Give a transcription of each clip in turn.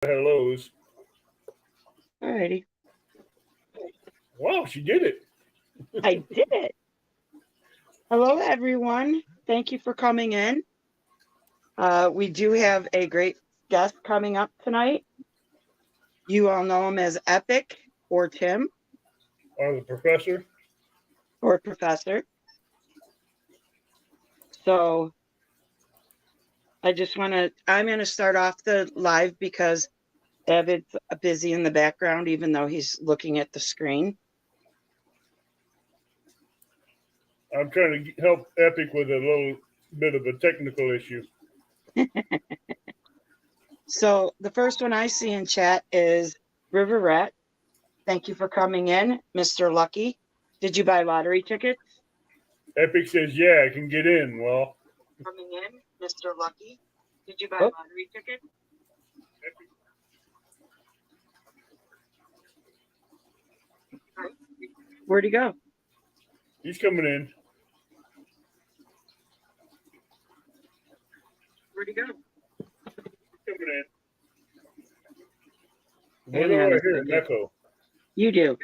Hellos. Alrighty. Wow, she did it. I did it. Hello, everyone. Thank you for coming in. We do have a great guest coming up tonight. You all know him as Epic or Tim Or the professor. or Professor. So I'm going to start off the live because Evan's busy in the background, even though he's looking at the screen. I'm trying to help Epic with a little bit of a technical issue. So the first one I see in chat is River Rat. Thank you for coming in, Mr. Lucky. Did you buy lottery tickets? Epic says, yeah, I can get in. Well, Coming in, Mr. Lucky. Did you buy lottery tickets? Where'd he go? He's coming in. Where'd he go? He's coming in. Where do I hear an echo? You do.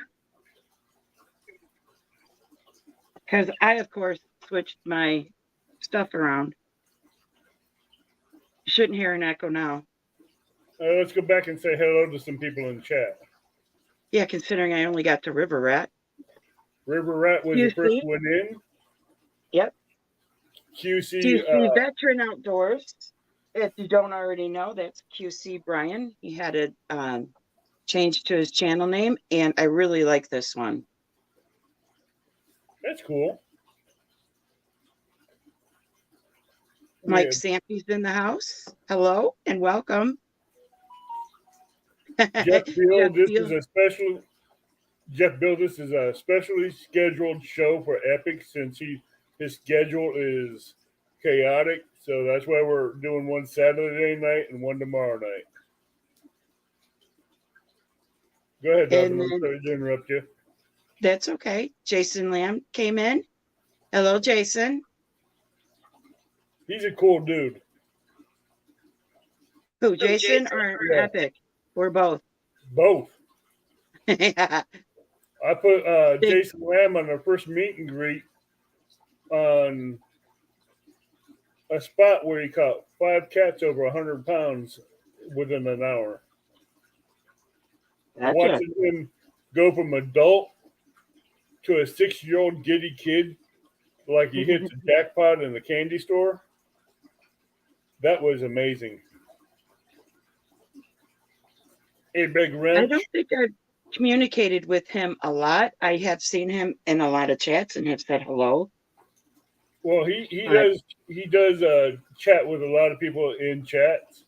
Because I, of course, switched my stuff around. You shouldn't hear an echo now. Let's go back and say hello to some people in chat. Yeah, considering I only got to River Rat. River Rat was the first one in. Yep. QC. Veteran Outdoors. If you don't already know, that's QC Brian. He had it changed to his channel name, and I really like this one. That's cool. Mike Sampy's in the house. Hello and welcome. Jeff Beal, this is a specially scheduled show for Epic since his schedule is chaotic. So that's why we're doing one Saturday night and one tomorrow night. Go ahead, Dr. I'm sorry to interrupt you. That's okay. Jason Lamb came in. Hello, Jason. He's a cool dude. Who, Jason or Epic? Or both? Both. Yeah. I put Jason Lamb on our first meet and greet on a spot where he caught 5 cats over 100 pounds within an hour. Gotcha. Watching him go from adult to a 6-year-old giddy kid like he hits a jackpot in the candy store. That was amazing. Hey, Big Wrench. I don't think I've communicated with him a lot. I have seen him in a lot of chats and have said hello. Well, he does chat with a lot of people in chats.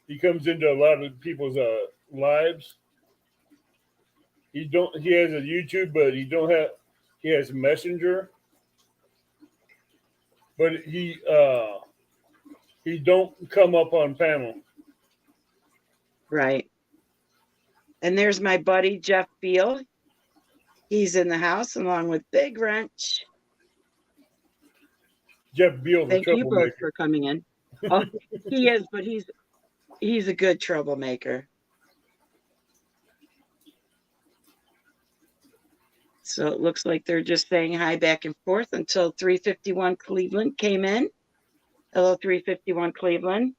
He comes into a lot of people's lives. He has a YouTube, but he has Messenger. But he don't come up on panel. Right. And there's my buddy Jeff Beal. He's in the house along with Big Wrench. Jeff Beal, the Thank you troublemaker. both for coming in. Oh, he is, but he's a good troublemaker. So it looks like they're just saying hi back and forth until 351 Cleveland came in. Hello, 351 Cleveland.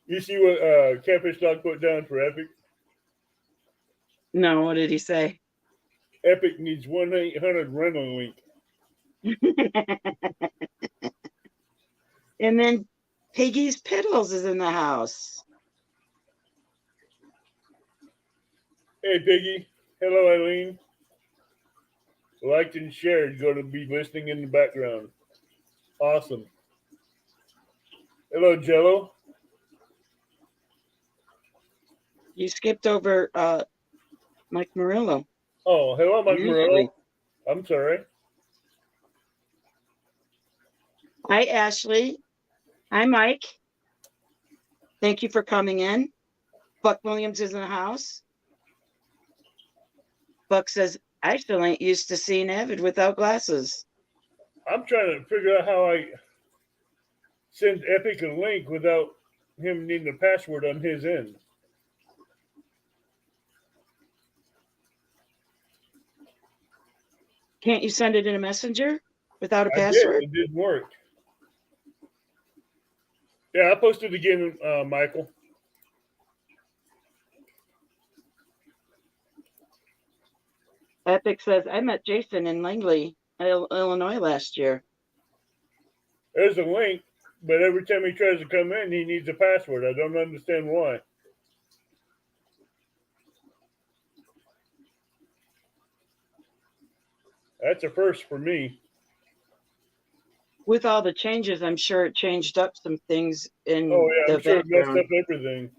You see what Catfish Dog put down for Epic? No, what did he say? Epic needs 1-800 rental link. And then Piggy's Piddles is in the house. Hey, Piggy. Hello, Eileen. Liked and shared. Going to be listening in the background. Awesome. Hello, Jello. You skipped over Mike Murillo. Oh, hello, Mike Murillo. I'm sorry. Hi, Ashley. Hi, Mike. Thank you for coming in. Buck Williams is in the house. Buck says, I still ain't used to seeing Avid without glasses. I'm trying to figure out how I send Epic a link without him needing a password on his end. Can't you send it in a messenger without a I did. password? It didn't work. Yeah, I posted again, Michael. Epic says, I met Jason in Langley, Illinois last year. There's a link, but every time he tries to come in, he needs a password. I don't understand why. That's a first for me. With all the changes, I'm sure it changed up some things in Oh yeah, the I'm sure it messed background. up everything.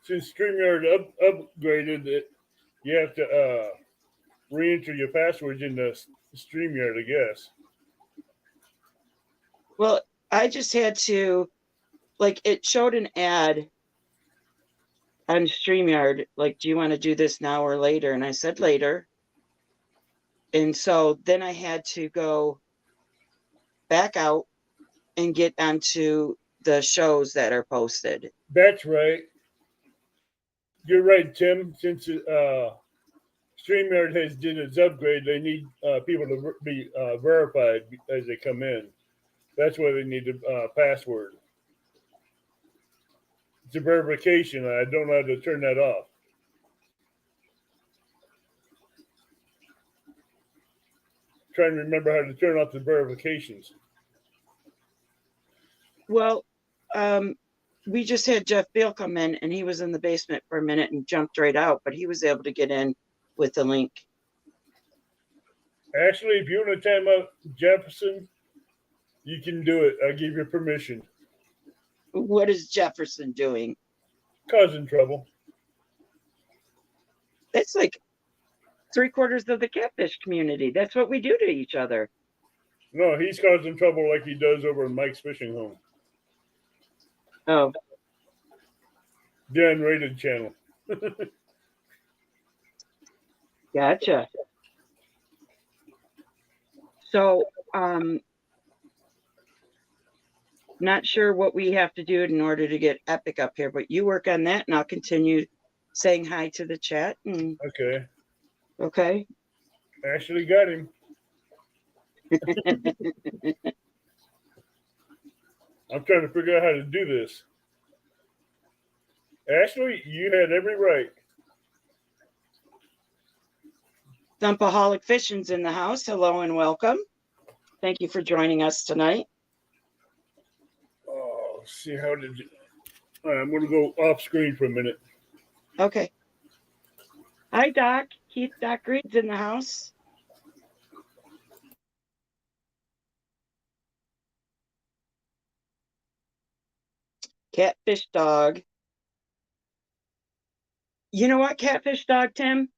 Since StreamYard upgraded it, you have to re-enter your passwords in the StreamYard, I guess. Well, I just had to, like, it showed an ad on StreamYard, like, do you want to do this now or later? And I said later. And so then I had to go back out and get onto the shows that are posted. That's right. You're right, Tim. Since StreamYard has did its upgrade, they need people to be verified as they come in. That's why they need a password. It's a verification. I don't know how to turn that off. Trying to remember how to turn off the verifications. Well, we just had Jeff Beal come in, and he was in the basement for a minute and jumped right out, but he was able to get in with the link. Actually, if you want to time out Jefferson, you can do it. I give you permission. What is Jefferson doing? Causing trouble. That's like 3/4 of the catfish community. That's what we do to each other. No, he's causing trouble like he does over in Mike's Fishing Home. Oh. The unrated channel. Gotcha. So, not sure what we have to do in order to get Epic up here, but you work on that, and I'll continue saying hi to the chat. And Okay. okay. Ashley got him. I'm trying to figure out how to do this. Ashley, you had every right. Thumpaholic Fishing's in the house. Hello and welcome. Thank you for joining us tonight. Oh, see how did you? All right, I'm going to go off screen for a minute. Okay. Hi, Doc. Keith Doc Reed's in the house. Catfish Dog. You know what, Catfish Dog Tim?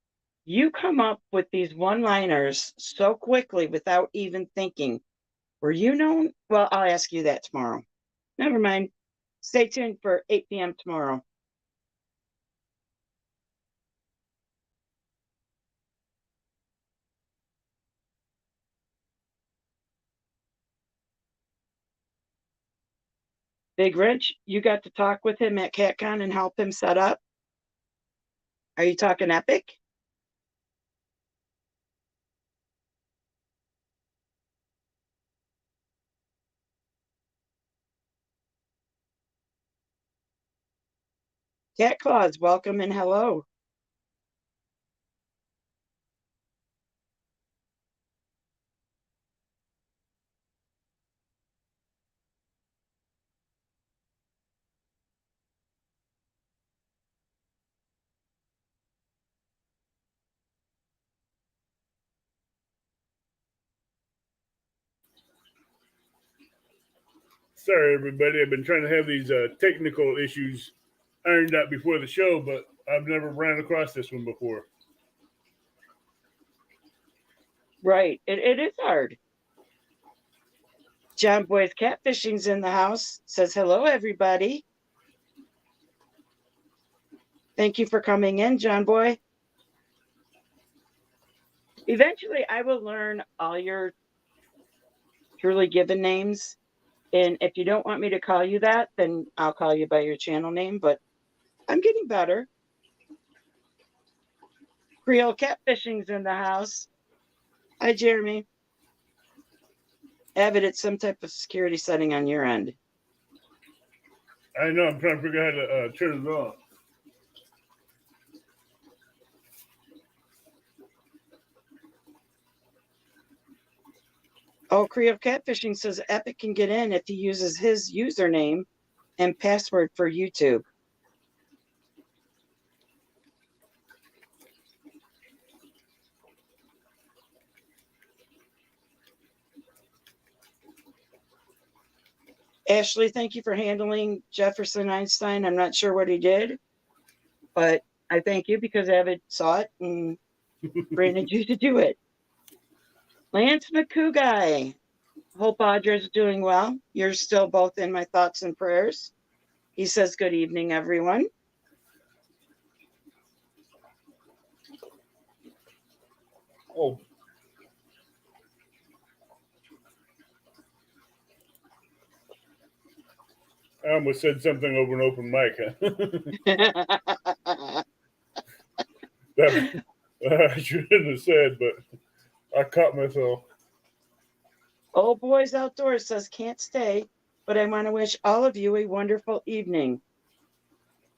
You come up with these one-liners so quickly without even thinking. Were you known? Well, I'll ask you that tomorrow. Never mind. Stay tuned for 8 p.m. tomorrow. Big Rich, you got to talk with him at CatCon and help him set up? Are you talking Epic? Cat Claus, welcome and hello. Sorry, everybody. I've been trying to have these technical issues ironed out before the show, but I've never ran across this one before. Right. It is hard. John Boy's Catfishing's in the house. Says hello, everybody. Thank you for coming in, John Boy. Eventually, I will learn all your truly given names. And if you don't want me to call you that, then I'll call you by your channel name, but I'm getting better. Creole Catfishing's in the house. Hi, Jeremy. Avid, it's some type of security setting on your end. I know. I'm trying to figure out how to turn it off. Oh, Creole Catfishing says Epic can get in if he uses his username and password for YouTube. Ashley, thank you for handling Jefferson Einstein. I'm not sure what he did, but I thank you because Avid saw it and branded you to do it. Lance McCouguy. Hope Audra's doing well. You're still both in my thoughts and prayers. He says, good evening, everyone. Oh. I almost said something over an open mic. That I shouldn't have said, but I caught myself. Old Boys Outdoors says, can't stay, but I want to wish all of you a wonderful evening.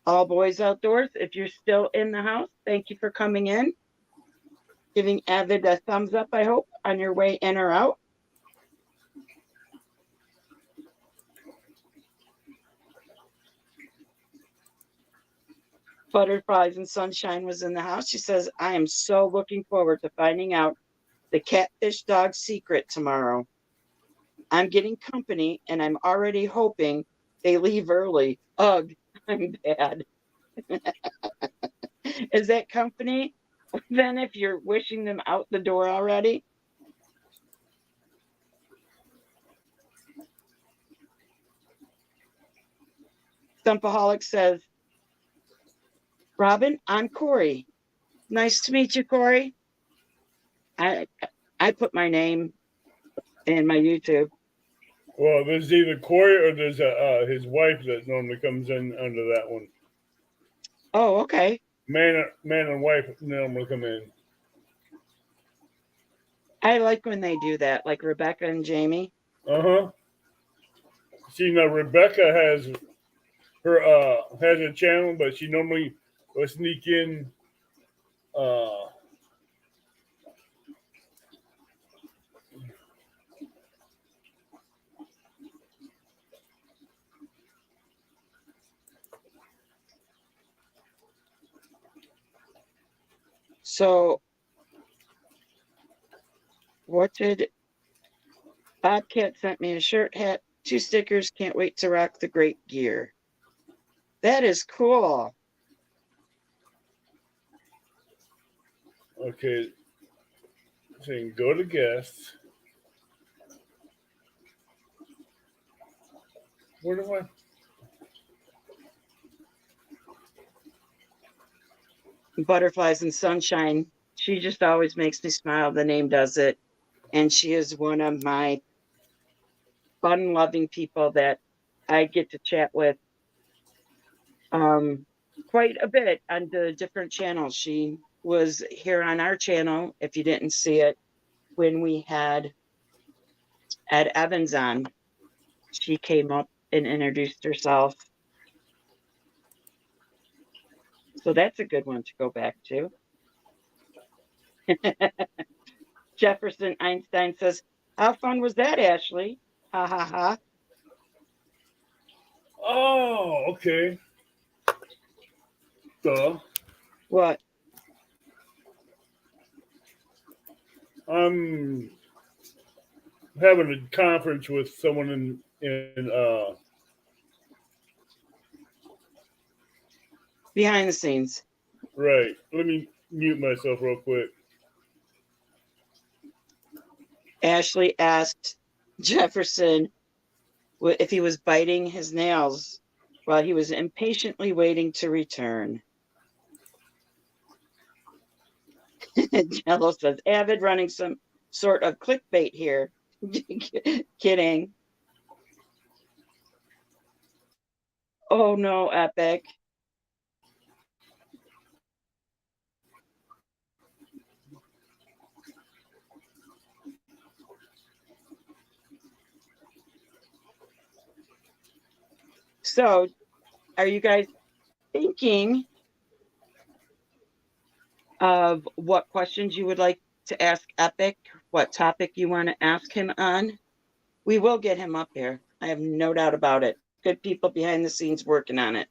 All Boys Outdoors, if you're still in the house, thank you for coming in. Giving Avid a thumbs up, I hope, on your way in or out. Butterflies and Sunshine was in the house. She says, I am so looking forward to finding out the Catfish dog secret tomorrow. I'm getting company and I'm already hoping they leave early. Ugh, I'm bad. Is that company? Then if you're wishing them out the door already? Stumpaholic says, Robin, I'm Corey. Nice to meet you, Corey. I put my name in my YouTube. Well, there's either Corey or there's his wife that normally comes in under that one. Oh, okay. Man and wife normally come in. I like when they do that, like Rebecca and Jamie. Uh-huh. See, now Rebecca has a channel, but she normally will sneak in So what did Bobcat sent me? A shirt, hat, 2 stickers. Can't wait to rock the great gear. That is cool. Okay. Saying go to guests. Where do I? Butterflies and Sunshine. She just always makes me smile. The name does it. And she is one of my fun-loving people that I get to chat with quite a bit on the different channels. She was here on our channel, if you didn't see it, when we had Ed Evans on. She came up and introduced herself. So that's a good one to go back to. Jefferson Einstein says, how fun was that, Ashley? Ha ha ha. Oh, okay. Duh. What? I'm having a conference with someone in Behind the scenes. right. Let me mute myself real quick. Ashley asked Jefferson if he was biting his nails while he was impatiently waiting to return. Jello says, Avid running some sort of clickbait here. Kidding. Oh no, Epic. So, are you guys thinking of what questions you would like to ask Epic? What topic you want to ask him on? We will get him up here. I have no doubt about it. Good people behind the scenes working on it.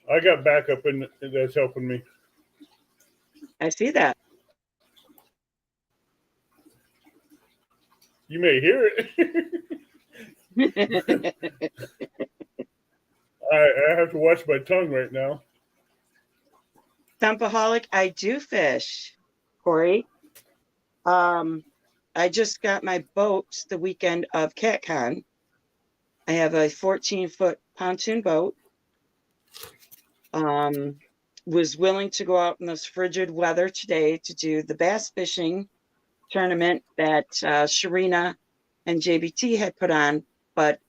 I got backup and that's helping me. I see that. You may hear it. I have to watch my tongue right now. Thumpaholic, I do fish, Corey. I just got my boat the weekend of CatCon. I have a 14-foot pontoon boat. Was willing to go out in this frigid weather today to do the bass fishing tournament that Sharina and JBT had put on, but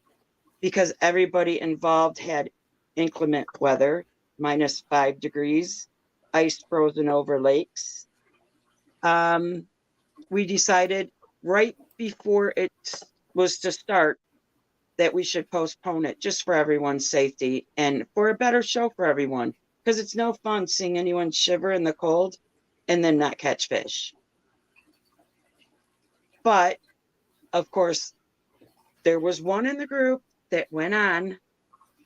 because everybody involved had inclement weather, -5 degrees, ice frozen over lakes, we decided right before it was to start that we should postpone it just for everyone's safety and for a better show for everyone, because it's no fun seeing anyone shiver in the cold and then not catch fish. But of course, there was one in the group that went on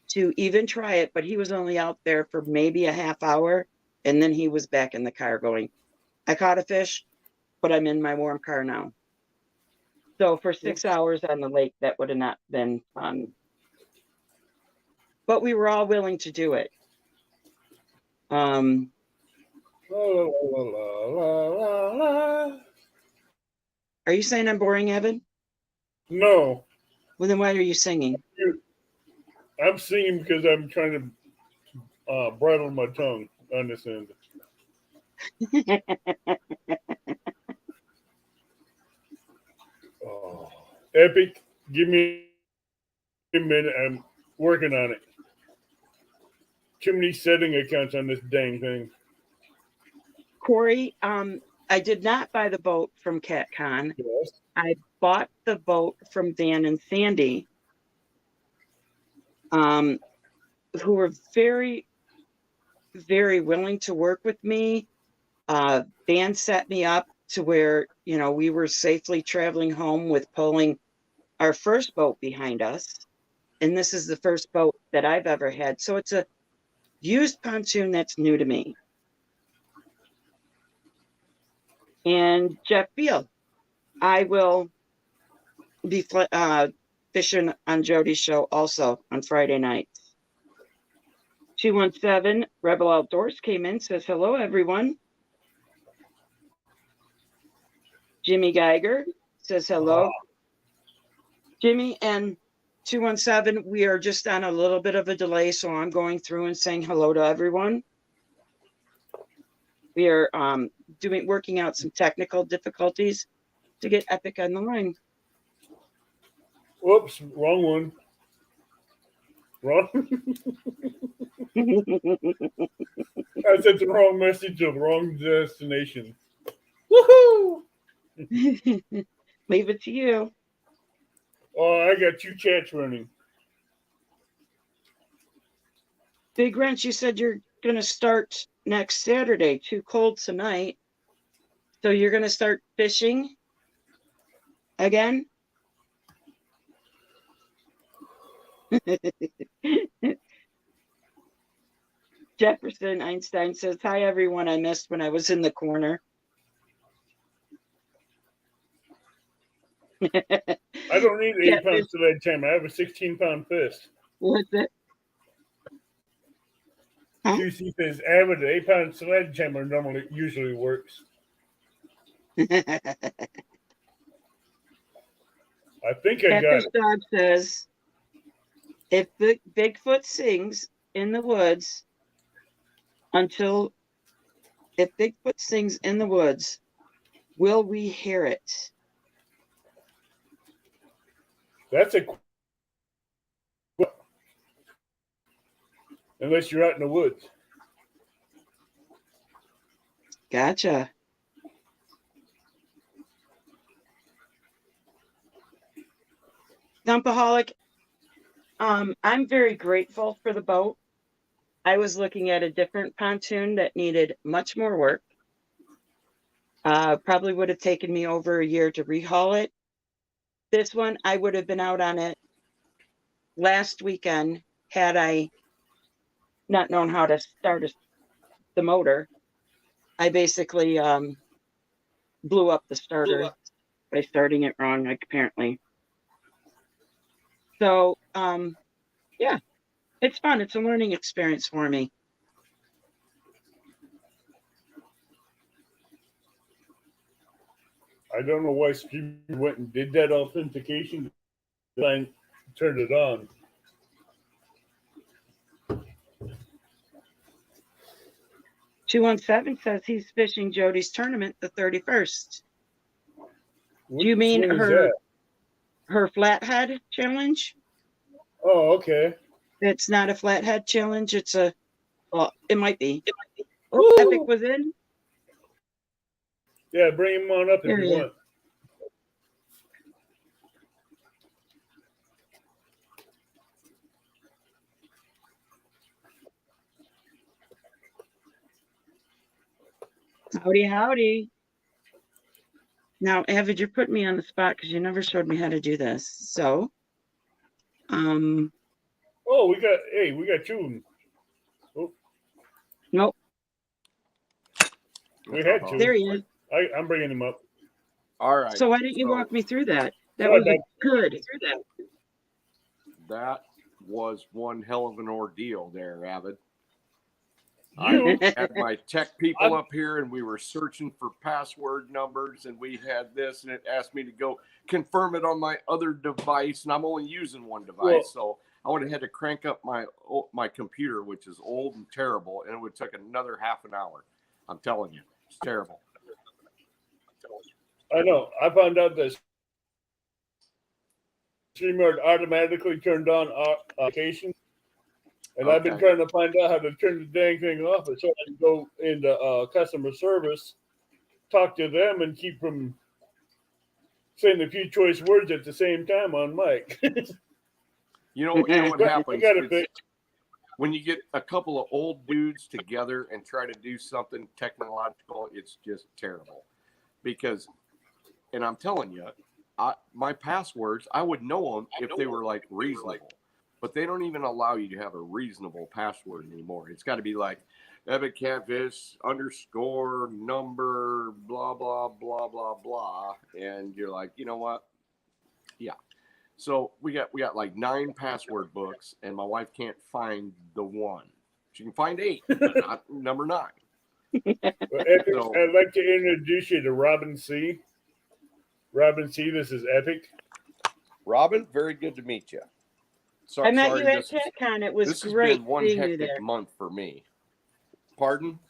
to even try it, but he was only out there for maybe a half hour, and then he was back in the car going, I caught a fish, but I'm in my warm car now. So for 6 hours on the lake, that would have not been fun. But we were all willing to do it. La, la, la, la. Are you saying I'm boring, Evan? No. Well, then why are you singing? I'm singing because I'm trying to bridle my tongue on this end. Oh. Epic, give me a minute. I'm working on it. Too many setting accounts on this dang thing. Corey, I did not buy the boat from CatCon. Yes. I bought the boat from Dan and Sandy, who were very, very willing to work with me. Dan set me up to where, we were safely traveling home with pulling our first boat behind us. And this is the first boat that I've ever had. So it's a used pontoon that's new to me. And Jeff Beal, I will be fishing on Jody's show also on Friday nights. 217 Rebel Outdoors came in, says hello, everyone. Jimmy Geiger says hello. Jimmy and 217, we are just on a little bit of a delay, so I'm going through and saying hello to everyone. We are working out some technical difficulties to get Epic on the line. Whoops, wrong one. Wrong. I sent the wrong message to the wrong destination. Woohoo! Leave it to you. Oh, I got 2 chats running. Big Wrench, you said you're going to start next Saturday. Too cold tonight. So you're going to start fishing again? Jefferson Einstein says, hi, everyone. I missed when I was in the corner. I don't need 8 pounds sledgehammer. I have a 16-pound fist. What's it? Huh? QC says, average 8-pound sledgehammer usually works. I think I got it. Dog says, if Bigfoot sings in the woods Will we hear it? That's a unless you're out in the woods. Gotcha. Dumpaholic, I'm very grateful for the boat. I was looking at a different pontoon that needed much more work. Probably would have taken me over a year to rehaul it. This one, I would have been out on it last weekend had I not known how to start the motor. I basically blew up the starter by starting it wrong, like, apparently. So, yeah, it's fun. It's a learning experience for me. I don't know why Steve went and did that authentication. I turned it on. $217 says he's fishing Jody's tournament the 31st. Which Do you mean one is that? her Flathead challenge? Oh, okay. It's not a Flathead challenge. It's a, well, it might be. Oh, Epic was in. Yeah, bring him on up if you want. Howdy, howdy. Now, Avid, you're putting me on the spot because you never showed me how to do this. So, oh, we got two of them. Oh. Nope. We had two. There he is. I'm bringing him up. All right. So why didn't you walk me through that? That was good. That was one hell of an ordeal there, Avid. You I had my tech people up here, and we were searching for password numbers, and we had this, and it asked me to go confirm it on my other device, and I'm only using one device, so I would have had to crank up my computer, which is old and terrible, and it would take another half an hour. I'm telling you, it's terrible. I know. I found out that StreamYard automatically turned on authentication. And I've been trying to find out how to turn the dang thing off so I can go into customer service, talk to them, and keep from saying a few choice words at the same time on mic. You know what happens when you get a couple of old dudes together and try to do something technological, it's just terrible. Because, and I'm telling you, my passwords, I would know them if they were like reasonable. But they don't even allow you to have a reasonable password anymore. It's got to be like Epic Catfish _ number, blah, blah, blah, blah, blah. And you're like, you know what? Yeah. So we got like 9 password books, and my wife can't find the one. She can find 8, but not number 9. Well, Epic, I'd like to introduce you to Robin C. Robin C., this is Epic. Robin, very good to meet you. I met you at CatCon. It was great been one seeing hectic you there. month for me. Pardon?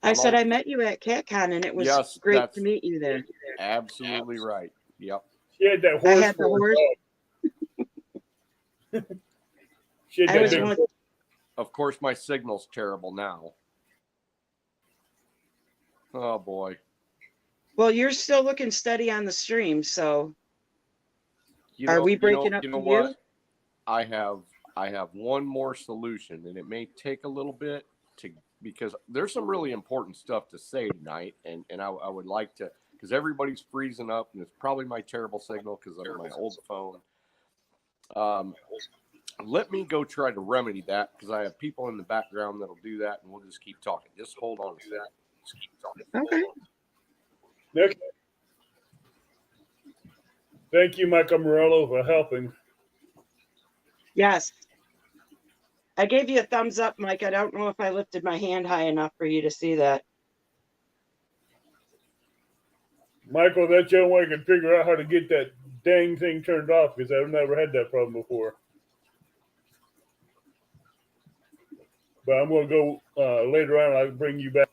I said I met you at CatCon, and it was great to meet you there. Absolutely right. Yep. She had that horse. I had the horse. She had that Of course, my signal's terrible now. Oh, boy. Well, you're still looking steady on the stream, so are we breaking up? You know what? I have one more solution, and it may take a little bit because there's some really important stuff to say tonight, and I would like to, because everybody's freezing up, and it's probably my terrible signal because of my old phone. Let me go try to remedy that because I have people in the background that'll do that, and we'll just keep talking. Just hold on a second. Okay. Thank you, Michael Morello, for helping. Yes. I gave you a thumbs up, Mike. I don't know if I lifted my hand high enough for you to see that. Michael, that's the only way I can figure out how to get that dang thing turned off because I've never had that problem before. But I'm going to go later on. I'll bring you back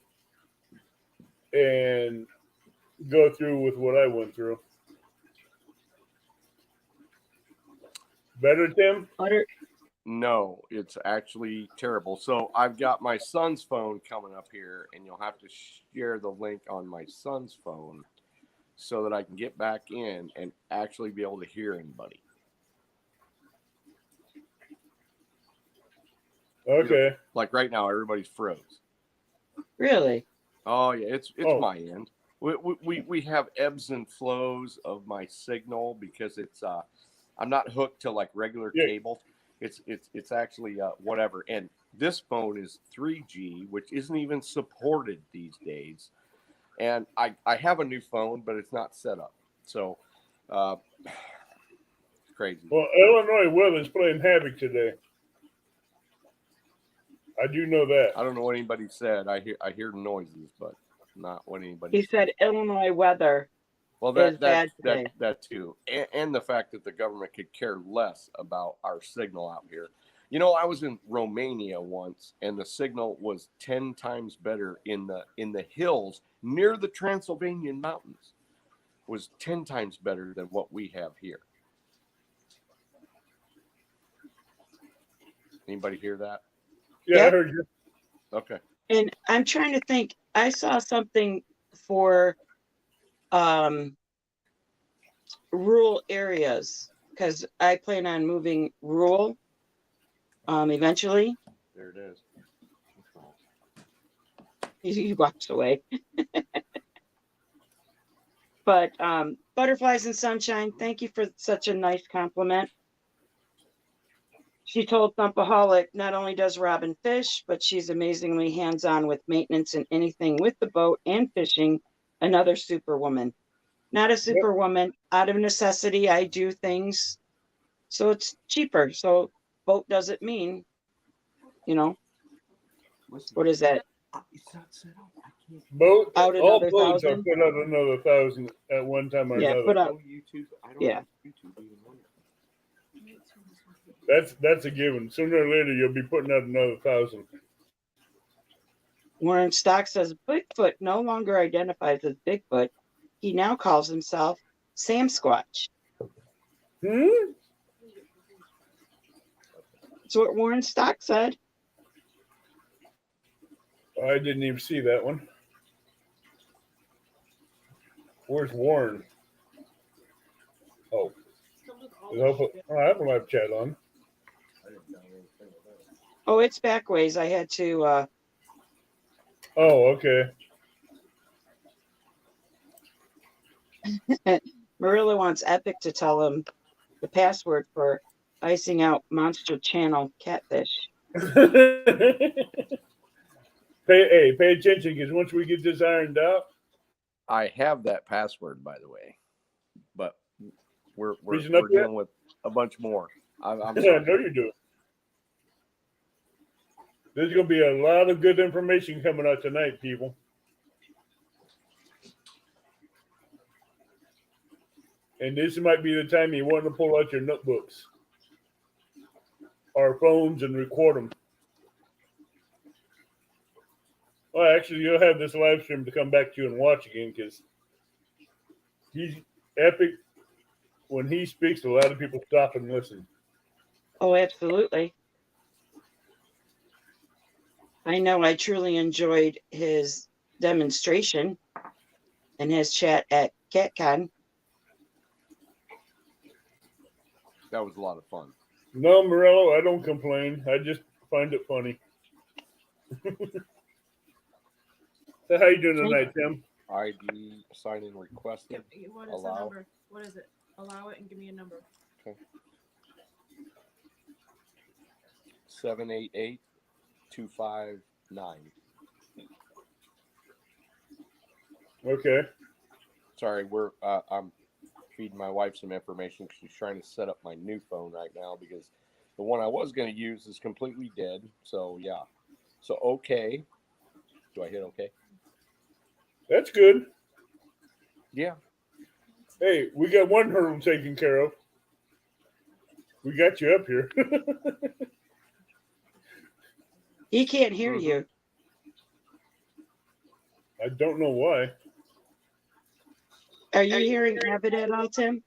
and go through with what I went through. Better, Tim? No, it's actually terrible. So I've got my son's phone coming up here, and you'll have to share the link on my son's phone so that I can get back in and actually be able to hear anybody. Okay. Like right now, everybody's froze. Really? Oh yeah, it's my end. We have ebbs and flows of my signal because it's I'm not hooked to like regular cable. It's actually whatever. And this phone is 3G, which isn't even supported these days. And I have a new phone, but it's not set up. So crazy. Well, Illinois weather's playing havoc today. I do know that. I don't know what anybody said. I hear noises, but not what anybody He said Illinois weather. Well, that too, and the fact that the government could care less about our signal out here. You know, I was in Romania once, and the signal was 10 times better in the hills near the Transylvanian mountains. Was 10 times better than what we have here. Anybody hear that? Yeah, Yep. I heard you. Okay. And I'm trying to think. I saw something for rural areas because I plan on moving rural eventually. There it is. He walks away. But butterflies and sunshine, thank you for such a nice compliment. She told Thumpaholic not only does Robin fish, but she's amazingly hands-on with maintenance and anything with the boat and fishing. Another superwoman. Not a superwoman. Out of necessity, I do things so it's cheaper. So boat doesn't mean, what is that? It's not set up. I can't. Boat. Out All another boats are 1,000. put out another 1,000 at one time or another. Put out. YouTube. I don't Yeah. YouTube even wonder. That's a given. Sooner or later, you'll be putting out another 1,000. Warren Stock says Bigfoot no longer identifies as Bigfoot. He now calls himself Sam Squatch. That's what Warren Stock said. I didn't even see that one. Where's Warren? Oh. I have a live chat on. Oh, it's backways. I had to. Oh, okay. Marilla wants Epic to tell him the password for icing out Monster Channel Catfish. Pay attention, because once we get this ironed out, I have that password, by the way, but we're dealing with a bunch more. I'm I know you do. There's going to be a lot of good information coming out tonight, people. And this might be the time you want to pull out your notebooks or phones and record them. Well, actually, you'll have this live stream to come back to you and watch again, because he's epic. When he speaks, a lot of people stop and listen. Oh, absolutely. I know I truly enjoyed his demonstration and his chat at CatCon. That was a lot of fun. No, Morello, I don't complain. I just find it funny. So how you doing tonight, Tim? ID sign-in requested. Yep. What is Allow. the number? What is it? Allow it and give me a number. Okay. 788-259. Okay. Sorry, I'm feeding my wife some information because she's trying to set up my new phone right now because the one I was going to use is completely dead. So yeah. So okay. Do I hit okay? That's good. Yeah. Hey, we got one hurdle taken care of. We got you up here. He can't hear you. I don't know why. Are you hearing Avid at all, Tim?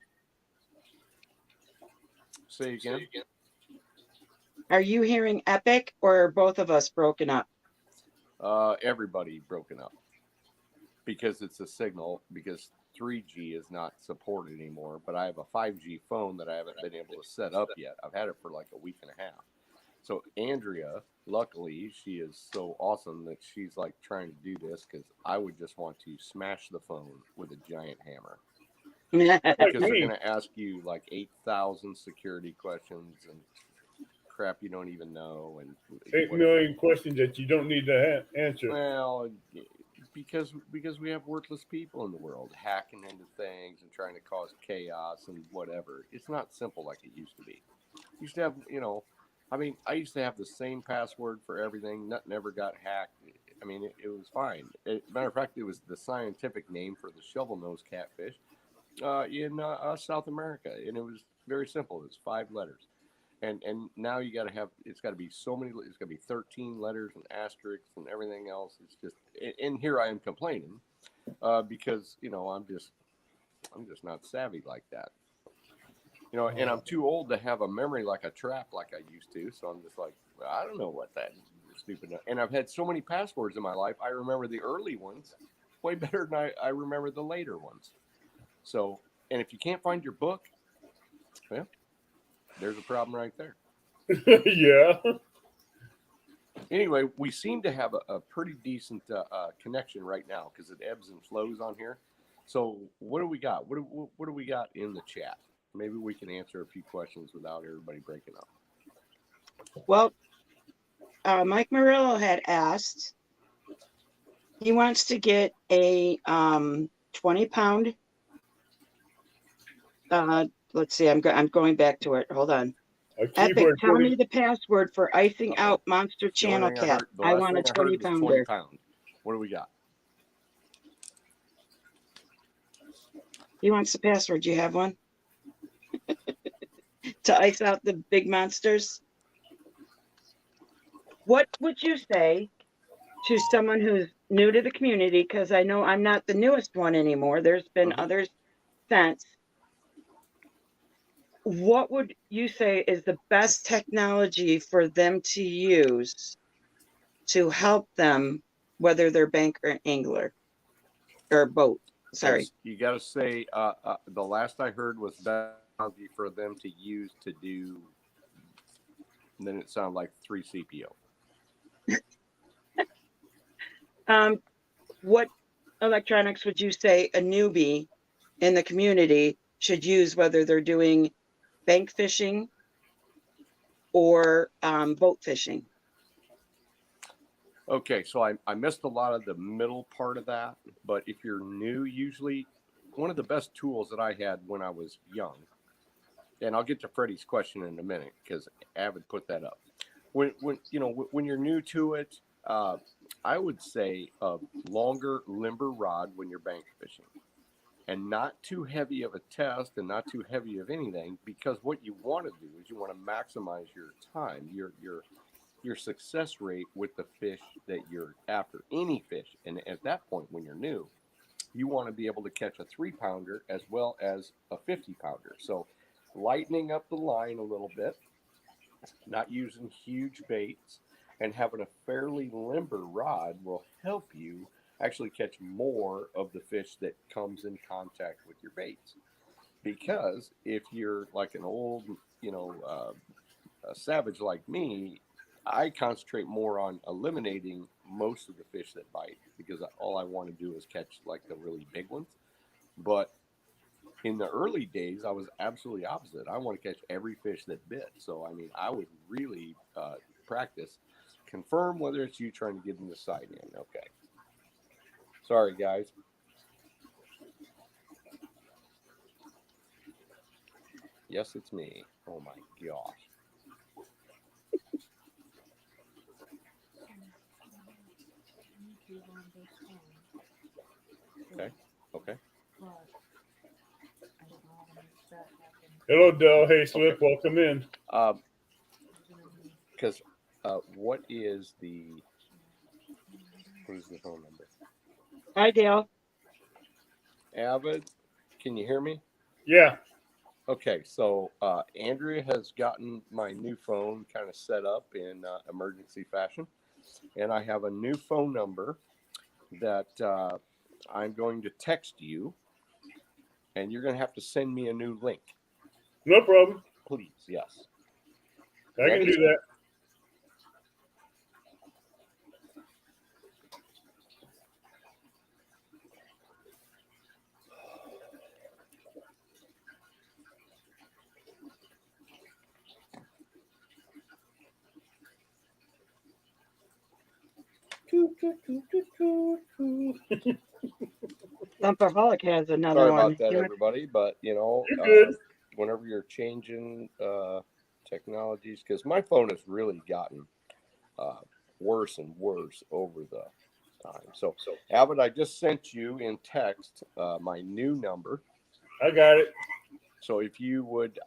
Say again. Are you hearing Epic, or are both of us broken up? Everybody broken up because it's a signal, because 3G is not supported anymore, but I have a 5G phone that I haven't been able to set up yet. I've had it for like a week and a half. So Andrea, luckily, she is so awesome that she's like trying to do this, because I would just want to smash the phone with a giant hammer. Because they're going to ask you like 8,000 security questions and crap you don't even know, and 8 million questions that you don't need to answer. Well, because we have worthless people in the world hacking into things and trying to cause chaos and whatever. It's not simple like it used to be. Used to have, I used to have the same password for everything. Nothing ever got hacked. I mean, it was fine. Matter of fact, it was the scientific name for the shovel-nosed catfish in South America, and it was very simple. It was 5 letters. And now you got to have, it's got to be so many, it's got to be 13 letters and asterisks and everything else. It's just, and here I am complaining because, I'm just not savvy like that. And I'm too old to have a memory like a trap like I used to. So I'm just like, well, I don't know what that stupid. And I've had so many passwords in my life. I remember the early ones way better than I remember the later ones. So, and if you can't find your book, well, there's a problem right there. Yeah. Anyway, we seem to have a pretty decent connection right now, because it ebbs and flows on here. So what do we got? What do we got in the chat? Maybe we can answer a few questions without everybody breaking up. Well, Mike Murillo had asked. He wants to get a 20-pound. Let's see. I'm going back to it. Hold on. Epic, tell me the password for icing out monster channel cat. I want a 20-pounder. What do we got? He wants the password. Do you have one? To ice out the big monsters? What would you say to someone who's new to the community? Because I know I'm not the newest one anymore. There's been others since. What would you say is the best technology for them to use to help them, whether they're bank or angler or boat? Sorry. You got to say, the last I heard was best technology for them to use to do, and then it sounded like 3CPO. What electronics would you say a newbie in the community should use, whether they're doing bank fishing or boat fishing? Okay, so I missed a lot of the middle part of that, but if you're new, usually one of the best tools that I had when I was young, and I'll get to Freddie's question in a minute because Avid put that up. When you're new to it, I would say a longer, limber rod when you're bank fishing, and not too heavy of a test and not too heavy of anything, because what you want to do is you want to maximize your time, your success rate with the fish that you're after, any fish. And at that point, when you're new, you want to be able to catch a 3-pounder as well as a 50-pounder. So lightening up the line a little bit, not using huge baits, and having a fairly limber rod will help you actually catch more of the fish that comes in contact with your baits. Because if you're like an old, a savage like me, I concentrate more on eliminating most of the fish that bite, because all I want to do is catch like the really big ones. But in the early days, I was absolutely opposite. I want to catch every fish that bit. So, I mean, I would really practice. Confirm whether it's you trying to get in the side in. Okay. Sorry, guys. Yes, it's me. Oh, my gosh. Okay. Hello, Del. Hey, Slip. Okay. Welcome in. Because what is the phone number? Hi, Dale. Avid, can you hear me? Yeah. Okay, so Andrea has gotten my new phone kind of set up in emergency fashion, and I have a new phone number that I'm going to text you, and you're going to have to send me a new link. No problem. Please, yes. I can do that. Thumperholic has another Sorry one. about that, everybody, but You're good. whenever you're changing technologies, because my phone has really gotten worse and worse over the time. So Abbott, I just sent you in text my new number. I got it. So if you would,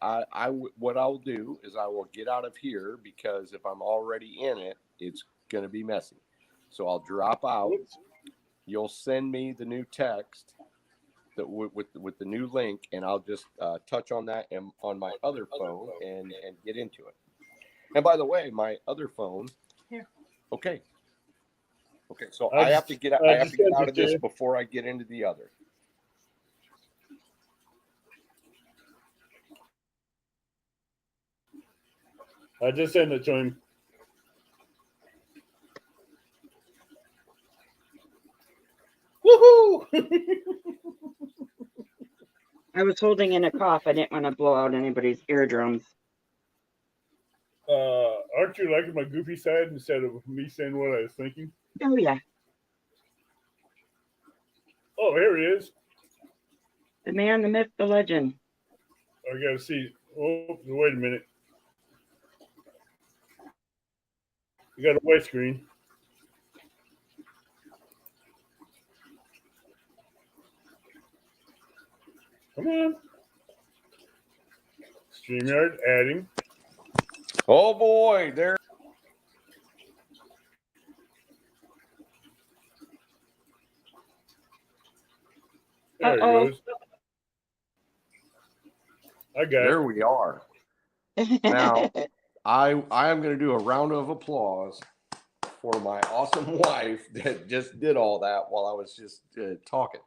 what I'll do is I will get out of here, because if I'm already in it, it's going to be messy. So I'll drop out. You'll send me the new text that with the new link, and I'll just touch on that on my other phone and get into it. And by the way, my other phone. Here. Okay. So I have to get out of this before I get into the other. I just sent it to him. Woohoo! I was holding in a cough. I didn't want to blow out anybody's eardrums. Aren't you liking my goofy side instead of me saying what I was thinking? Oh, yeah. Oh, here he is. The man, the myth, the legend. I gotta see. Oh, wait a minute. You got a white screen. Come on. StreamYard adding. Oh boy, there. There it goes. I got There it. we are. Now, I am going to do a round of applause for my awesome wife that just did all that while I was just talking.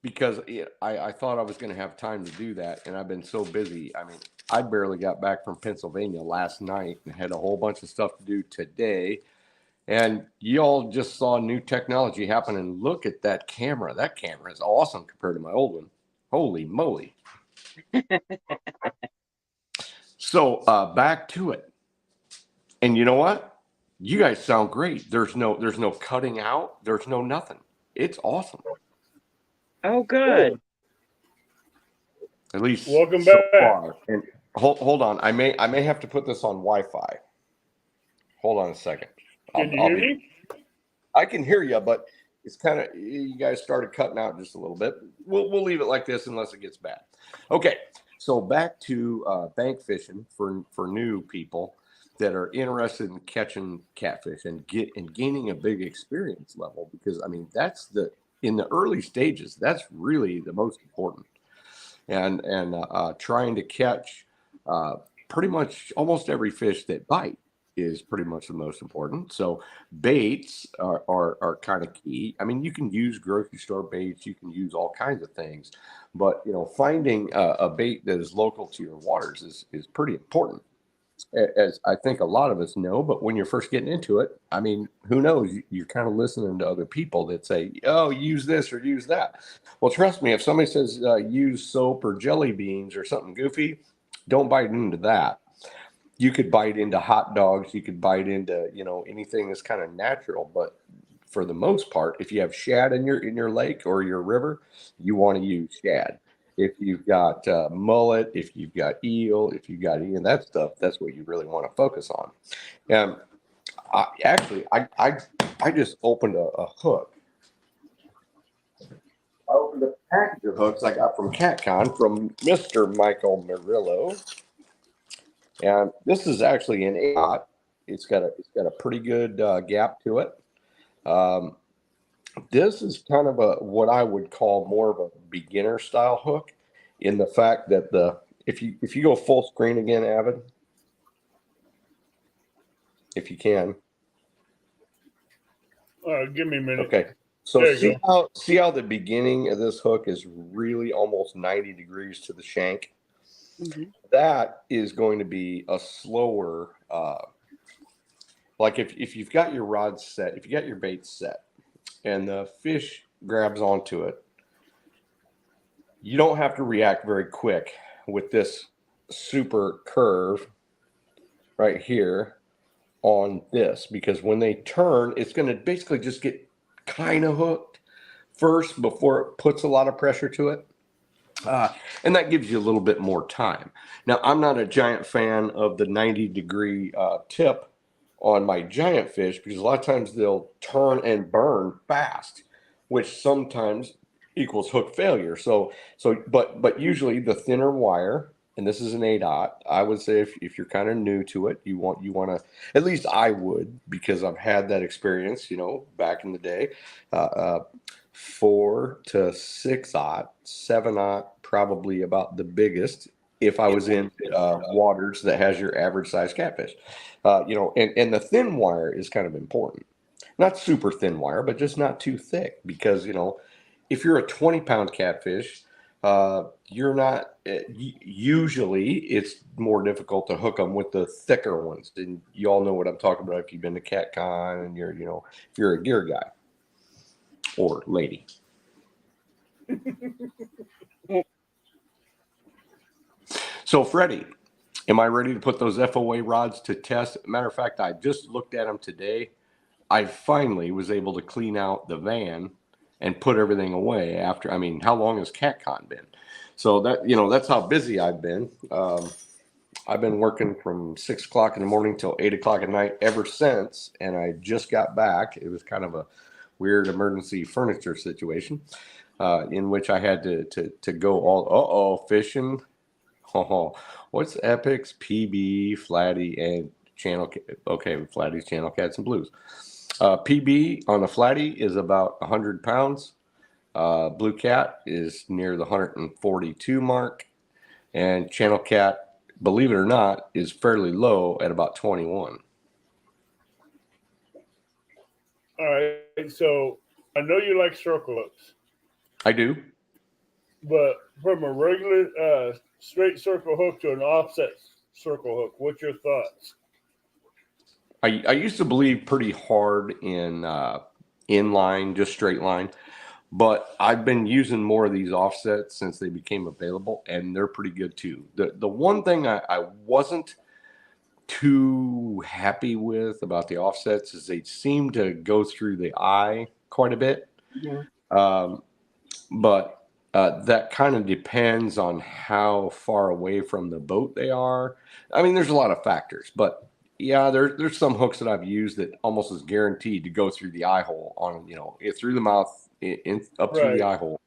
Because I thought I was going to have time to do that, and I've been so busy. I mean, I barely got back from Pennsylvania last night and had a whole bunch of stuff to do today. And y'all just saw new technology happen, and look at that camera. That camera is awesome compared to my old one. Holy moly. So back to it. And you know what? You guys sound great. There's no cutting out. There's no nothing. It's awesome. Oh, good. At least Welcome so back. far. And hold on. I may have to put this on Wi-Fi. Hold on a second. Can you hear me? I can hear you, but it's kind of, you guys started cutting out just a little bit. We'll leave it like this unless it gets bad. Okay, so back to bank fishing for new people that are interested in catching catfish and gaining a big experience level, because I mean that's in the early stages, that's really the most important. And trying to catch pretty much almost every fish that bite is pretty much the most important. So baits are kind of key. I mean, you can use grocery store baits, you can use all kinds of things, but finding a bait that is local to your waters is pretty important, as I think a lot of us know. But when you're first getting into it, I mean, who knows? You're kind of listening to other people that say, oh, use this or use that. Well, trust me, if somebody says use soap or jelly beans or something goofy, don't bite into that. You could bite into hot dogs. You could bite into, anything that's kind of natural. But for the most part, if you have shad in your lake or your river, you want to use shad. If you've got mullet, if you've got eel, if you've got any of that stuff, that's what you really want to focus on. And I just opened a hook. I opened a package of hooks I got from CatCon from Mr. Michael Murillo. And this is actually an 8-aught. It's got a pretty good gap to it. This is kind of what I would call more of a beginner style hook, in the fact that if you go full screen again, Avid, if you can. Give me a minute. Okay. So There you see how the beginning of this hook is really almost 90 degrees to the shank. Mm-hmm. That is going to be a slower, like if you've got your rod set, if you got your bait set, and the fish grabs onto it, you don't have to react very quick with this super curve right here on this, because when they turn, it's going to basically just get kind of hooked first before it puts a lot of pressure to it. And that gives you a little bit more time. Now, I'm not a giant fan of the 90-degree tip on my giant fish, because a lot of times they'll turn and burn fast, which sometimes equals hook failure. But usually the thinner wire, and this is an A-dot, I would say if you're kind of new to it, you want to, at least I would, because I've had that experience, back in the day, 4 to 6-aught, 7-aught, probably about the biggest if I was in waters that has your average size catfish. And the thin wire is kind of important. Not super thin wire, but just not too thick, because, if you're a 20-pound catfish, you're not, usually it's more difficult to hook them with the thicker ones. And you all know what I'm talking about if you've been to CatCon and you're, if you're a gear guy or lady. So, Freddie, am I ready to put those FOA rods to test? Matter of fact, I just looked at them today. I finally was able to clean out the van and put everything away after. How long has CatCon been? So that's how busy I've been. I've been working from 6 o'clock in the morning till 8 o'clock at night ever since, and I just got back. It was kind of a weird emergency furniture situation in which I had to go all fishing. Oh, what's Epic's PB, Flatty, and Channel? Okay, Flatty's Channel Cats and Blues. PB on a Flatty is about 100 pounds. Blue Cat is near the 142 mark, and Channel Cat, believe it or not, is fairly low at about 21. All right, so I know you like circle hooks. I do. But from a regular straight circle hook to an offset circle hook, what's your thoughts? I used to believe pretty hard in inline, just straight line, but I've been using more of these offsets since they became available, and they're pretty good too. The one thing I wasn't too happy with about the offsets is they seem to go through the eye quite a bit. Yeah. But that kind of depends on how far away from the boat they are. There's a lot of factors, but yeah, there's some hooks that I've used that almost is guaranteed to go through the eye hole on, through the mouth, up through the eye hole.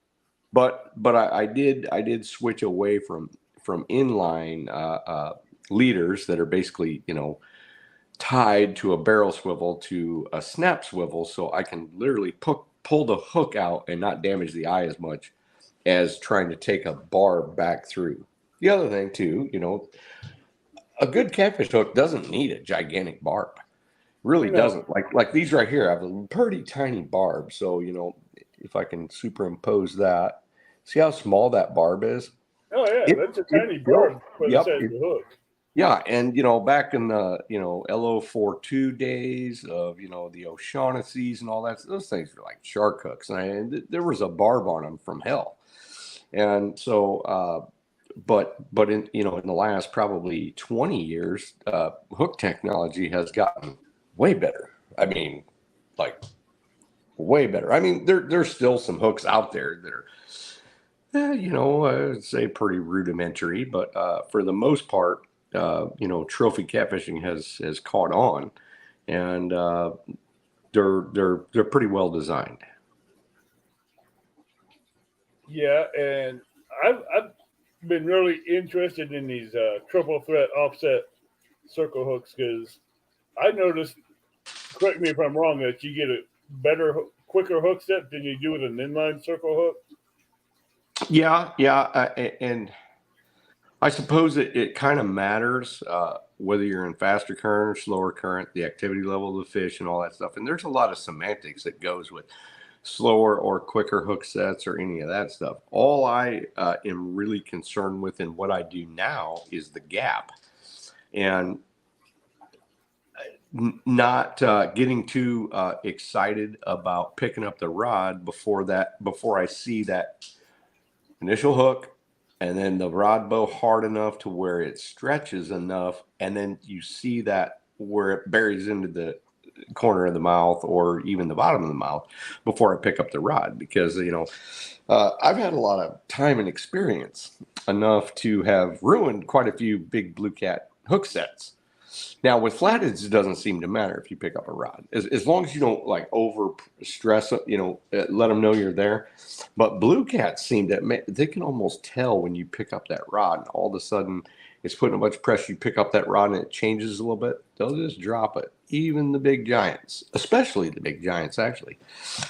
But I did switch away from inline leaders that are basically, tied to a barrel swivel to a snap swivel, so I can literally pull the hook out and not damage the eye as much as trying to take a barb back through. The other thing too, a good catfish hook doesn't need a gigantic barb. Really doesn't. Like these right here have a pretty tiny barb. So, if I can superimpose that, see how small that barb is? Oh yeah, that's a tiny barb for the size of the hook. Yeah, and back in the LO42 days of the O'Shaughnessy's and all that, those things were like shark hooks, and there was a barb on them from hell. And so, but in in the last probably 20 years, hook technology has gotten way better. Way better. There's still some hooks out there that are, I would say pretty rudimentary, but for the most part, trophy catfishing has caught on, and they're pretty well designed. Yeah, and I've been really interested in these triple threat offset circle hooks because I noticed, correct me if I'm wrong, that you get a better quicker hook set than you do with an inline circle hook? Yeah, and I suppose it kind of matters whether you're in faster current or slower current, the activity level of the fish, and all that stuff. And there's a lot of semantics that goes with slower or quicker hook sets or any of that stuff. All I am really concerned with in what I do now is the gap, and not getting too excited about picking up the rod before I see that initial hook, and then the rod bow hard enough to where it stretches enough, and then you see that where it buries into the corner of the mouth or even the bottom of the mouth before I pick up the rod. Because I've had a lot of time and experience enough to have ruined quite a few big blue cat hook sets. Now with flatheads, it doesn't seem to matter if you pick up a rod, as long as you don't like over stress, let them know you're there. But blue cats seem to, they can almost tell when you pick up that rod, and all of a sudden it's putting a bunch of pressure. You pick up that rod and it changes a little bit, they'll just drop it. Even the big giants, especially the big giants, actually.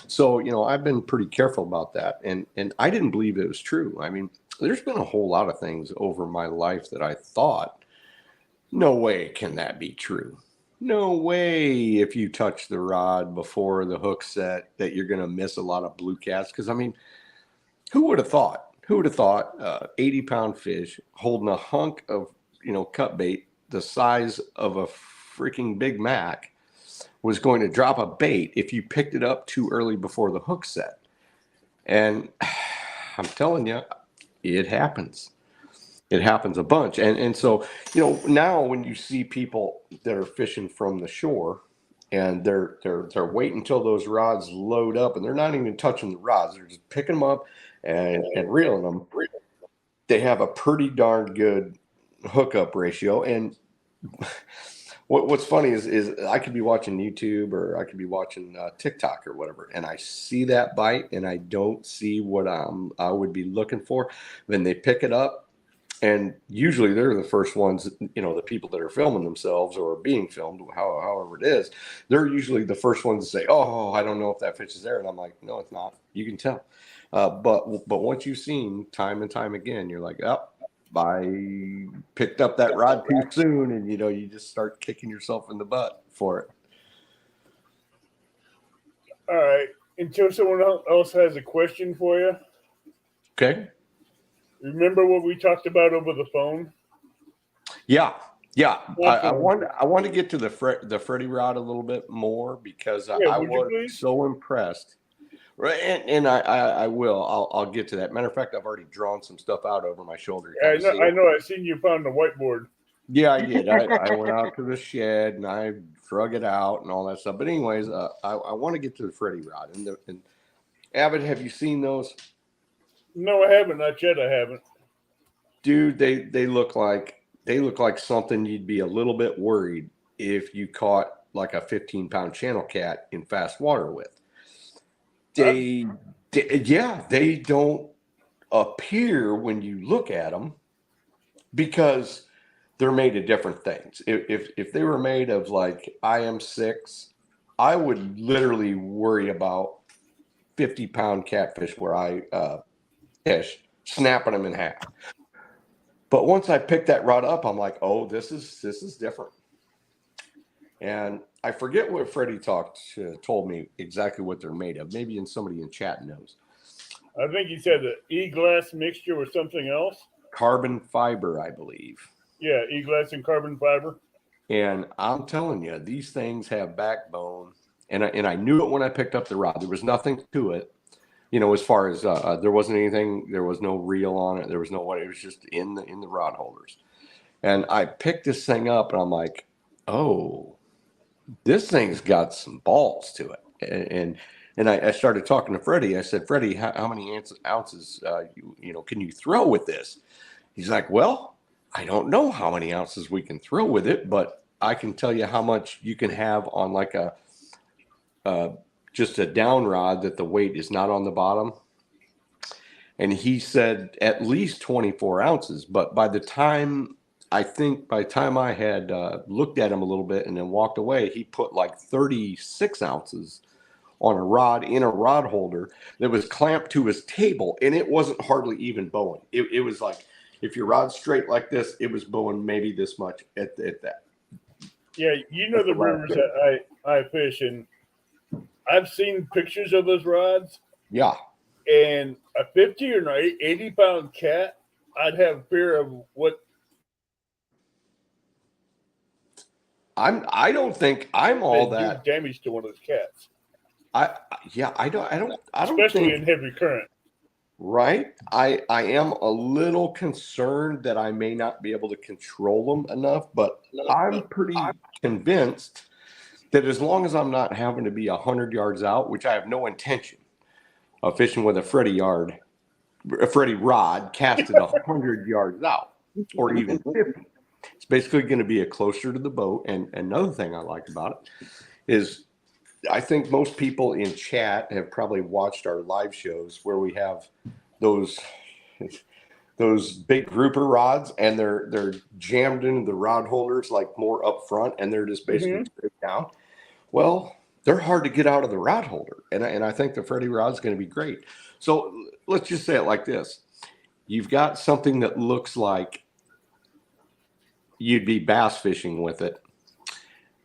So, I've been pretty careful about that. And I didn't believe it was true. I mean, there's been a whole lot of things over my life that I thought, no way can that be true. No way if you touch the rod before the hook set that you're going to miss a lot of blue cats. Because, I mean, who would have thought? 80-pound fish holding a hunk of, cut bait the size of a freaking Big Mac was going to drop a bait if you picked it up too early before the hook set. And I'm telling you, it happens. It happens a bunch. And so, now when you see people that are fishing from the shore and they're waiting until those rods load up, and they're not even touching the rods, they're just picking them up and reeling them. They have a pretty darn good hookup ratio. And what's funny is I could be watching YouTube or I could be watching TikTok or whatever, and I see that bite and I don't see what I would be looking for. Then they pick it up. And usually they're the first ones, the people that are filming themselves or being filmed, however it is, they're usually the first ones to say, oh, I don't know if that fish is there. And I'm like, no, it's not. You can tell. But once you've seen time and time again, you're like, oh, I picked up that rod too soon. And, you just start kicking yourself in the butt for it. All right. Until someone else has a question for you. Okay. Remember what we talked about over the phone? Yeah. I want to get to the Freddy rod a little bit more because I was so impressed. Right, and I will. I'll get to that. Matter of fact, I've already drawn some stuff out over my shoulder. Yeah, I know. I seen you found the whiteboard. Yeah, I did. I went out to the shed and I drug it out and all that stuff. But anyways, I want to get to the Freddy rod. And Avid, have you seen those? No, I haven't. Not yet. I haven't. Dude, they look like something you'd be a little bit worried if you caught like a 15-pound channel cat in fast water with. They don't appear when you look at them because they're made of different things. If they were made of like IM6, I would literally worry about 50-pound catfish where I fish, snapping them in half. But once I picked that rod up, I'm like, oh, this is different. And I forget what Freddie told me exactly what they're made of. Maybe somebody in chat knows. I think he said the E-glass mixture or something else. Carbon fiber, I believe. Yeah, E-glass and carbon fiber. And I'm telling you, these things have backbone. And I knew it when I picked up the rod. There was nothing to it. As far as there wasn't anything, there was no reel on it. There was no what. It was just in the rod holders. And I picked this thing up and I'm like, oh, this thing's got some balls to it. And I started talking to Freddie. I said, Freddie, how many ounces, can you throw with this? He's like, well, I don't know how many ounces we can throw with it, but I can tell you how much you can have on like just a down rod that the weight is not on the bottom. And he said at least 24 ounces. But by the time I had looked at him a little bit and then walked away, he put like 36 ounces on a rod in a rod holder that was clamped to his table, and it wasn't hardly even bowing. It was like, if your rod's straight like this, it was bowing maybe this much at that. Yeah, you know the rivers that I fish, and I've seen pictures of those rods. Yeah. And a 50 or 80-pound cat, I'd have fear of what. I don't think I'm all that do damage to one of those cats. I don't Especially think, in heavy current. right? I am a little concerned that I may not be able to control them enough, but I'm pretty convinced that as long as I'm not having to be 100 yards out, which I have no intention of fishing with a Freddy rod casted 100 yards out or even 50. It's basically going to be a closer to the boat. And another thing I like about it is I think most people in chat have probably watched our live shows where we have those big grouper rods, and they're jammed into the rod holders like more up front, and they're just basically straight down. Well, they're hard to get out of the rod holder, and I think the Freddy rod is going to be great. So let's just say it like this: you've got something that looks like you'd be bass fishing with it,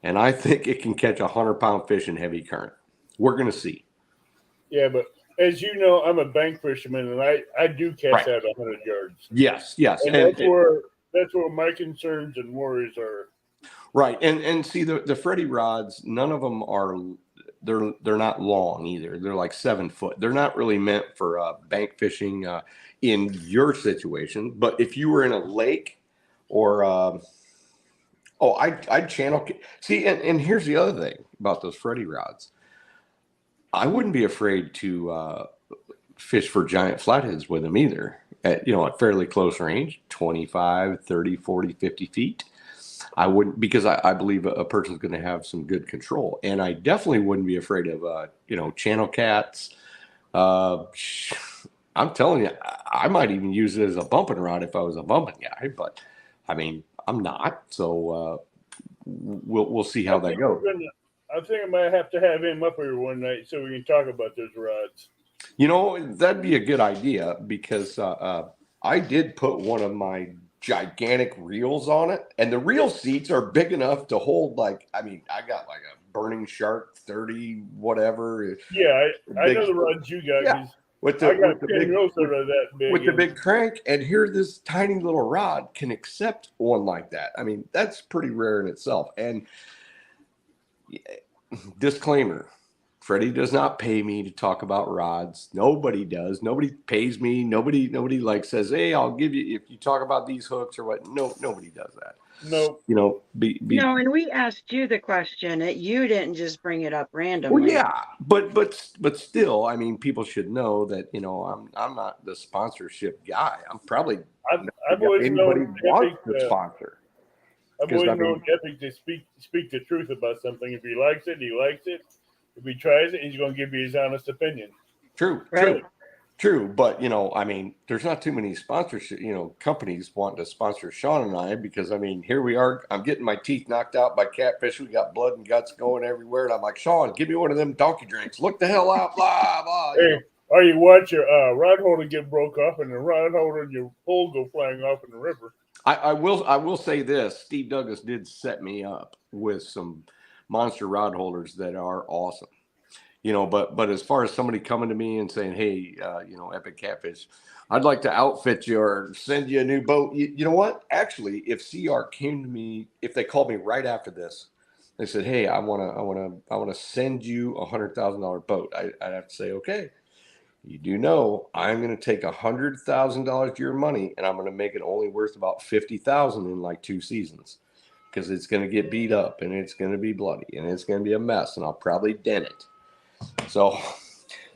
and I think it can catch 100-pound fish in heavy current. We're going to see. Yeah, but as you know, I'm a bank fisherman, and I do cast out 100 yards. Yes. And that's where my concerns and worries are. Right, and see the Freddy rods, none of them are. They're not long either. They're like 7 foot. They're not really meant for bank fishing in your situation. But if you were in a lake or I'd channel. See, and here's the other thing about those Freddy rods. I wouldn't be afraid to fish for giant flatheads with them either at fairly close range, 25, 30, 40, 50 feet. I wouldn't, because I believe a person's going to have some good control. And I definitely wouldn't be afraid of, channel cats. I'm telling you, I might even use it as a bumping rod if I was a bumping guy, but I mean, I'm not. So we'll see how that goes. I think I might have to have him up here one night so we can talk about those rods. That'd be a good idea, because I did put one of my gigantic reels on it, and the reel seats are big enough to hold I got like a Burning Shark 30 whatever. Yeah, I know the rods you got. Yeah. I got 10 reels that are that big. With the big crank, and here this tiny little rod can accept one like that. I mean, that's pretty rare in itself. And disclaimer, Freddy does not pay me to talk about rods. Nobody does. Nobody pays me. Nobody says, hey, I'll give you if you talk about these hooks or what. No, nobody does that. No. No, and we asked you the question. You didn't just bring it up randomly. Well, yeah, but still, I mean, people should know that I'm not the sponsorship guy. I'm probably I've always known wants to sponsor. I've always known Epic to speak the truth about something. If he likes it, he likes it. If he tries it, he's going to give you his honest opinion. True. But, I mean, there's not too many sponsorship, companies wanting to sponsor Sean and I, because, I mean, here we are. I'm getting my teeth knocked out by catfish. We got blood and guts going everywhere. And I'm like, Sean, give me one of them donkey drinks. Look the hell out, blah, blah. Hey, or you watch your rod holder get broke off, and the rod holder and your pole go flying off in the river. I will say this. Steve Douglas did set me up with some monster rod holders that are awesome. But as far as somebody coming to me and saying, hey, Epic Catfish, I'd like to outfit you or send you a new boat. You know what? Actually, if CR came to me, if they called me right after this, they said, hey, I want to send you $100,000 boat. I'd have to say, okay, you do know I'm going to take $100,000 of your money, and I'm going to make it only worth about $50,000 in like 2 seasons, because it's going to get beat up, and it's going to be bloody, and it's going to be a mess, and I'll probably dent it. So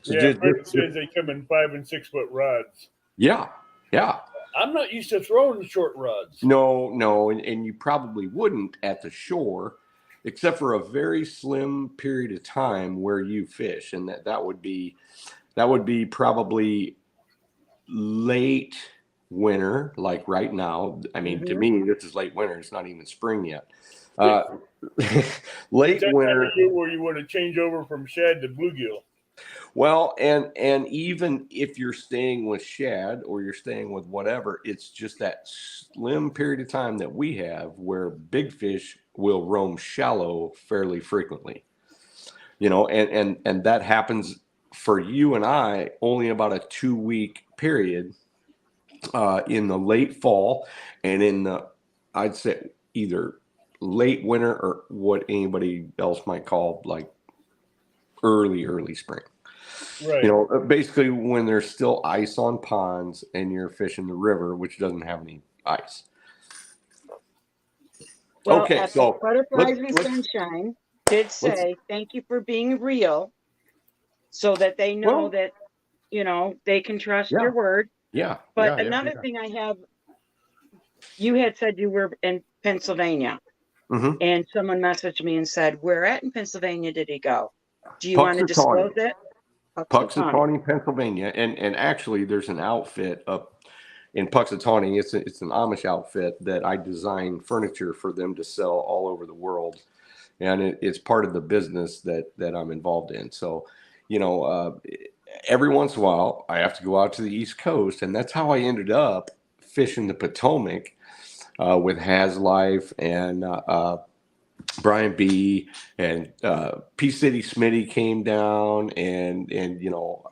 Fred says they come in 5 and 6 foot rods. Yeah. I'm not used to throwing short rods. No, and you probably wouldn't at the shore, except for a very slim period of time where you fish, and that would be probably late winter, like right now. I mean, to me, this is late winter. It's not even spring yet. Late that winter. Time of year where you want to change over from shad to bluegill. Well, and even if you're staying with shad or you're staying with whatever, it's just that slim period of time that we have where big fish will roam shallow fairly frequently. You know, and that happens for you and I only about a 2-week period in the late fall and in the, I'd say either late winter or what anybody else might call like early spring. Right. You know, basically when there's still ice on ponds and you're fishing the river, which doesn't have any ice. Well, Okay, so Butterflies and Sunshine did say thank you for being real, so that they know that, you know, they can trust your word. Yeah. But another thing I have, you had said you were in Pennsylvania, and someone messaged me and said, "Where at in Pennsylvania did he go? Do you want to disclose it?" Puxatawney, Pennsylvania, and actually, there's an outfit up in Puxatawney. It's an Amish outfit that I design furniture for them to sell all over the world, and it's part of the business that I'm involved in. So, you know, every once in a while, I have to go out to the East Coast, and that's how I ended up fishing the Potomac with Has Life and Brian B. and P City Smitty came down, and you know,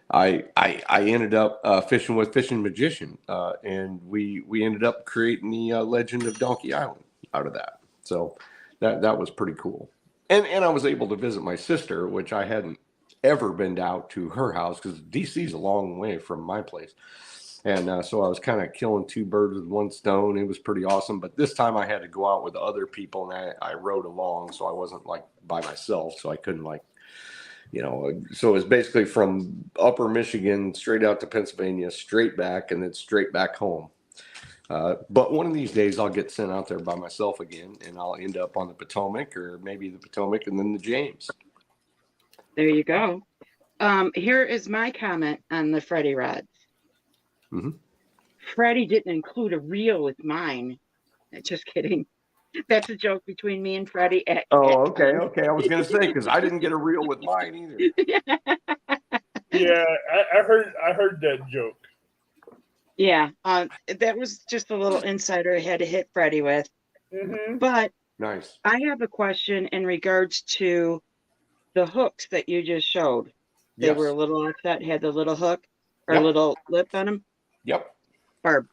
I ended up fishing with Fishing Magician, and we ended up creating the Legend of Donkey Island out of that. So that was pretty cool, and I was able to visit my sister, which I hadn't ever been out to her house because DC's a long way from my place. And so I was kind of killing 2 birds with 1 stone. It was pretty awesome. But this time I had to go out with other people, and I rode along. So I wasn't like by myself. So I couldn't like, you know, so it was basically from upper Michigan straight out to Pennsylvania, straight back, and then straight back home. But one of these days I'll get sent out there by myself again, and I'll end up on the Potomac, or maybe the Potomac and then the James. There you go. Here is my comment on the Freddie rods. Freddie didn't include a reel with mine. Just kidding. That's a joke between me and Freddie. Okay. I was going to say, because I didn't get a reel with mine either. Yeah, I heard that joke. Yeah, that was just a little insider I had to hit Freddie with. But nice. I have a question in regards to the hooks that you just showed. They were a little offset, had the little hook or little lip on them. Yep. Barb.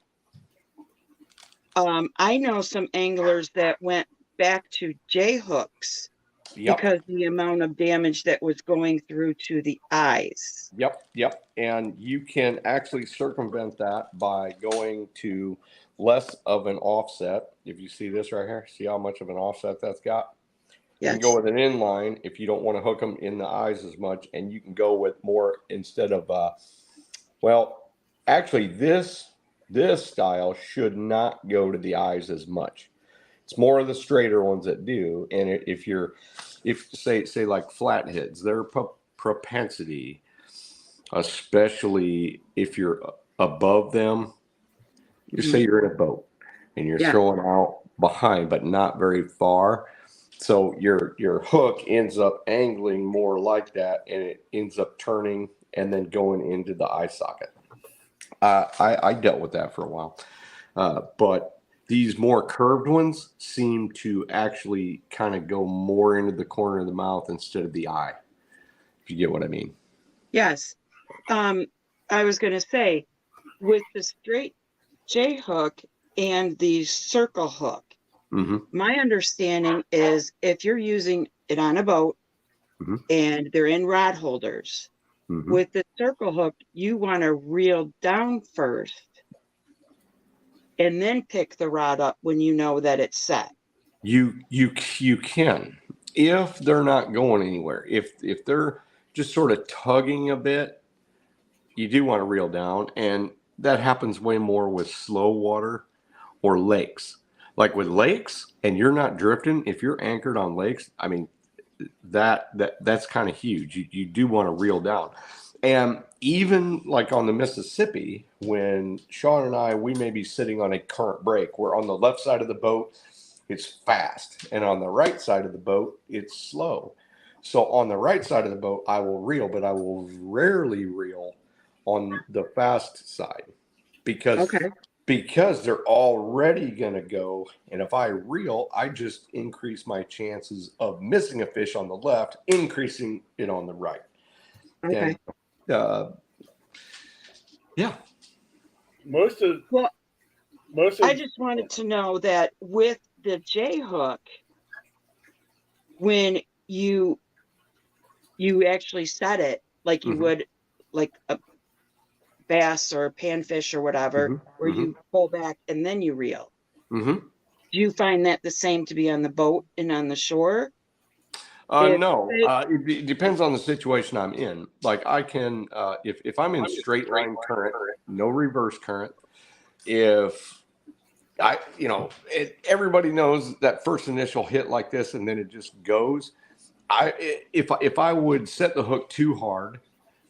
I know some anglers that went back to J hooks because the amount of damage that was going through to the eyes. Yep. And you can actually circumvent that by going to less of an offset. If you see this right here, see how much of an offset that's got? You can go with an inline if you don't want to hook them in the eyes as much, and you can go with more instead of, well, actually this style should not go to the eyes as much. It's more of the straighter ones that do. And if say like flatheads, their propensity, especially if you're above them, you say you're in a boat and you're throwing out behind, but not very far. So your hook ends up angling more like that, and it ends up turning and then going into the eye socket. I dealt with that for a while, but these more curved ones seem to actually kind of go more into the corner of the mouth instead of the eye, if you get what I mean. Yes. I was going to say, with the straight J hook and the circle hook, my understanding is if you're using it on a boat and they're in rod holders, with the circle hook, you want to reel down first and then pick the rod up when you know that it's set. You can, if they're not going anywhere. If they're just sort of tugging a bit, you do want to reel down, and that happens way more with slow water or lakes. Like with lakes, and you're not drifting, if you're anchored on lakes, I mean, that's kind of huge. You do want to reel down. And even like on the Mississippi, when Sean and I, we may be sitting on a current break, where on the left side of the boat, it's fast. And on the right side of the boat, it's slow. So on the right side of the boat, I will reel, but I will rarely reel on the fast side because they're already going to go. And if I reel, I just increase my chances of missing a fish on the left, increasing it on the right. Okay. And, yeah. I just wanted to know that with the J hook, when you actually set it like you would like a bass or a panfish or whatever, where you pull back and then you reel. Do you find that the same to be on the boat and on the shore? No, it depends on the situation I'm in. Like I can, if I'm in straight line current, no reverse current, if I, everybody knows that first initial hit like this, and then it just goes. If I would set the hook too hard,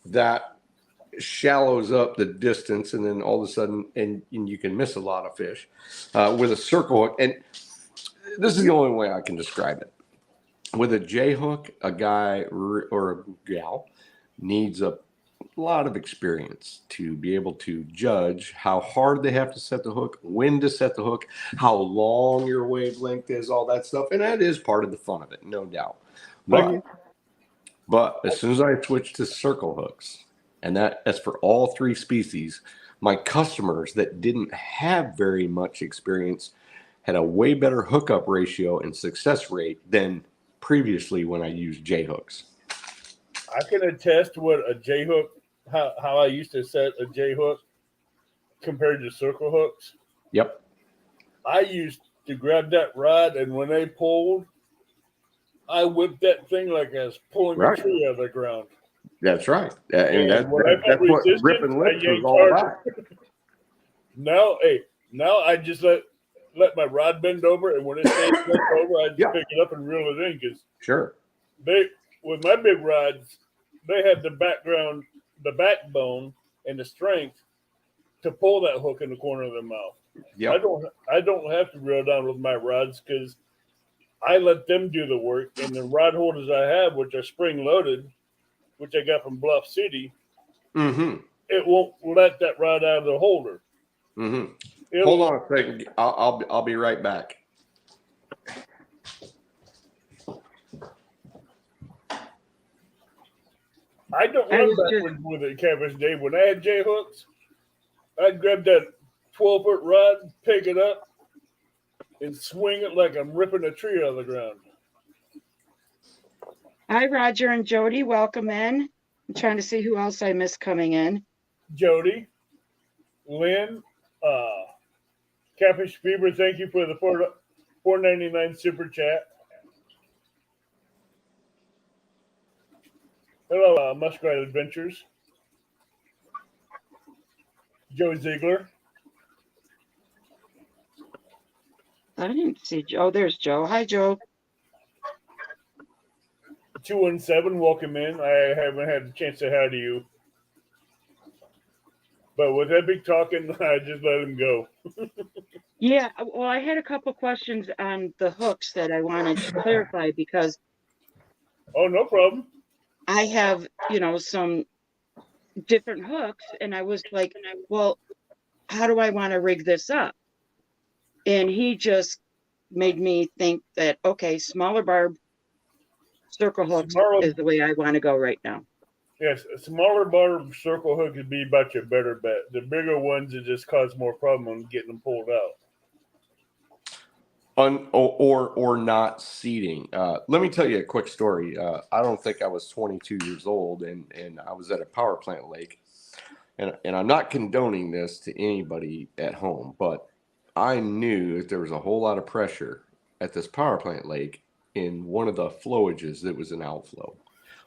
that shallows up the distance, and then all of a sudden, and you can miss a lot of fish with a circle hook. And this is the only way I can describe it. With a J hook, a guy or a gal needs a lot of experience to be able to judge how hard they have to set the hook, when to set the hook, how long your wavelength is, all that stuff. And that is part of the fun of it, no doubt. But as soon as I switch to circle hooks, and that's for all three species, my customers that didn't have very much experience had a way better hookup ratio and success rate than previously when I used J hooks. I can attest what a J hook, how I used to set a J hook compared to circle hooks. Yep. I used to grab that rod, and when they pulled, I whipped that thing like I was pulling a tree out of the ground. That's right. And that's what rip and lift was all about. Now I just let my rod bend over, and when it stays bent over, I just pick it up and reel it in. Because with my big rods, they have the backbone, and the strength to pull that hook in the corner of their mouth. Yep. I don't have to reel down with my rods because I let them do the work, and the rod holders I have, which are spring loaded, which I got from Bluff City, it won't let that rod out of the holder. Hold on a second. I'll be right back. I don't run backwards with it, Catfish Dave. When I had J hooks, I'd grab that 12-foot rod, pick it up, and swing it like I'm ripping a tree out of the ground. Hi, Roger and Jody. Welcome in. I'm trying to see who else I missed coming in. Jody, Lynn, Catfish Fever, thank you for the $4.99 super chat. Hello, Muskrat Adventures. Joe Ziegler. I didn't see Joe. Oh, there's Joe. Hi, Joe. 217, welcome in. I haven't had a chance to say hi to you. But with that big talking, I just let him go. Yeah, well, I had a couple questions on the hooks that I wanted to clarify because. Oh, no problem. I have, some different hooks, and I was like, well, how do I want to rig this up? And he just made me think that, okay, smaller barb circle hooks is the way I want to go right now. Yes, a smaller barb circle hook would be about your better bet. The bigger ones, it just cause more problem on getting them pulled out. Or not seating. Let me tell you a quick story. I don't think I was 22 years old, and I was at a power plant lake. And I'm not condoning this to anybody at home, but I knew that there was a whole lot of pressure at this power plant lake in one of the flowages that was an outflow.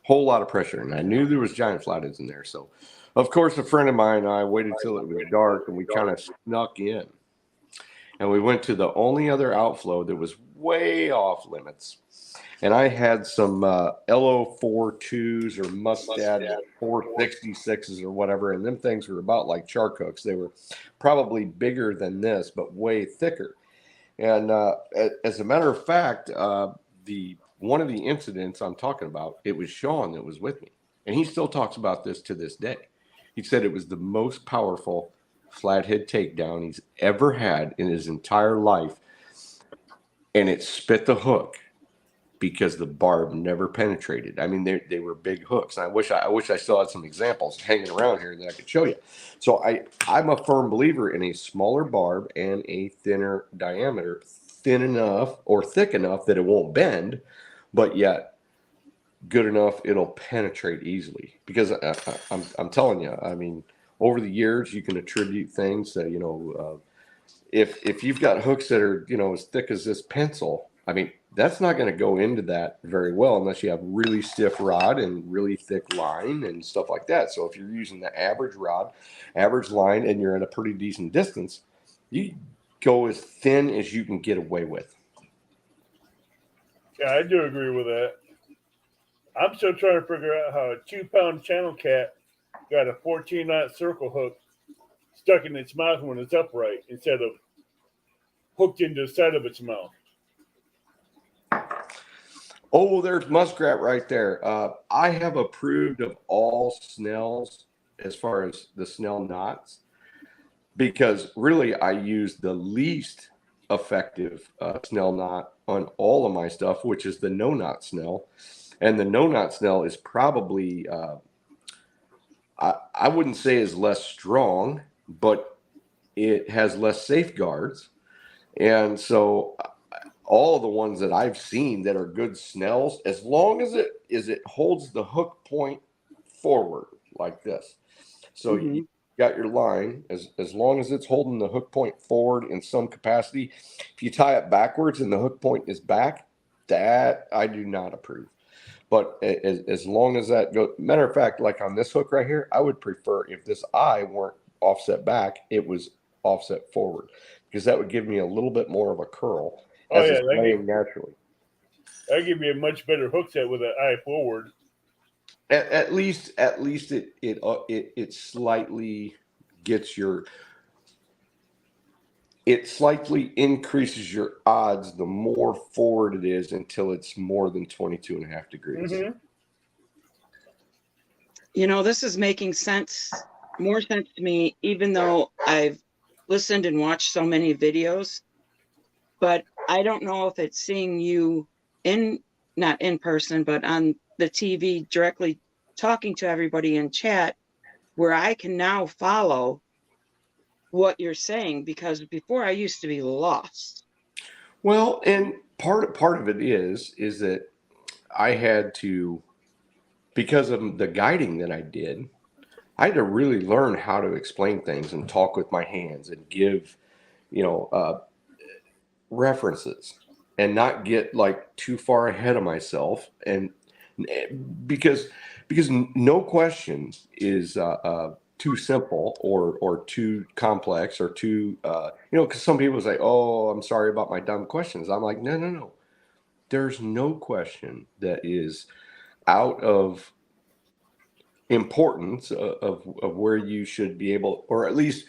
Whole lot of pressure, and I knew there was giant flatheads in there. So, of course, a friend of mine and I waited till it was dark, and we kind of snuck in. And we went to the only other outflow that was way off limits. And I had some LO42s or Mustad 466s or whatever. And them things were about like shark hooks. They were probably bigger than this, but way thicker. And as a matter of fact, one of the incidents I'm talking about, it was Sean that was with me. And he still talks about this to this day. He said it was the most powerful flathead takedown he's ever had in his entire life. And it spit the hook because the barb never penetrated. I mean, they were big hooks. And I wish I still had some examples hanging around here that I could show you. So I'm a firm believer in a smaller barb and a thinner diameter, thin enough or thick enough that it won't bend, but yet good enough it'll penetrate easily. Because I'm telling you, I mean, over the years you can attribute things that if you've got hooks that are as thick as this pencil, I mean, that's not going to go into that very well unless you have really stiff rod and really thick line and stuff like that. So if you're using the average rod, average line, and you're at a pretty decent distance, you go as thin as you can get away with. Yeah, I do agree with that. I'm still trying to figure out how a 2-pound channel cat got a 14-knot circle hook stuck in its mouth when it's upright instead of hooked into the side of its mouth. Oh, there's muskrat right there. I have approved of all snells as far as the snell knots because really I use the least effective snell knot on all of my stuff, which is the no-knot snell. And the no-knot snell is probably, I wouldn't say is less strong, but it has less safeguards. And so all of the ones that I've seen that are good snells, as long as it holds the hook point forward like this. So you got your line, as long as it's holding the hook point forward in some capacity. If you tie it backwards and the hook point is back, that I do not approve. But as long as that goes, matter of fact, like on this hook right here, I would prefer if this eye weren't offset back, it was offset forward, because that would give me a little bit more of a curl as it's playing naturally. That give me a much better hook set with an eye forward. At least it slightly gets it slightly increases your odds the more forward it is until it's more than 22.5 degrees. Mm-hmm. This is making more sense to me, even though I've listened and watched so many videos, but I don't know if it's seeing you not in person, but on the TV directly talking to everybody in chat where I can now follow what you're saying, because before I used to be lost. Well, and part of it is that I had to, because of the guiding that I did, I had to really learn how to explain things and talk with my hands and give, references and not get like too far ahead of myself. And because no question is too simple or too complex or too, because some people say, oh, I'm sorry about my dumb questions. I'm like, no. There's no question that is out of importance of where you should be able, or at least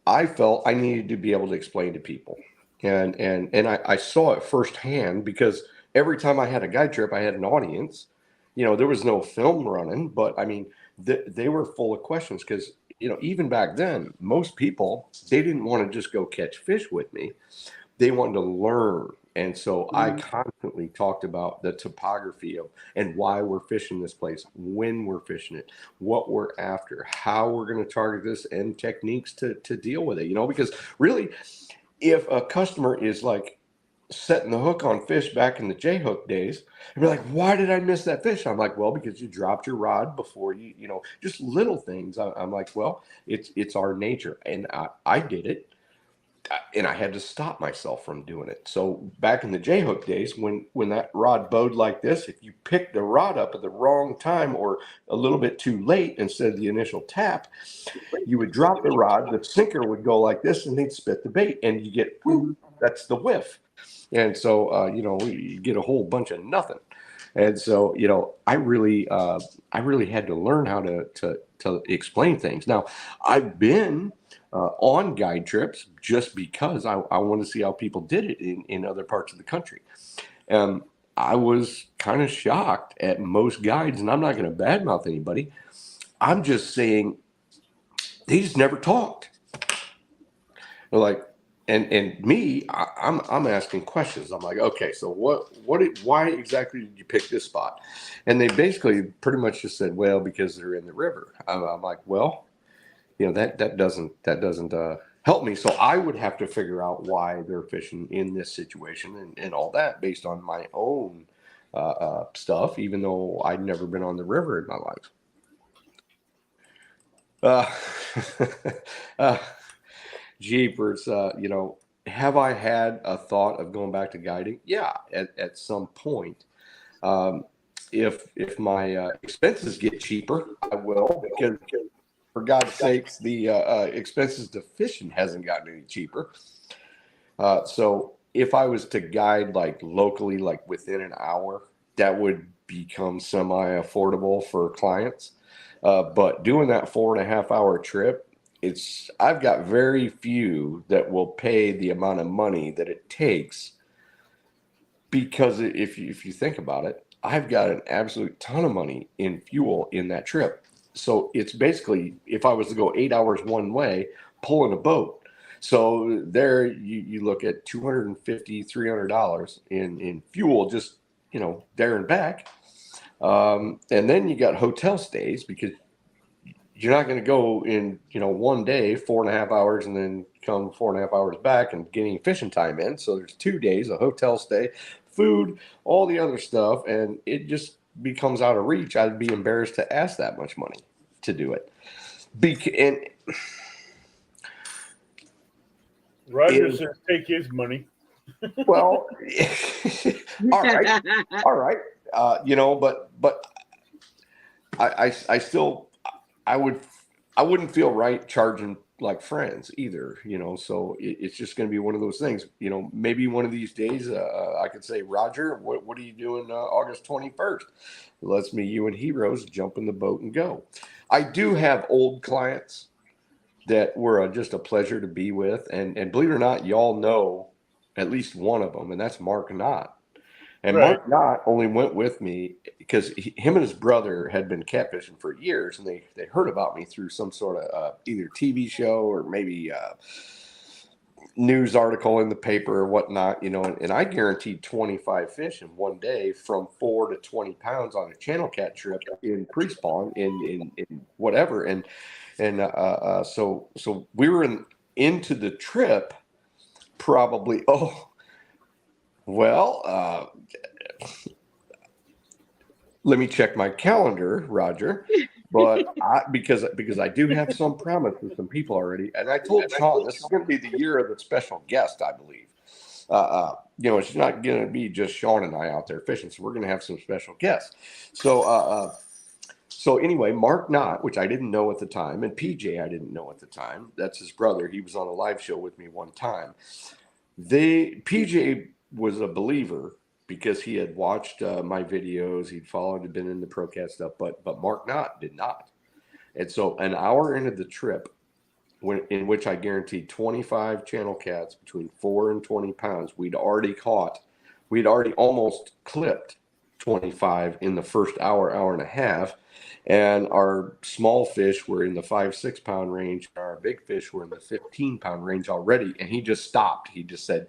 I felt I needed to be able to explain to people. And I saw it firsthand, because every time I had a guide trip, I had an audience. There was no film running, but I mean, they were full of questions, because even back then, most people, they didn't want to just go catch fish with me. They wanted to learn. And so I constantly talked about the topography of and why we're fishing this place, when we're fishing it, what we're after, how we're going to target this, and techniques to deal with it. Because really, if a customer is like setting the hook on fish back in the J-hook days, and be like, why did I miss that fish? I'm like, well, because you dropped your rod before just little things. I'm like, well, it's our nature. And I did it. and I had to stop myself from doing it. So back in the J-hook days, when that rod bowed like this, if you picked the rod up at the wrong time or a little bit too late instead of the initial tap, you would drop the rod, the sinker would go like this, and they'd spit the bait, and you get, whoop, that's the whiff. And so, you get a whole bunch of nothing. And so, I really had to learn how to explain things. Now, I've been on guide trips just because I want to see how people did it in other parts of the country. I was kind of shocked at most guides, and I'm not going to badmouth anybody. I'm just saying they just never talked. They're like, and me, I'm asking questions. I'm like, okay, so why exactly did you pick this spot? And they basically pretty much just said, well, because they're in the river. I'm like, well, that doesn't help me. So I would have to figure out why they're fishing in this situation and all that based on my own stuff, even though I'd never been on the river in my life. Jeepers, have I had a thought of going back to guiding? Yeah, at some point. If my expenses get cheaper, I will, because for God's sakes, the expenses to fishing hasn't gotten any cheaper. So if I was to guide like locally, like within an hour, that would become semi-affordable for clients. But doing that 4.5 hour trip, I've got very few that will pay the amount of money that it takes, because if you think about it, I've got an absolute ton of money in fuel in that trip. So it's basically, if I was to go 8 hours one way, pulling a boat. So there you look at $250, $300 in fuel, just, there and back. And then you got hotel stays, because you're not going to go in, one day, 4.5 hours, and then come 4.5 hours back and get any fishing time in. So there's 2 days of hotel stay, food, all the other stuff, and it just becomes out of reach. I'd be embarrassed to ask that much money to do it. Roger says take his money. Well, all right. But I still, I wouldn't feel right charging like friends either, so it's just going to be one of those things. Maybe one of these days I could say, Roger, what are you doing August 21st? Let's me, you and Heroes jump in the boat and go. I do have old clients that were just a pleasure to be with, and believe it or not, y'all know at least one of them, and that's Mark Knott. And Right. Mark Knott only went with me because him and his brother had been catfishing for years, and they heard about me through some sort of either TV show or maybe news article in the paper or whatnot, and I guaranteed 25 fish in one day from 4 to 20 pounds on a channel cat trip in pre-spawn in whatever. So we were into the trip probably, let me check my calendar, Roger. But because I do have some promise with some people already, and I told Sean this is going to be the year of the special guest, I believe. It's not going to be just Sean and I out there fishing, so we're going to have some special guests. So anyway, Mark Knott, which I didn't know at the time, and PJ I didn't know at the time. That's his brother. He was on a live show with me one time. PJ was a believer because he had watched my videos, he'd followed, had been in the ProCat stuff, but Mark Knott did not. And so an hour into the trip, in which I guaranteed 25 channel cats between 4 and 20 pounds, we'd already almost clipped 25 in the first hour and a half. And our small fish were in the 5-6 pound range. Our big fish were in the 15 pound range already. And he just stopped. He just said,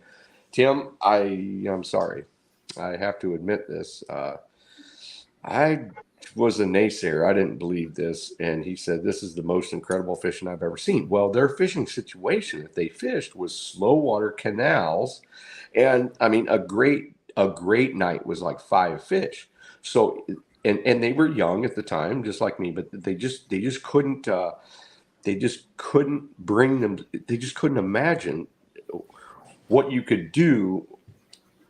Tim, I'm sorry. I have to admit this. I was a naysayer. I didn't believe this. And he said, this is the most incredible fishing I've ever seen. Well, their fishing situation that they fished was slow water canals. And I mean, a great night was like 5 fish. So, and they were young at the time, just like me, but they just couldn't bring them. They just couldn't imagine what you could do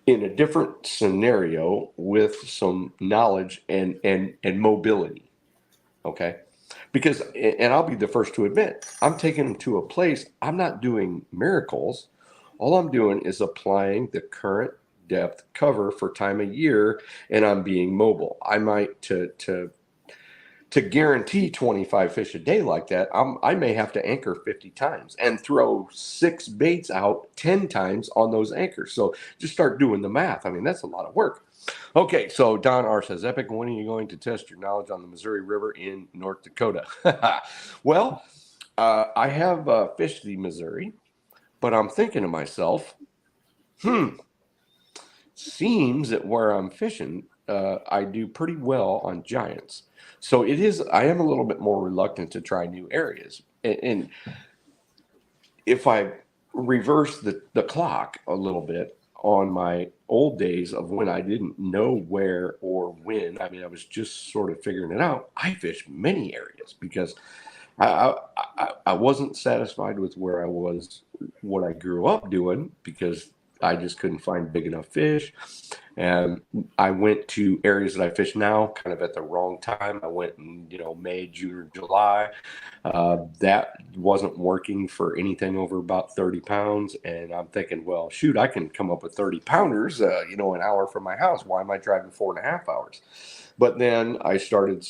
in a different scenario with some knowledge and mobility. Okay. Because, and I'll be the first to admit, I'm taking them to a place, I'm not doing miracles. All I'm doing is applying the current depth cover for time of year, and I'm being mobile. I might, to guarantee 25 fish a day like that, I may have to anchor 50 times and throw 6 baits out 10 times on those anchors. So just start doing the math. I mean, that's a lot of work. Okay, so Don R says, Epic, when are you going to test your knowledge on the Missouri River in North Dakota? Well, I have fished the Missouri, but I'm thinking to myself, seems that where I'm fishing, I do pretty well on giants. So I am a little bit more reluctant to try new areas. And if I reverse the clock a little bit on my old days of when I didn't know where or when, I mean, I was just sort of figuring it out. I fished many areas because I wasn't satisfied with where I was, what I grew up doing, because I just couldn't find big enough fish. And I went to areas that I fish now kind of at the wrong time. I went in, May, June, or July. That wasn't working for anything over about 30 pounds. And I'm thinking, well, shoot, I can come up with 30 pounders, an hour from my house. Why am I driving 4.5 hours? But then I started,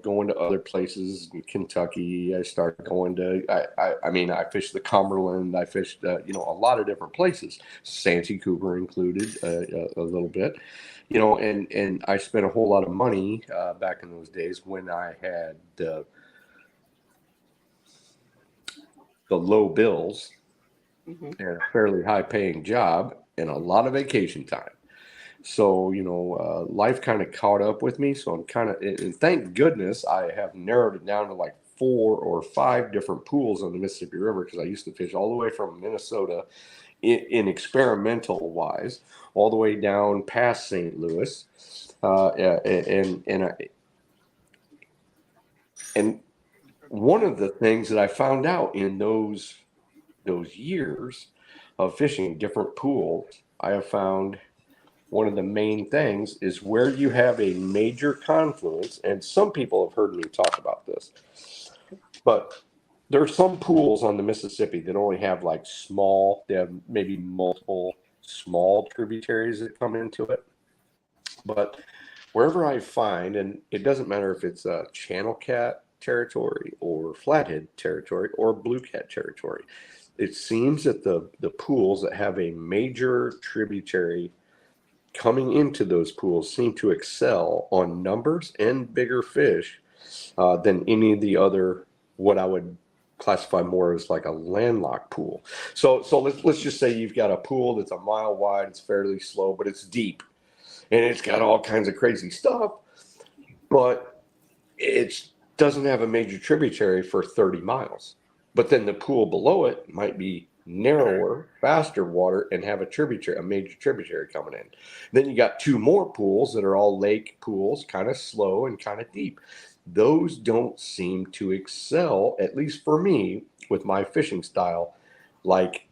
going to other places in Kentucky. I started going to, I fished the Cumberland. I fished, a lot of different places, Santee Cooper included a little bit, and I spent a whole lot of money back in those days when I had the low bills and a fairly high paying job and a lot of vacation time. So, life kind of caught up with me. So I'm and thank goodness I have narrowed it down to like 4 or 5 different pools on the Mississippi River, because I used to fish all the way from Minnesota in experimental wise, all the way down past St. Louis. And one of the things that I found out in those years of fishing different pools, I have found one of the main things is where you have a major confluence, and some people have heard me talk about this, but there are some pools on the Mississippi that only have they have maybe multiple small tributaries that come into it. But wherever I find, and it doesn't matter if it's a channel cat territory or flathead territory or blue cat territory, it seems that the pools that have a major tributary coming into those pools seem to excel on numbers and bigger fish than any of the other, what I would classify more as like a landlocked pool. So let's just say you've got a pool that's a mile wide, it's fairly slow, but it's deep, and it's got all kinds of crazy stuff, but it doesn't have a major tributary for 30 miles. But then the pool below it might be narrower, faster water, and have a major tributary coming in. Then you got 2 more pools that are all lake pools, kind of slow and kind of deep. Those don't seem to excel, at least for me, with my fishing style, like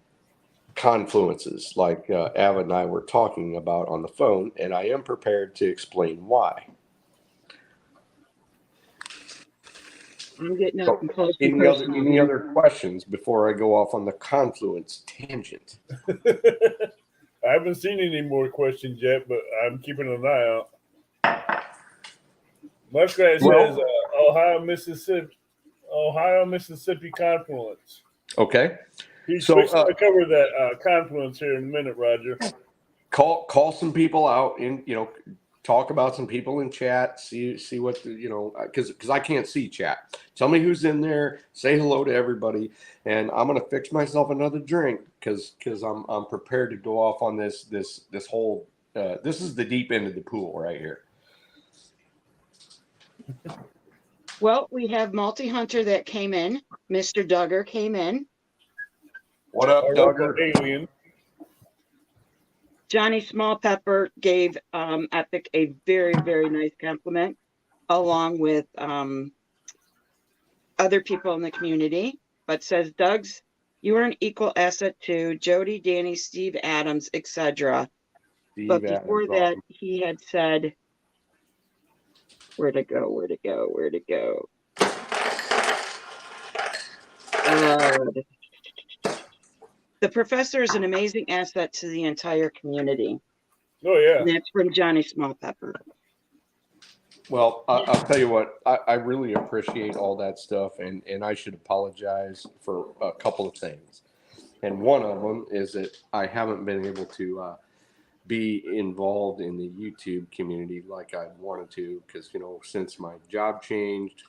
confluences, like Ava and I were talking about on the phone, and I am prepared to explain why. I'm getting up and close. Any other questions before I go off on the confluence tangent? I haven't seen any more questions yet, but I'm keeping an eye out. Muskrat says Ohio, Mississippi confluence. Okay. He's fixing to cover that confluence here in a minute, Roger. Call some people out and talk about some people in chat. See what because I can't see chat. Tell me who's in there. Say hello to everybody, and I'm gonna fix myself another drink because I'm prepared to go off on this whole. This is the deep end of the pool right here. Well, we have multi-hunter that came in. Mr. Duggar came in. What up, Duggar? Alien. Johnny Smallpepper gave Epic a very, very nice compliment, along with other people in the community, but says Doug's You are an equal asset to Jody, Danny, Steve, Adams, etc. But before that, he had said, where to go? The professor is an amazing asset to the entire community. Oh, yeah. And that's from Johnny Smallpepper. Well, I'll tell you what, I really appreciate all that stuff, and I should apologize for a couple of things. And one of them is that I haven't been able to be involved in the YouTube community like I wanted to, because, since my job changed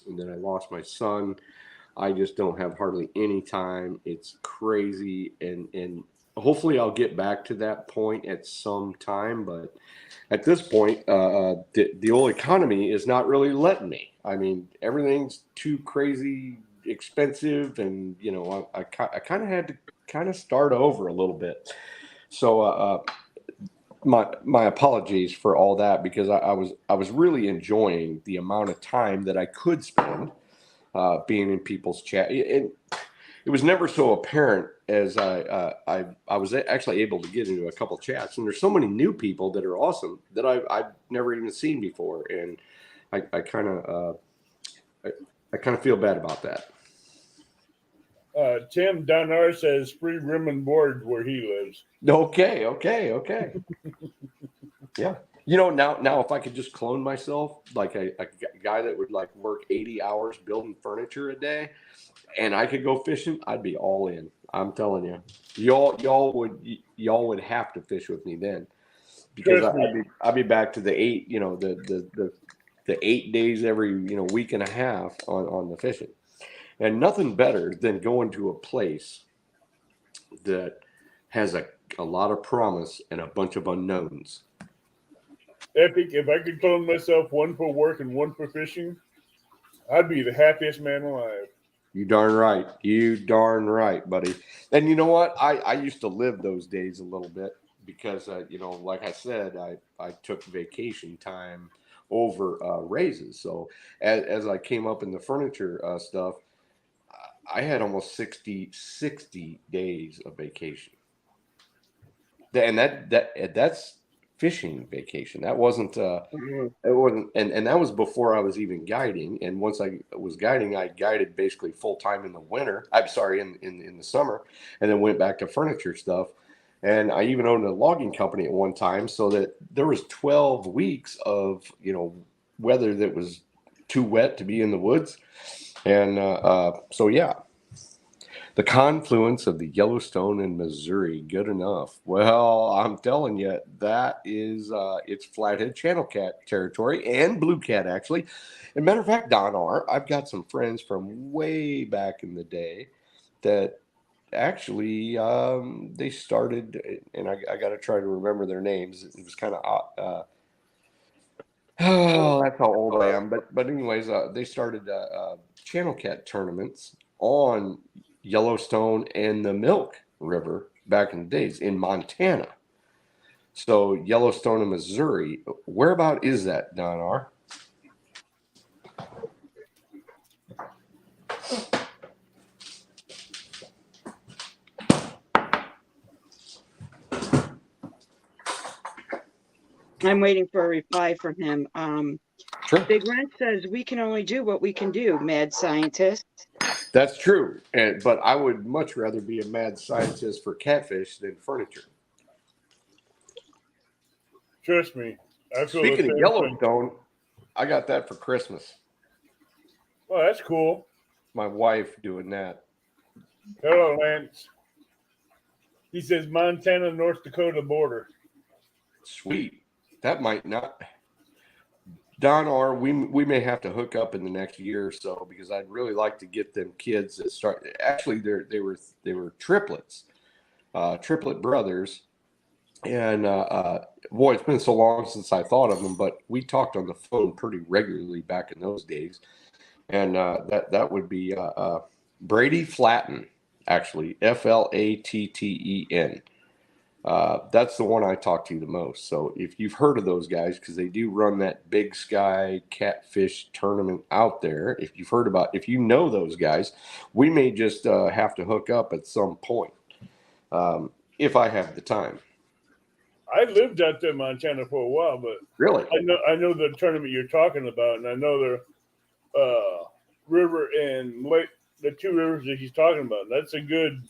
and then I lost my son, I just don't have hardly any time. It's crazy, and hopefully I'll get back to that point at some time, but at this point, the old economy is not really letting me. I mean, everything's too crazy expensive, and I kind of had to kind of start over a little bit. So my apologies for all that, because I was really enjoying the amount of time that I could spend being in people's chat. It was never so apparent as I was actually able to get into a couple chats, and there's so many new people that are awesome that I've never even seen before, and I kind of feel bad about that. Tim Donar says free room and board where he lives. Okay. Yeah. Now if I could just clone myself, like a guy that would like work 80 hours building furniture a day, and I could go fishing, I'd be all in. I'm telling you, y'all would have to fish with me then, because I'd be back to the 8, the 8 days every week and a half on the fishing, and nothing better than going to a place that has a lot of promise and a bunch of unknowns. Epic. If I could clone myself, one for work and one for fishing, I'd be the happiest man alive. You darn right, buddy. And you know what? I used to live those days a little bit, because like I said, I took vacation time over raises. So as I came up in the furniture stuff, I had almost 60 days of vacation. And that's fishing vacation. That wasn't it wasn't, and that was before I was even guiding. And once I was guiding, I guided basically full time in the winter. I'm sorry, in the summer, and then went back to furniture stuff. And I even owned a logging company at one time, so that there was 12 weeks of weather that was too wet to be in the woods. And so yeah. The confluence of the Yellowstone and Missouri, good enough. Well, I'm telling you, that is it's Flathead Channel Cat territory, and Blue Cat, actually. As a matter of fact, Don R., I've got some friends from way back in the day that actually they started, and I got to try to remember their names. It was kind of oh, that's how old I am. But anyways, they started Channel Cat tournaments on Yellowstone and the Milk River back in the days in Montana. So Yellowstone and Missouri, whereabout is that, Don R.? I'm waiting for a reply from him. Sure. Big Red says, we can only do what we can do, mad scientist. That's true. But I would much rather be a mad scientist for catfish than furniture. Trust me. Speaking of Yellowstone, I got that for Christmas. Oh, that's cool. My wife doing that. Hello, Lance. He says Montana, North Dakota border. Sweet. That might not. Don R., we may have to hook up in the next year or so, because I'd really like to get them kids that start. Actually, they were triplets, triplet brothers, and boy, it's been so long since I thought of them. But we talked on the phone pretty regularly back in those days, and that would be Brady Flatten, actually Flatten. That's the one I talk to the most. So if you've heard of those guys, because they do run that Big Sky Catfish tournament out there, if you know those guys, we may just have to hook up at some point if I have the time. I lived out there in Montana for a while, but really, I know the tournament you're talking about, and I know the river and lake, the two rivers that he's talking about. That's a good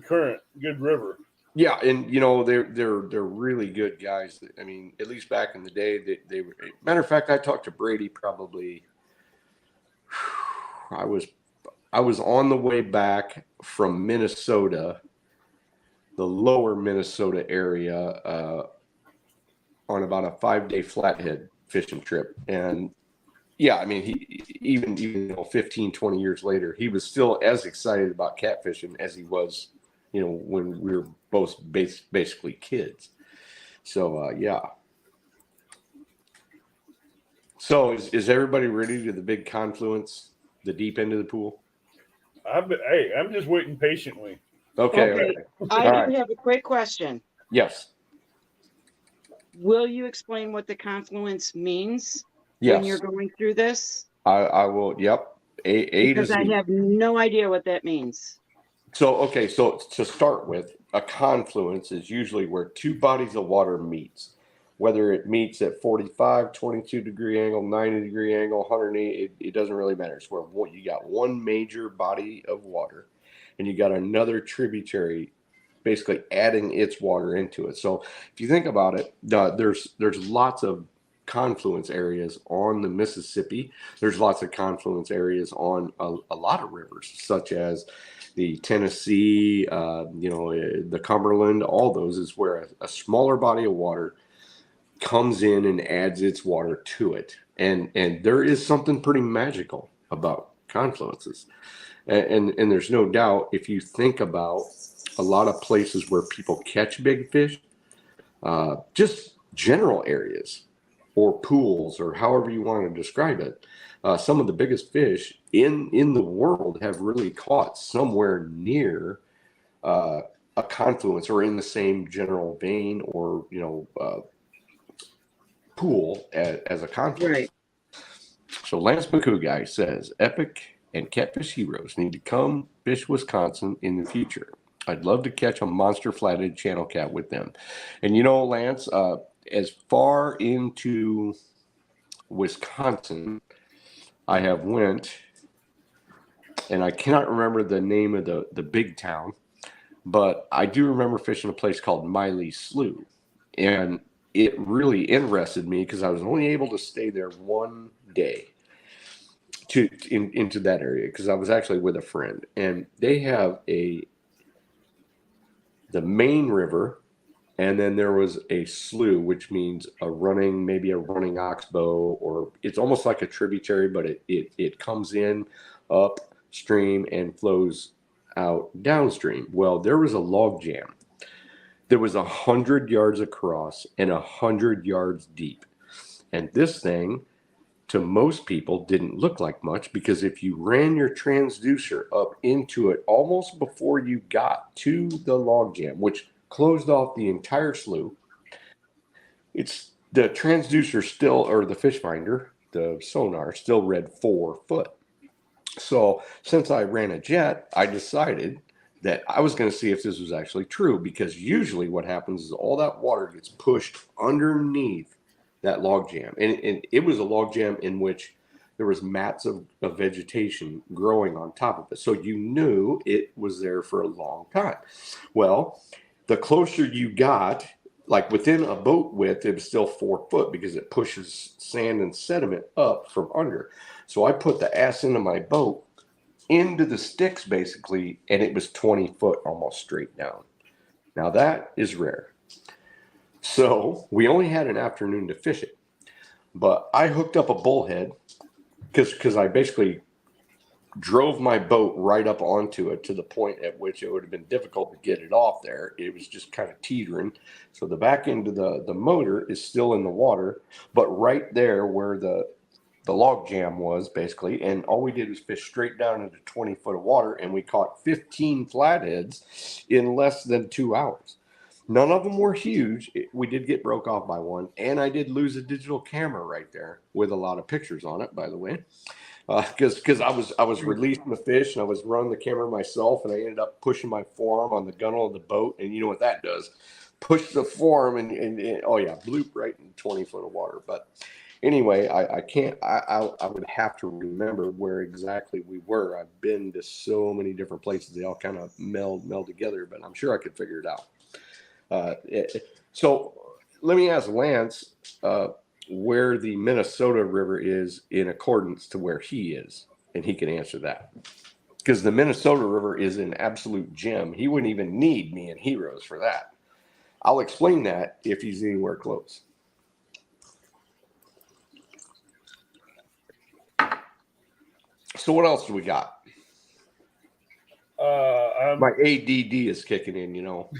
current, good river. Yeah, and they're really good guys. I mean, at least back in the day, they were. Matter of fact, I talked to Brady probably. I was on the way back from Minnesota, the lower Minnesota area, on about a 5-day Flathead fishing trip, and yeah, I mean, he even 15, 20 years later, he was still as excited about catfishing as he was, when we were both basically kids. So, yeah. So is everybody ready to the big confluence, the deep end of the pool? I'm just waiting patiently. Okay. I do have a quick question. Yes. Will you explain what the confluence means Yes. when you're going through this? I will. Yep. Because I have no idea what that means. So to start with, a confluence is usually where two bodies of water meets. Whether it meets at 45, 22 degree angle, 90 degree angle, 180, it doesn't really matter. It's where you got one major body of water and you got another tributary basically adding its water into it. So if you think about it, there's lots of confluence areas on the Mississippi. There's lots of confluence areas on a lot of rivers, such as the Tennessee, the Cumberland. All those is where a smaller body of water comes in and adds its water to it. And there is something pretty magical about confluences. And there's no doubt, if you think about a lot of places where people catch big fish, just general areas or pools or however you want to describe it, some of the biggest fish in the world have really caught somewhere near a confluence or in the same general vein or, pool as a confluence. Right. So Lance McCoo guy says, Epic and Catfish Heroes need to come fish Wisconsin in the future. I'd love to catch a monster flathead channel cat with them. And Lance, as far into Wisconsin, I have went, and I cannot remember the name of the big town, but I do remember fishing a place called Miley Slough. And it really interested me because I was only able to stay there one day into that area because I was actually with a friend, and they have the main river, and then there was a slough, which means maybe a running oxbow, or it's almost like a tributary, but it comes in upstream and flows out downstream. Well, there was a log jam. There was 100 yards across and 100 yards deep. And this thing, to most people, didn't look like much because if you ran your transducer up into it almost before you got to the log jam, which closed off the entire slough, it's the transducer still, or the fish finder, the sonar, still read 4 foot. So since I ran a jet, I decided that I was going to see if this was actually true, because usually what happens is all that water gets pushed underneath that log jam. And it was a log jam in which there was mats of vegetation growing on top of it. So you knew it was there for a long time. Well, the closer you got, like within a boat width, it was still 4 foot because it pushes sand and sediment up from under. So I put the ass into my boat into the sticks basically, and it was 20 foot almost straight down. Now that is rare. So we only had an afternoon to fish it, but I hooked up a bullhead because I basically drove my boat right up onto it to the point at which it would have been difficult to get it off there. It was just kind of teetering. So the back end of the motor is still in the water, but right there where the log jam was basically, and all we did was fish straight down into 20 foot of water, and we caught 15 flatheads in less than 2 hours. None of them were huge. We did get broke off by one, and I did lose a digital camera right there with a lot of pictures on it, by the way, because I was releasing the fish and I was running the camera myself, and I ended up pushing my forearm on the gunnel of the boat, and you know what that does? Push the forearm and oh yeah, bloop right in 20 foot of water. But anyway, I can't. I would have to remember where exactly we were. I've been to so many different places; they all kind of meld together. But I'm sure I could figure it out. So let me ask Lance where the Minnesota River is in accordance to where he is, and he can answer that. Because the Minnesota River is an absolute gem. He wouldn't even need me and Heroes for that. I'll explain that if he's anywhere close. So what else do we got? My ADD is kicking in, you know.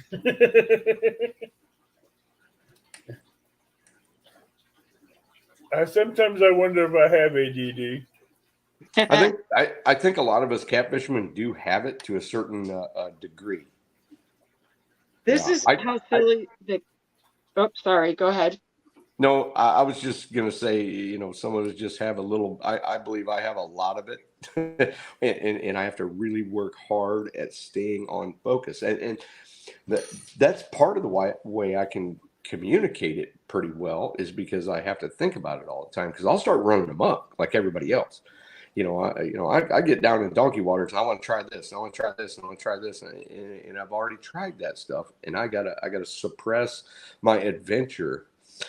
Sometimes I wonder if I have ADD. I think a lot of us catfishermen do have it to a certain degree. This is how silly the. Oh, sorry. Go ahead. No, I was just gonna say, you know, some of us just have a little. I believe I have a lot of it, and I have to really work hard at staying on focus, and that's part of the way I can communicate it pretty well is because I have to think about it all the time because I'll start running amok like everybody else. I get down in donkey waters. I want to try this. I want to try this. And I want to try this. And I've already tried that stuff. And I gotta suppress my adventure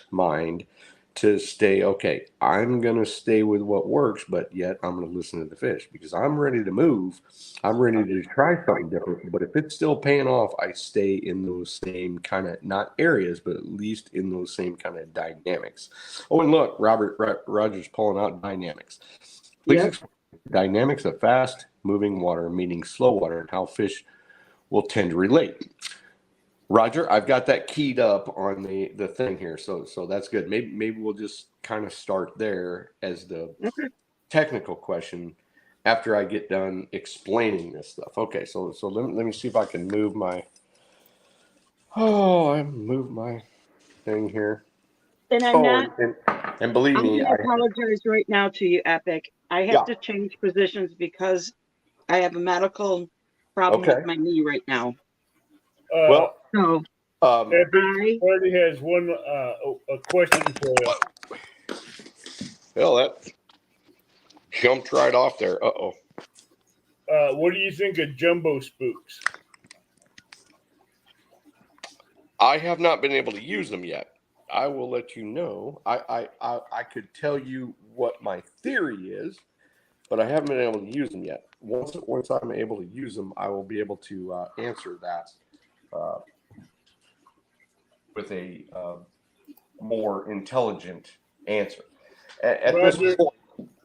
mind to stay okay. I'm gonna stay with what works, but yet I'm gonna listen to the fish because I'm ready to move. I'm ready to try something different. But if it's still paying off, I stay in those same kind of not areas, but at least in those same kind of dynamics. Oh, and look, Robert Rogers pulling out dynamics. Please explain dynamics of fast moving water, meaning slow water, and how fish will tend to relate. Roger, I've got that keyed up on the thing here, so that's good. Maybe we'll just kind of start there as the technical question after I get done explaining this stuff. Okay, so let me see if I can move my thing here. And I'm not. And believe I'm me, going to apologize right now to you, Epic. I have to change positions because I have a medical problem with my knee right now. Well, so Epic has one a question for you. Well, that jumped right off there. What do you think of jumbo spooks? I have not been able to use them yet. I will let you know. I could tell you what my theory is, but I haven't been able to use them yet. Once I'm able to use them, I will be able to answer that with a more intelligent answer. At this point,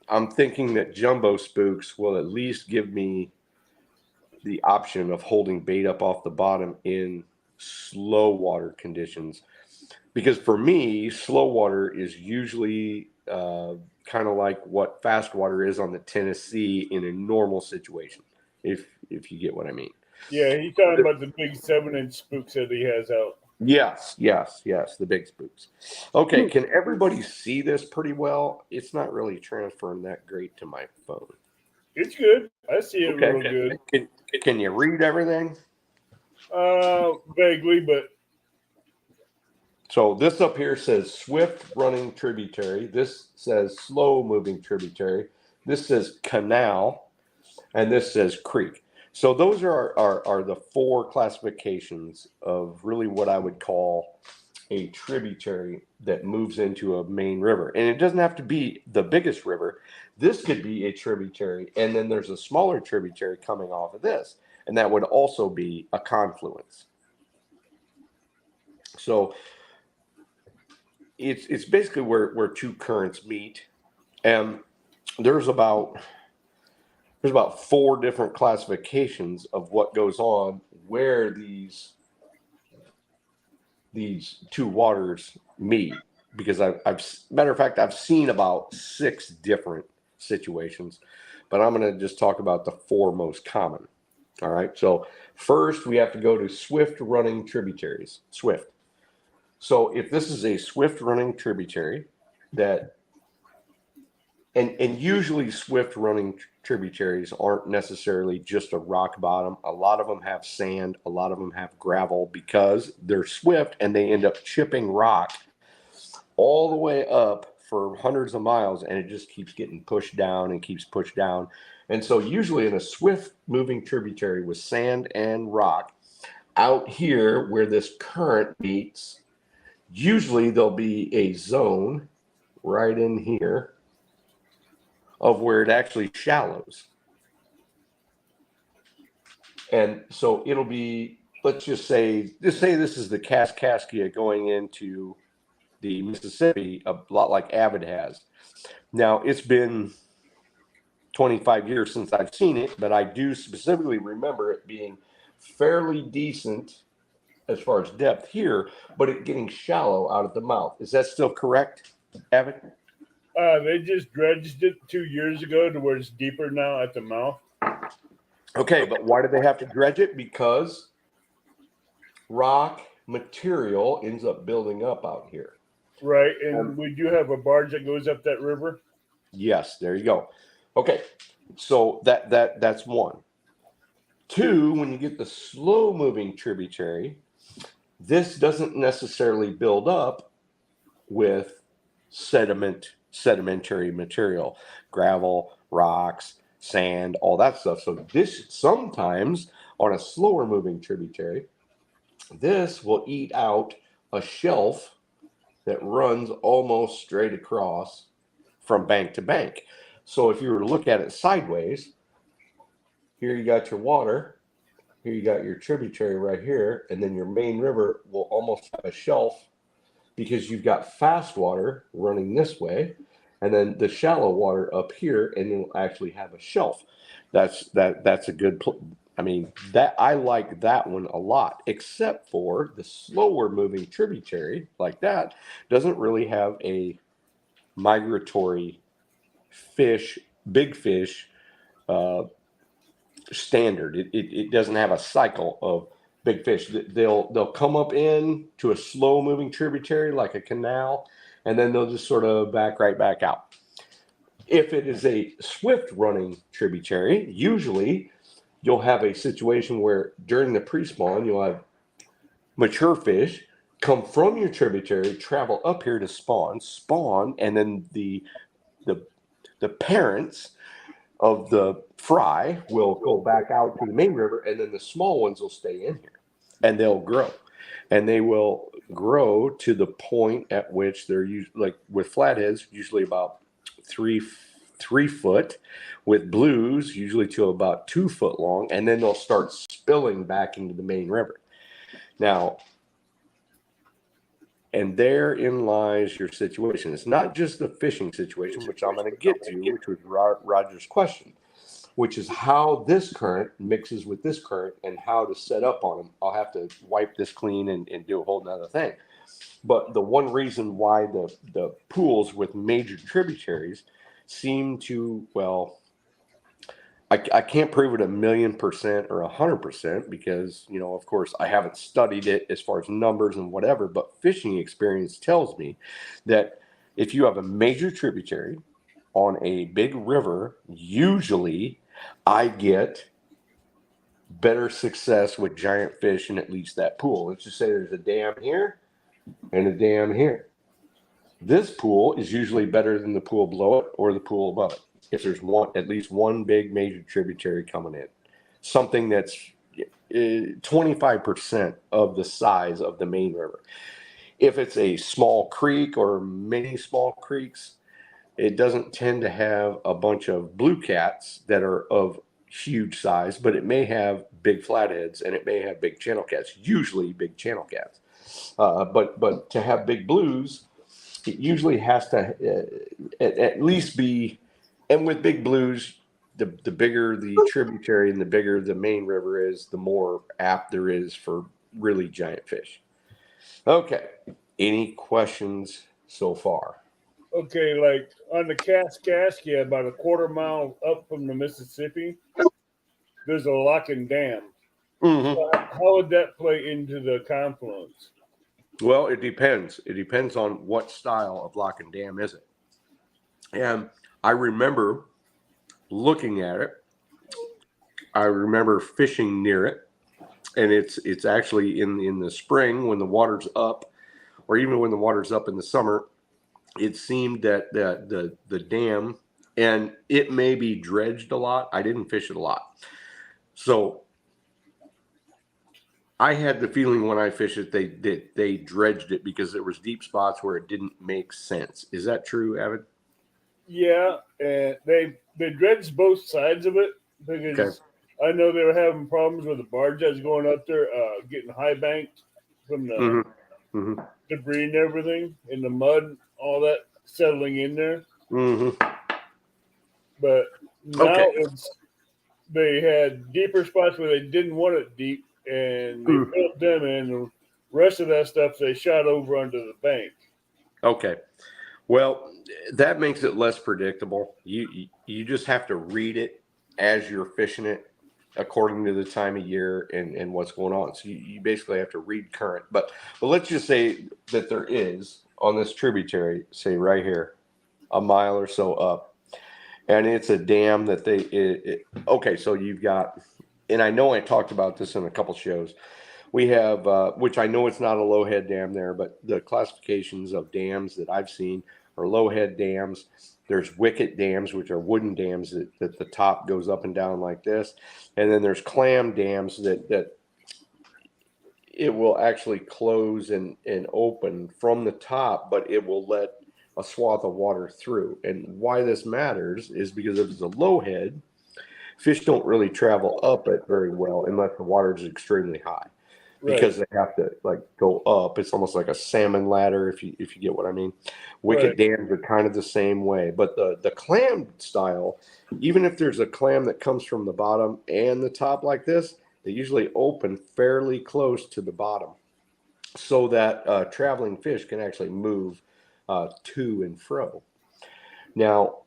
I'm thinking that jumbo spooks will at least give me the option of holding bait up off the bottom in slow water conditions. Because for me, slow water is usually kind of like what fast water is on the Tennessee in a normal situation, if you get what I mean. Yeah, he's talking about the big 7-inch spooks that he has out. Yes, the big spooks. Okay, can everybody see this pretty well? It's not really transferring that great to my phone. It's good. I see it real good. Can you read everything? Vaguely, but. So this up here says swift running tributary. This says slow moving tributary. This says canal, and this says creek. So those are the four classifications of really what I would call a tributary that moves into a main river. And it doesn't have to be the biggest river. This could be a tributary, and then there's a smaller tributary coming off of this, and that would also be a confluence. So it's basically where two currents meet, and there's about four different classifications of what goes on where these two waters meet. Because matter of fact, I've seen about 6 different situations, but I'm going to just talk about the 4 most common. All right. So first we have to go to swift running tributaries. Swift. So if this is a swift running tributary that, and usually swift running tributaries aren't necessarily just a rock bottom. A lot of them have sand. A lot of them have gravel because they're swift and they end up chipping rock all the way up for hundreds of miles, and it just keeps getting pushed down and keeps pushed down. And so usually in a swift moving tributary with sand and rock, out here where this current meets, usually there'll be a zone right in here of where it actually shallows. And so it'll be, let's just say this is the Kaskaskia going into the Mississippi, a lot like Avid has. Now, it's been 25 years since I've seen it, but I do specifically remember it being fairly decent as far as depth here, but it getting shallow out at the mouth. Is that still correct, Avid? They just dredged it 2 years ago to where it's deeper now at the mouth. Okay, but why did they have to dredge it? Because rock material ends up building up out here. Right, and we do have a barge that goes up that river. Yes, there you go. Okay, so that's one. Two, when you get the slow moving tributary, this doesn't necessarily build up with sedimentary material, gravel, rocks, sand, all that stuff. So this sometimes on a slower moving tributary, this will eat out a shelf that runs almost straight across from bank to bank. So if you were to look at it sideways, here you got your water, here you got your tributary right here, and then your main river will almost have a shelf because you've got fast water running this way, and then the shallow water up here, and you'll actually have a shelf. That's a good. I mean, that I like that one a lot, except for the slower moving tributary like that doesn't really have a migratory fish, big fish standard. It doesn't have a cycle of big fish. They'll come up in to a slow moving tributary like a canal, and then they'll just sort of back right back out. If it is a swift running tributary, usually you'll have a situation where during the pre-spawn, you'll have mature fish come from your tributary, travel up here to spawn, and then the parents of the fry will go back out to the main river, and then the small ones will stay in here, and they'll grow. And they will grow to the point at which they're like with flatheads, usually about 3 foot, with blues usually to about 2 foot long, and then they'll start spilling back into the main river. Now, and therein lies your situation. It's not just the fishing situation, which I'm going to get to, which was Roger's question, which is how this current mixes with this current and how to set up on them. I'll have to wipe this clean and do a whole nother thing. But the one reason why the pools with major tributaries seem to, well, I can't prove it 1,000,000% or 100% because, you know, of course, I haven't studied it as far as numbers and whatever, but fishing experience tells me that if you have a major tributary on a big river, usually I get better success with giant fish in at least that pool. Let's just say there's a dam here and a dam here. This pool is usually better than the pool below it or the pool above it. If there's at least one big major tributary coming in, something that's 25% of the size of the main river. If it's a small creek or many small creeks, it doesn't tend to have a bunch of blue cats that are of huge size, but it may have big flatheads and it may have big channel cats, usually big channel cats. But to have big blues, it usually has to at least be, and with big blues, the bigger the tributary and the bigger the main river is, the more apt there is for really giant fish. Okay. Any questions so far? Okay, like on the Kaskaskia, about a quarter mile up from the Mississippi, there's a lock and dam. Mm-hmm. How would that play into the confluence? Well, it depends. It depends on what style of lock and dam is it. And I remember looking at it. I remember fishing near it, and it's actually in the spring when the water's up, or even when the water's up in the summer. It seemed that the dam, and it may be dredged a lot. I didn't fish it a lot, so I had the feeling when I fished it they dredged it because there was deep spots where it didn't make sense. Is that true, Evan? Yeah, and they dredged both sides of it because I know they were having problems with the barge that's going up there, getting high banked from the debris and everything, in the mud, all that settling in there. But now they had deeper spots where they didn't want it deep, and they filled them in. The rest of that stuff they shot over under the bank. Okay. Well, that makes it less predictable. You just have to read it as you're fishing it according to the time of year and what's going on. So you basically have to read current. But let's just say that there is on this tributary, say right here, a mile or so up, and it's a dam that okay, so you've got, and I know I talked about this in a couple shows. We have, which I know it's not a low head dam there, but the classifications of dams that I've seen are low head dams. There's wicket dams, which are wooden dams that the top goes up and down like this. And then there's clam dams that it will actually close and open from the top, but it will let a swath of water through. And why this matters is because if it's a low head, fish don't really travel up it very well unless the water is extremely high. Because they have to like go up. It's almost like a salmon ladder, if you get what I mean. Wicket dams are kind of the same way. But the clam style, even if there's a clam that comes from the bottom and the top like this, they usually open fairly close to the bottom so that traveling fish can actually move to and fro. Now,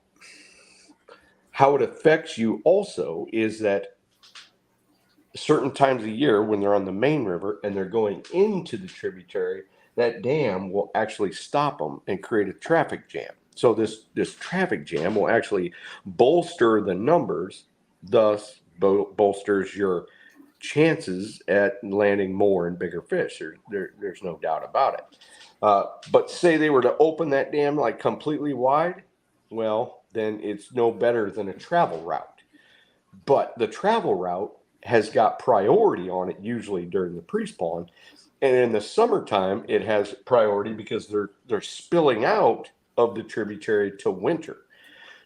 how it affects you also is that certain times of year when they're on the main river and they're going into the tributary, that dam will actually stop them and create a traffic jam. So this traffic jam will actually bolster the numbers, thus bolsters your chances at landing more and bigger fish. There's no doubt about it. But say they were to open that dam like completely wide, well, then it's no better than a travel route. But the travel route has got priority on it usually during the pre-spawn, and in the summertime it has priority because they're spilling out of the tributary to winter.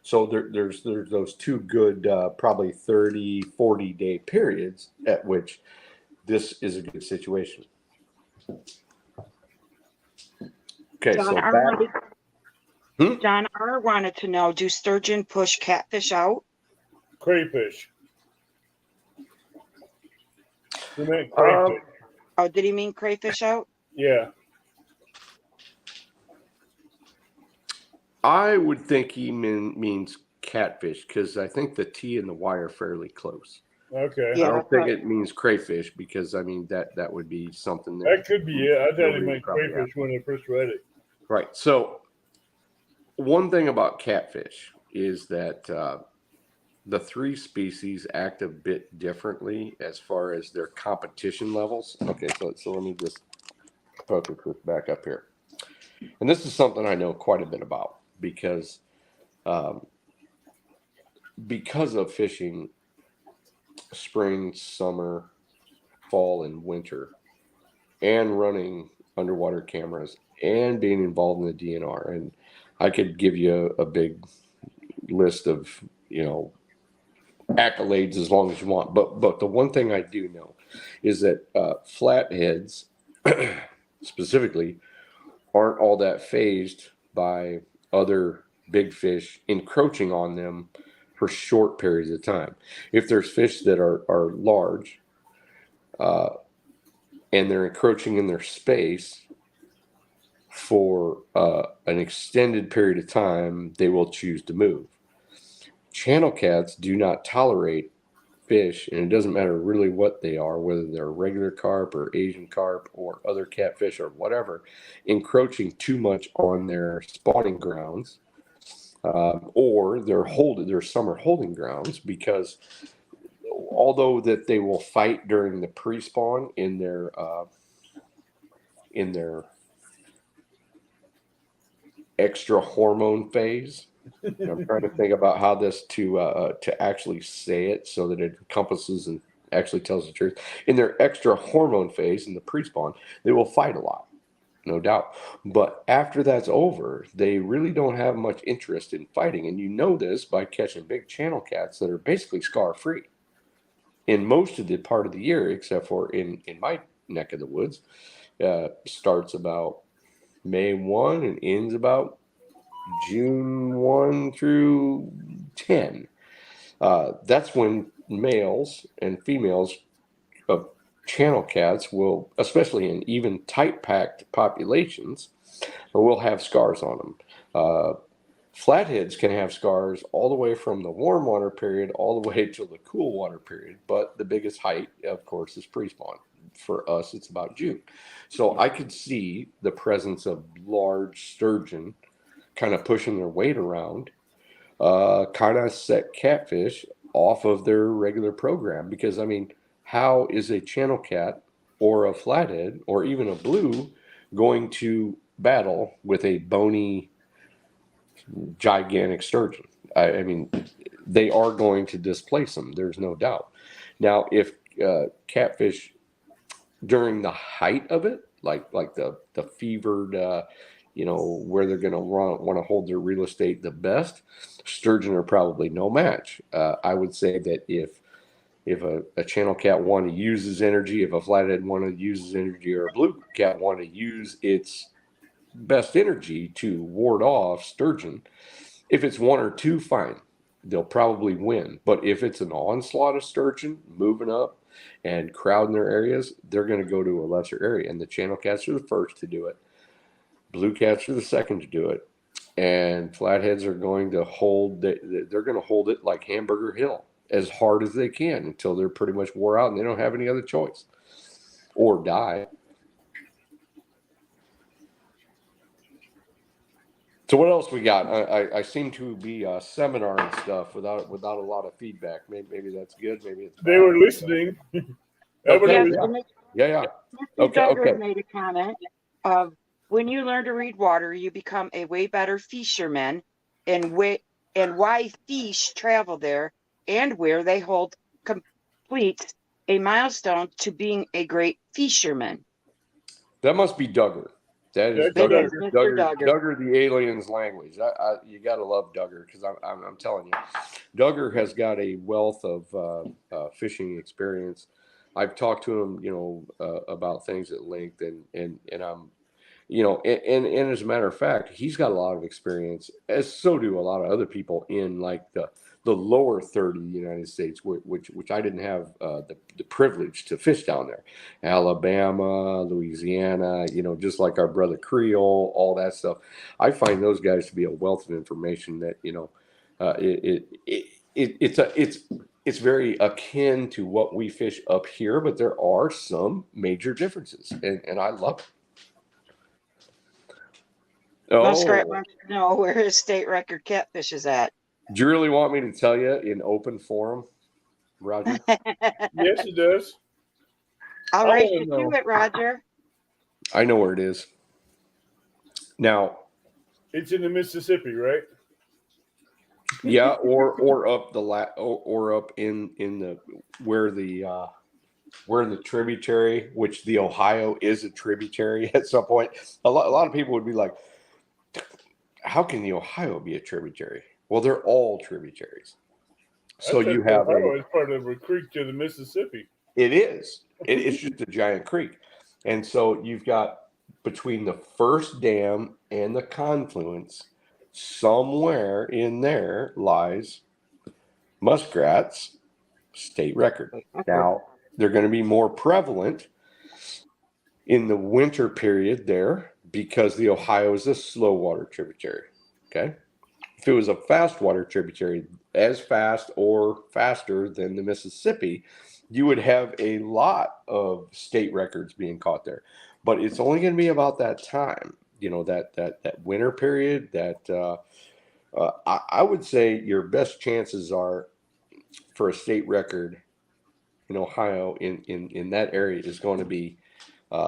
So there's those two good probably 30-40 day periods at which this is a good situation. Okay, John so John R. wanted to know, do sturgeon push catfish out? Crayfish. He meant crayfish. Oh, did he mean crayfish out? Yeah. I would think he means catfish because I think the T and the Y are fairly close. Okay. Yeah, I don't think it means crayfish because I mean that would be something that could be it. I thought he meant crayfish when I first read it. Right. So one thing about catfish is that the three species act a bit differently as far as their competition levels. Okay, so let me just focus this back up here. And this is something I know quite a bit about because of fishing spring, summer, fall, and winter, and running underwater cameras and being involved in the DNR. And I could give you a big list of, accolades as long as you want. But the one thing I do know is that flatheads specifically aren't all that fazed by other big fish encroaching on them for short periods of time. If there's fish that are large and they're encroaching in their space for an extended period of time, they will choose to move. Channel cats do not tolerate fish, and it doesn't matter really what they are, whether they're regular carp or Asian carp or other catfish or whatever, encroaching too much on their spawning grounds, or their summer holding grounds, because although that they will fight during the pre-spawn in their extra hormone phase. I'm trying to think about how this to actually say it so that it encompasses and actually tells the truth. In their extra hormone phase, in the pre-spawn, they will fight a lot, no doubt. But after that's over, they really don't have much interest in fighting. And you know this by catching big channel cats that are basically scar-free in most of the part of the year, except for in my neck of the woods. Starts about May 1 and ends about June 1 through 10. That's when males and females of channel cats will, especially in even tight-packed populations, will have scars on them. Flatheads can have scars all the way from the warm water period all the way to the cool water period, but the biggest height, of course, is pre-spawn. For us, it's about June. So I could see the presence of large sturgeon kind of pushing their weight around, kind of set catfish off of their regular program. Because, I mean, how is a channel cat or a flathead or even a blue going to battle with a bony, gigantic sturgeon? I mean, they are going to displace them. There's no doubt. Now, if catfish during the height of it, like the fevered, where they're going to want to hold their real estate the best, sturgeon are probably no match. I would say that if a channel cat want to use his energy, if a flathead want to use his energy, or a blue cat want to use its best energy to ward off sturgeon, if it's one or two, fine, they'll probably win. But if it's an onslaught of sturgeon moving up and crowding their areas, they're going to go to a lesser area. And the channel cats are the first to do it. Blue cats are the second to do it. And flatheads are going to they're going to hold it like Hamburger Hill as hard as they can until they're pretty much wore out and they don't have any other choice or die. So what else we got? I seem to be seminar and stuff without a lot of feedback. Maybe that's good. Maybe it's bad. They were listening. Okay. Yeah. Mr. Duggar made a comment of, when you learn to read water, you become a way better fisherman, and why fish travel there and where they hold completes a milestone to being a great fisherman. That must be Duggar. That is Duggar, the alien's language. You got to love Duggar, because I'm telling you, Duggar has got a wealth of fishing experience. I've talked to him, about things at length, and I'm, and as a matter of fact, he's got a lot of experience, as so do a lot of other people in like the lower third of the United States, which I didn't have the privilege to fish down there. Alabama, Louisiana, just like our brother Creole, all that stuff. I find those guys to be a wealth of information that, it's very akin to what we fish up here, but there are some major differences, and I love it. Muskrat wants to know where his state record catfish is at. Do you really want me to tell you in open forum, Roger? Yes, it does. I'll race you to it, Roger. I know where it is. Now, it's in the Mississippi, right? Yeah, or up or up in the where the tributary, which the Ohio is a tributary at some point. A lot of people would be like, how can the Ohio be a tributary? Well, they're all tributaries. So you have Ohio is part of a creek to the Mississippi. It is. It's just a giant creek. And so you've got between the first dam and the confluence, somewhere in there lies muskrats state record. Now, they're going to be more prevalent in the winter period there because the Ohio is a slow water tributary. Okay. If it was a fast water tributary, as fast or faster than the Mississippi, you would have a lot of state records being caught there. But it's only going to be about that time, that winter period. I would say your best chances are for a state record in Ohio in that area is going to be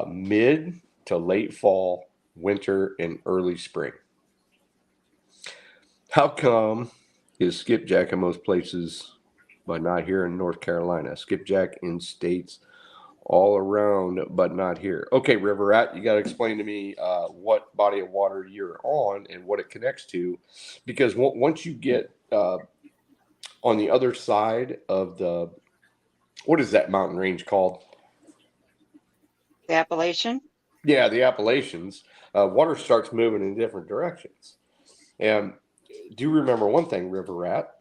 mid to late fall, winter, and early spring. How come is skipjack in most places, but not here in North Carolina? Skipjack in states all around, but not here. Okay, River Rat, you got to explain to me what body of water you're on and what it connects to, because once you get on the other side of what is that mountain range called? The Appalachian? Yeah, the Appalachians. Water starts moving in different directions. And do you remember one thing, River Rat?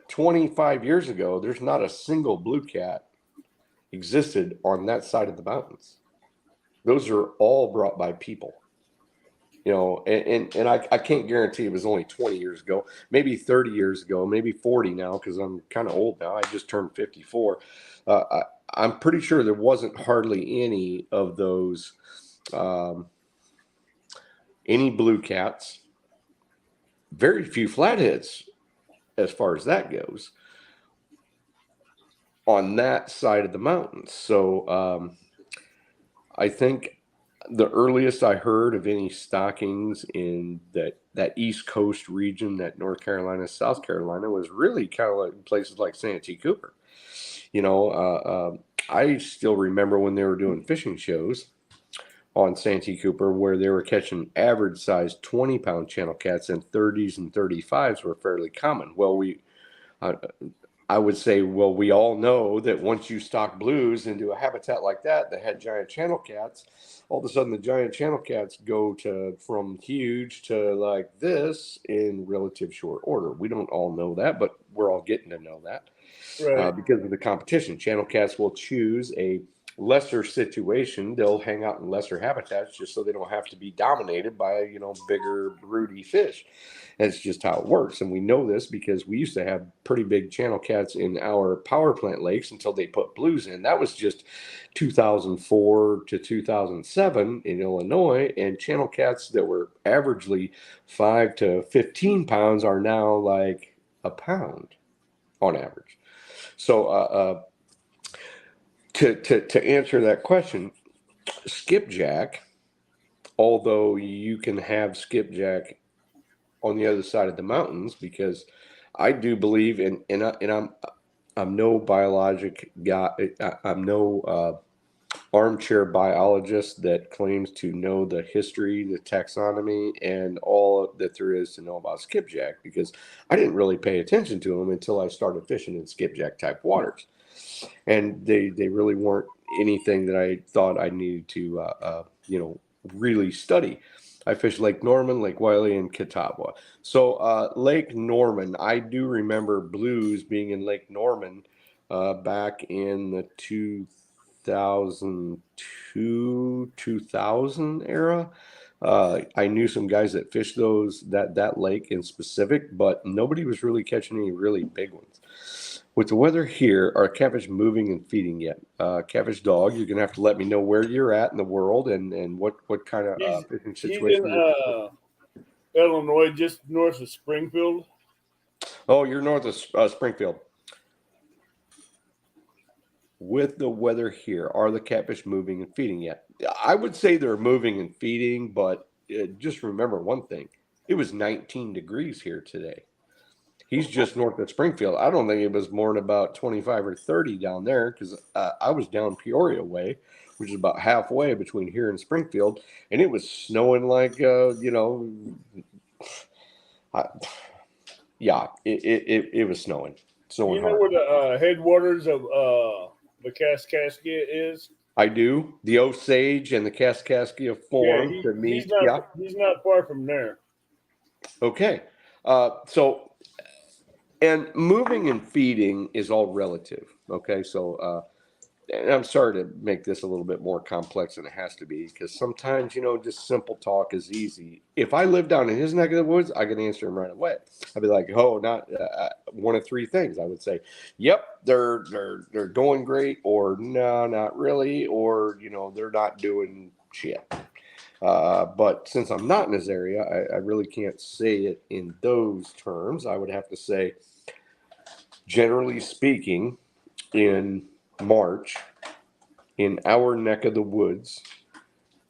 25 years ago, there's not a single blue cat existed on that side of the mountains. Those are all brought by people. And I can't guarantee it was only 20 years ago, maybe 30 years ago, maybe 40 now, because I'm kind of old now. I just turned 54. I'm pretty sure there wasn't hardly any of those, any blue cats, very few flatheads as far as that goes on that side of the mountains. So I think the earliest I heard of any stockings in that East Coast region, that North Carolina, South Carolina, was really kind of like places like Santee Cooper. I still remember when they were doing fishing shows on Santee Cooper where they were catching average size 20-pound channel cats, and 30s and 35s were fairly common. Well, I would say, we all know that once you stock blues into a habitat like that had giant channel cats, all of a sudden the giant channel cats go from huge to like this in relative short order. We don't all know that, but we're all getting to know that. Right. Because of the competition. Channel cats will choose a lesser situation. They'll hang out in lesser habitats just so they don't have to be dominated by, bigger, broody fish. That's just how it works. And we know this because we used to have pretty big channel cats in our power plant lakes until they put blues in. That was just 2004 to 2007 in Illinois. And channel cats that were averagely 5 to 15 pounds are now like a pound on average. So to answer that question, skipjack, although you can have skipjack on the other side of the mountains, because I do believe in, and I'm no biologic guy. I'm no armchair biologist that claims to know the history, the taxonomy, and all that there is to know about skipjack, because I didn't really pay attention to them until I started fishing in skipjack type waters, and they really weren't anything that I thought I needed to really study. I fished Lake Norman, Lake Wylie, and Catawba. So Lake Norman, I do remember blues being in Lake Norman back in the 2002, 2000 era. I knew some guys that fished that lake in specific, but nobody was really catching any really big ones. With the weather here, are catfish moving and feeding yet? Catfish Dog, you're going to have to let me know where you're at in the world and what kind of fishing situation. He's in Illinois, just north of Springfield. Oh, you're north of Springfield. With the weather here, are the catfish moving and feeding yet? I would say they're moving and feeding, but just remember one thing. It was 19 degrees here today. He's just north of Springfield. I don't think it was more than about 25 or 30 down there, because I was down Peoria way, which is about halfway between here and Springfield, and it was snowing like, it was snowing. You know where the headwaters of the Kaskaskia is? I do. The Osage and the Kaskaskia form to meet. He's not far from there. Okay. And moving and feeding is all relative. Okay. So and I'm sorry to make this a little bit more complex than it has to be, because sometimes, just simple talk is easy. If I lived down in his neck of the woods, I could answer him right away. I'd be like, oh, not one of three things. I would say, yep, they're going great, or no, not really, or, they're not doing shit. But since I'm not in his area, I really can't say it in those terms. I would have to say, generally speaking, in March, in our neck of the woods,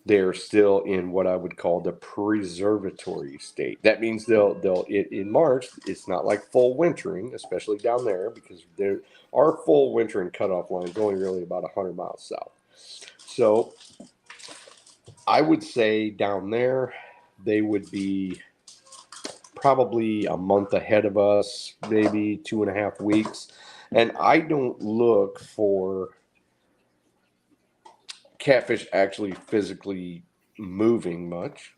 they're still in what I would call the preservatory state. That means they'll in March, it's not like full wintering, especially down there, because our full wintering cutoff line is only really about 100 miles south. So I would say down there, they would be probably a month ahead of us, maybe 2.5 weeks. And I don't look for catfish actually physically moving much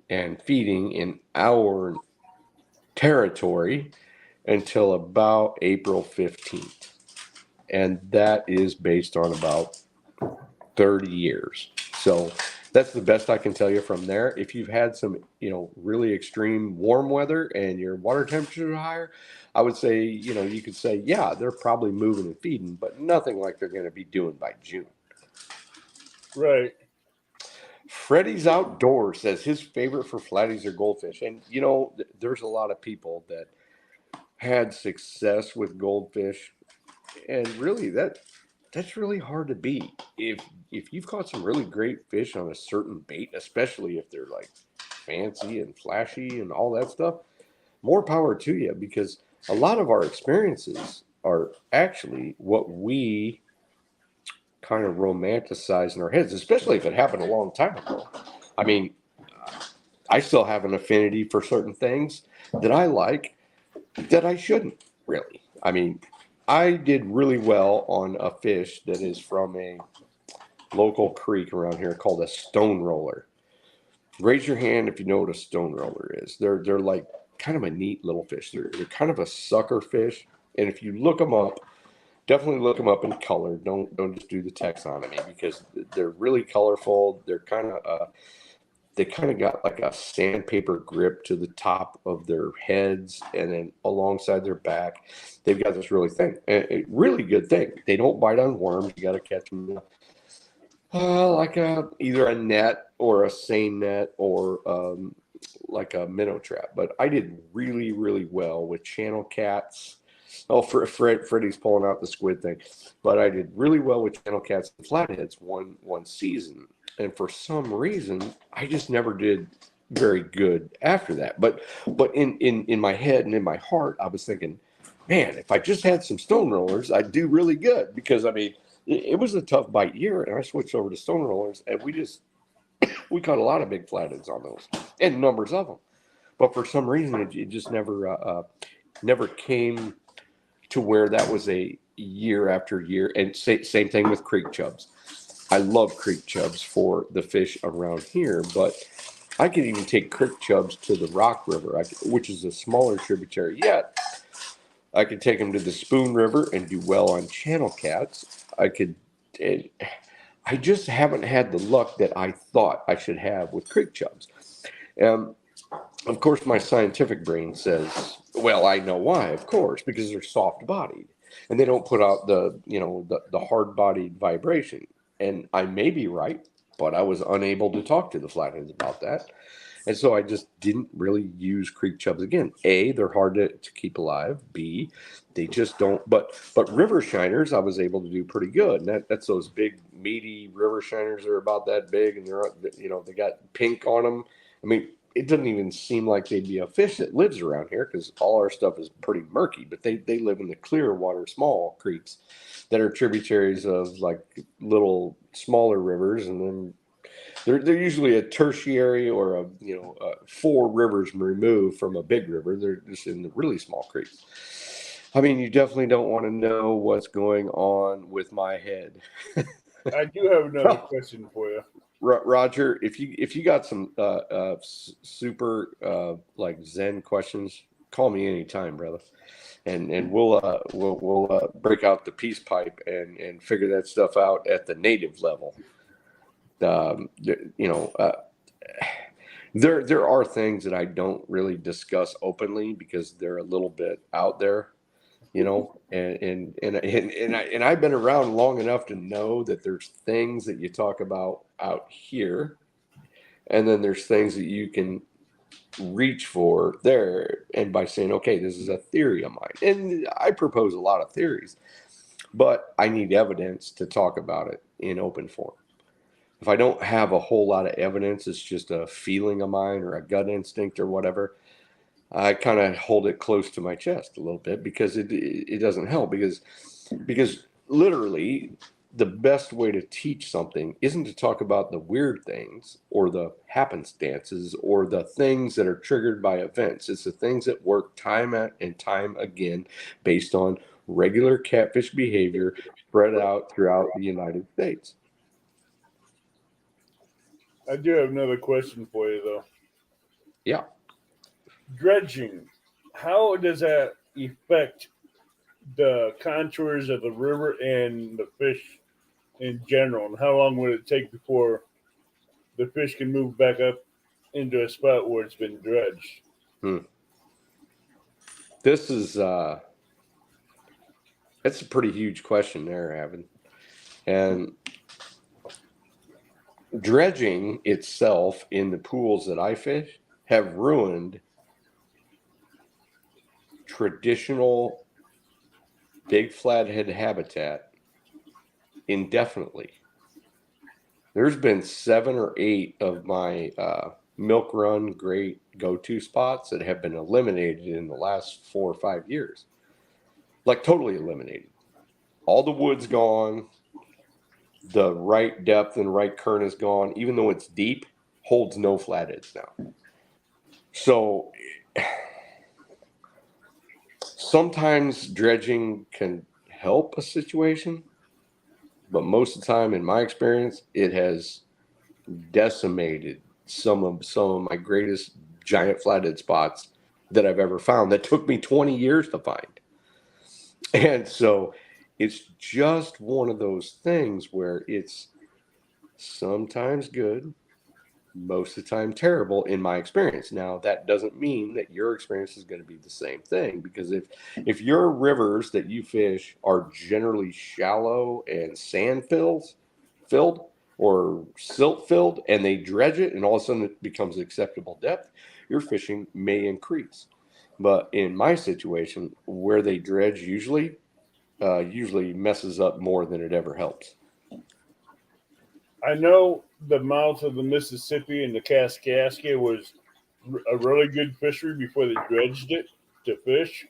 and feeding in our territory until about April 15th. And that is based on about 30 years. So that's the best I can tell you from there. If you've had some, really extreme warm weather and your water temperature is higher, I would say, you could say, yeah, they're probably moving and feeding, but nothing like they're going to be doing by June. Right. Freddie's Outdoors says his favorite for flatties are goldfish. And, there's a lot of people that had success with goldfish. And really, that's really hard to beat. If you've caught some really great fish on a certain bait, especially if they're like fancy and flashy and all that stuff, more power to you, because a lot of our experiences are actually what we kind of romanticize in our heads, especially if it happened a long time ago. I mean, I still have an affinity for certain things that I like that I shouldn't really. I mean, I did really well on a fish that is from a local creek around here called a stone roller. Raise your hand if you know what a stone roller is. They're like kind of a neat little fish. They're kind of a sucker fish. And if you look them up, definitely look them up in color. Don't just do the taxonomy, because they're really colorful. They're they kind of got like a sandpaper grip to the top of their heads, and then alongside their back, they've got this really good thing. They don't bite on worms. You got to catch them like either a net or a seine net, or like a minnow trap. But I did really, really well with channel cats. Oh, Freddie's pulling out the squid thing. But I did really well with channel cats and flatheads one season. And for some reason, I just never did very good after that. But in my head and in my heart, I was thinking, man, if I just had some stone rollers, I'd do really good. Because, I mean, it was a tough bite year, and I switched over to stone rollers, and we caught a lot of big flatheads on those, and numbers of them. But for some reason, it just never came to where that was a year after year. And same thing with creek chubs. I love creek chubs for the fish around here, but I could even take creek chubs to the Rock River, which is a smaller tributary yet. I could take them to the Spoon River and do well on channel cats. I just haven't had the luck that I thought I should have with creek chubs. Of course, my scientific brain says, well, I know why, of course, because they're soft-bodied and they don't put out the hard-bodied vibration. And I may be right, but I was unable to talk to the flatheads about that. And so I just didn't really use creek chubs again. A, they're hard to keep alive. B, they just don't. But river shiners, I was able to do pretty good. And that's those big, meaty river shiners that are about that big, and they got pink on them. I mean, it doesn't even seem like they'd be a fish that lives around here, because all our stuff is pretty murky. But they live in the clear water, small creeks that are tributaries of like little smaller rivers, and then they're usually a tertiary or 4 rivers removed from a big river. They're just in the really small creeks. I mean, you definitely don't want to know what's going on with my head. I do have another question for you, Roger. If you got some super like Zen questions, call me anytime, brother. And we'll break out the peace pipe and figure that stuff out at the native level. There are things that I don't really discuss openly because they're a little bit out there, and I've been around long enough to know that there's things that you talk about out here, and then there's things that you can reach for there, and by saying, okay, this is a theory of mine, and I propose a lot of theories, but I need evidence to talk about it in open form. If I don't have a whole lot of evidence, it's just a feeling of mine or a gut instinct or whatever, I kind of hold it close to my chest a little bit because it doesn't help because literally the best way to teach something isn't to talk about the weird things or the happenstances or the things that are triggered by events. It's the things that work time and time again based on regular catfish behavior spread out throughout the United States. I do have another question for you, though. Yeah. Dredging, how does that affect the contours of the river and the fish in general? And how long would it take before the fish can move back up into a spot where it's been dredged? This is it's a pretty huge question there, Evan. And dredging itself in the pools that I fish have ruined traditional big flathead habitat indefinitely. There's been 7 or 8 of my milk run great go-to spots that have been eliminated in the last 4 or 5 years. Like totally eliminated. All the wood's gone. The right depth and right current is gone. Even though it's deep, holds no flatheads now. So sometimes dredging can help a situation, but most of the time, in my experience, it has decimated some of my greatest giant flathead spots that I've ever found that took me 20 years to find. And so it's just one of those things where it's sometimes good, most of the time terrible in my experience. Now, that doesn't mean that your experience is going to be the same thing, because if your rivers that you fish are generally shallow and sand filled or silt filled, and they dredge it and all of a sudden it becomes acceptable depth, your fishing may increase. But in my situation, where they dredge usually messes up more than it ever helps. I know the mouth of the Mississippi and the Kaskaskia was a really good fishery before they dredged it to fish.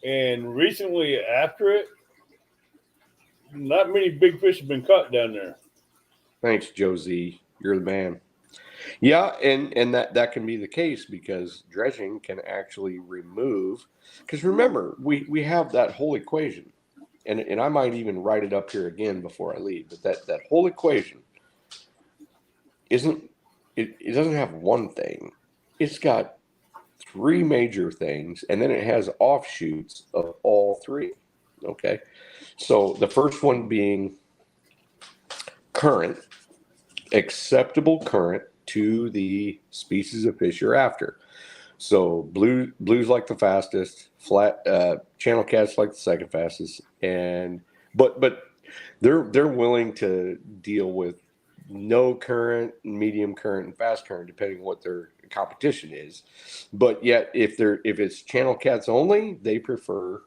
And recently after it, not many big fish have been caught down there. Thanks, Josie. You're the man. Yeah, and that can be the case because dredging can actually remove, because remember, we have that whole equation, and I might even write it up here again before I leave, but that whole equation it doesn't have one thing. It's got 3 major things, and then it has offshoots of all 3. Okay, so the first one being current, acceptable current to the species of fish you're after. So blues like the fastest, channel cats like the second fastest, but they're willing to deal with no current, medium current, and fast current depending on what their competition is. But yet if it's channel cats only, they prefer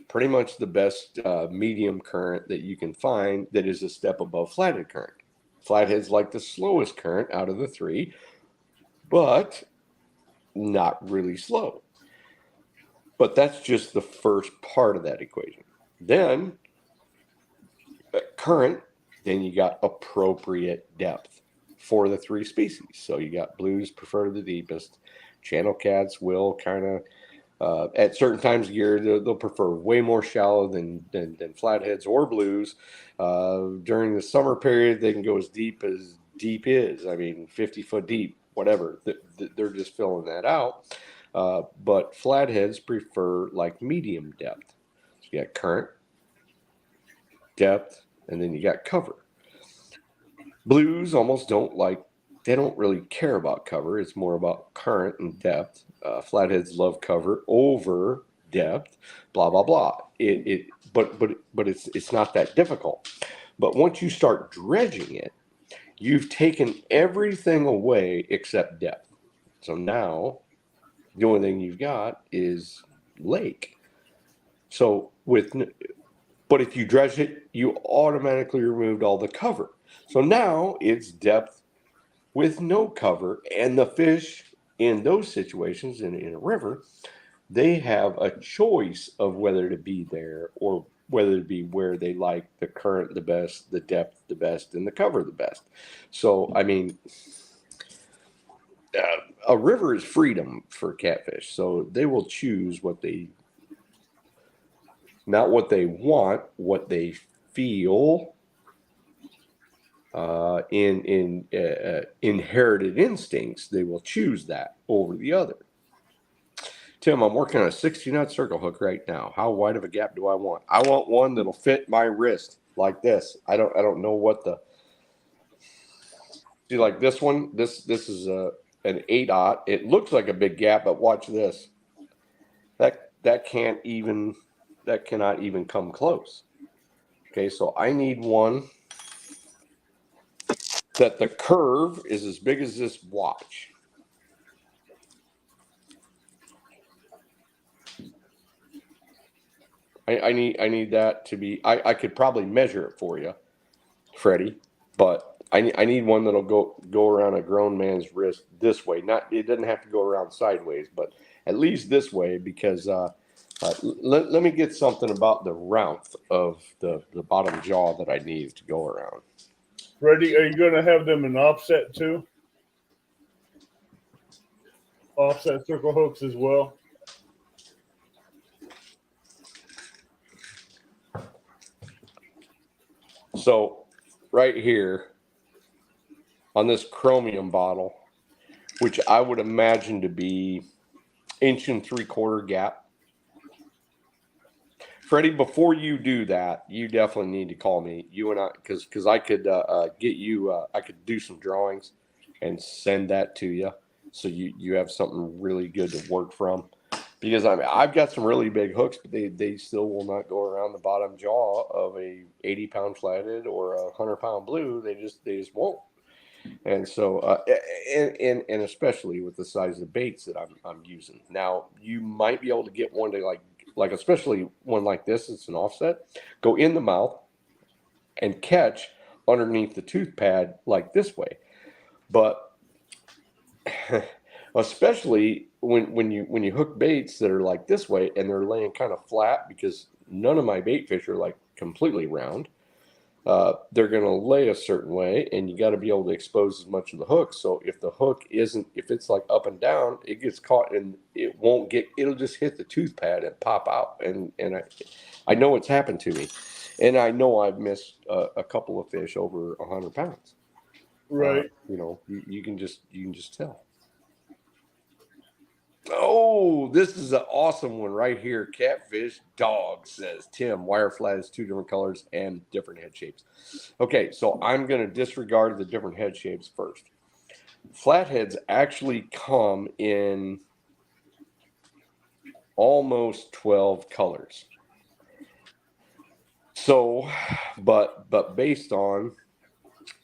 pretty much the best medium current that you can find that is a step above flathead current. Flathead's like the slowest current out of the 3, but not really slow. But that's just the first part of that equation. Then current, then you got appropriate depth for the 3 species. So you got blues prefer the deepest. Channel cats will kind of at certain times of year, they'll prefer way more shallow than flatheads or blues. During the summer period, they can go as deep is. I mean, 50 foot deep, whatever. They're just filling that out. But flatheads prefer like medium depth. So you got current, depth, and then you got cover. Blues almost they don't really care about cover. It's more about current and depth. Flatheads love cover over depth, blah, blah, blah. But it's not that difficult. But once you start dredging it, you've taken everything away except depth. So now the only thing you've got is lake. But if you dredge it, you automatically removed all the cover. So now it's depth with no cover, and the fish in those situations in a river, they have a choice of whether to be there or whether to be where they like the current the best, the depth the best, and the cover the best. So, I mean, a river is freedom for catfish. So they will choose not what they want, what they feel in inherited instincts. They will choose that over the other. Tim, I'm working on a 60-knot circle hook right now. How wide of a gap do I want? I want one that'll fit my wrist like this. I don't know what the see like this one. This is an 8/0. It looks like a big gap, but watch this. That cannot even come close. Okay, so I need one that the curve is as big as this watch. I need that to be. I could probably measure it for you, Freddie, but I need one that'll go around a grown man's wrist this way. It doesn't have to go around sideways, but at least this way, because let me get something about the round of the bottom jaw that I need to go around. Freddie, are you going to have them in offset too? Offset circle hooks as well? So right here on this chromium bottle, which I would imagine to be 1 3/4 gap. Freddie, before you do that, you definitely need to call me. You and I, because I could get you. I could do some drawings and send that to you, so you have something really good to work from. Because I've got some really big hooks, but they still will not go around the bottom jaw of a 80-pound flathead or a 100-pound blue. They just won't. And so, and especially with the size of baits that I'm using now, you might be able to get one to like especially one like this. It's an offset. Go in the mouth and catch underneath the tooth pad like this way, but especially when you hook baits that are like this way and they're laying kind of flat, because none of my bait fish are like completely round. They're going to lay a certain way, and you got to be able to expose as much of the hook. So if the hook if it's like up and down, it gets caught and it'll just hit the tooth pad and pop out. And I know it's happened to me, and I know I've missed a couple of fish over 100 pounds. Right. You can just tell. Oh, this is an awesome one right here. Catfish dog, says Tim. Wire flat is 2 different colors and different head shapes. Okay, so I'm going to disregard the different head shapes first. Flatheads actually come in almost 12 colors. So, but based on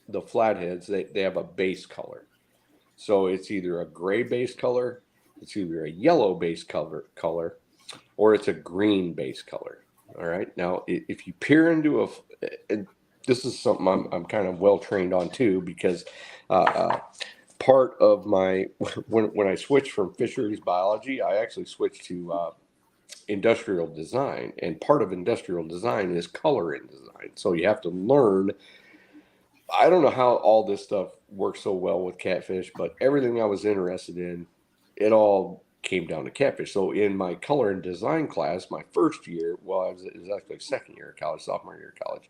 the flatheads, they have a base color. So it's either a gray base color, it's either a yellow base color, or it's a green base color. All right. Now, if you peer into this is something I'm kind of well trained on too, because part of my when I switched from fisheries biology, I actually switched to industrial design, and part of industrial design is color in design. So you have to learn. I don't know how all this stuff works so well with catfish, but everything I was interested in, it all came down to catfish. So in my color and design class, my first year, well, it was actually second year of college, sophomore year of college,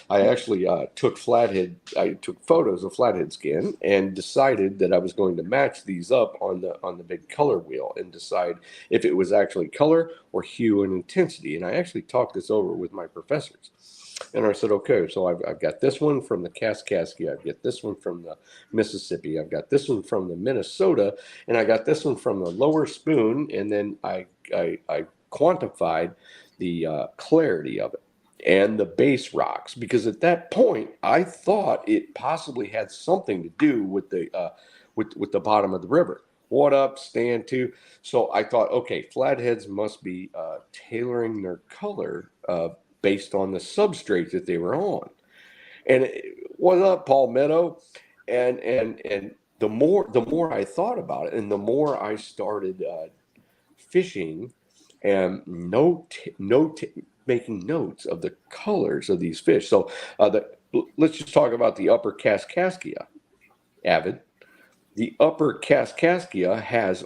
I actually took photos of flathead skin and decided that I was going to match these up on the big color wheel and decide if it was actually color or hue and intensity. And I actually talked this over with my professors. And I said, okay, so I've got this one from the Kaskaskia, I've got this one from the Mississippi, I've got this one from the Minnesota, and I got this one from the Lower Spoon, and then I quantified the clarity of it and the base rocks, because at that point I thought it possibly had something to do with the with the bottom of the river. What up, Stan? Too. So I thought, okay, flatheads must be tailoring their color based on the substrate that they were on. And what up, Palmetto? And the more I thought about it, and the more I started fishing and making notes of the colors of these fish. So let's just talk about the upper Kaskaskia, Avid. The upper Kaskaskia has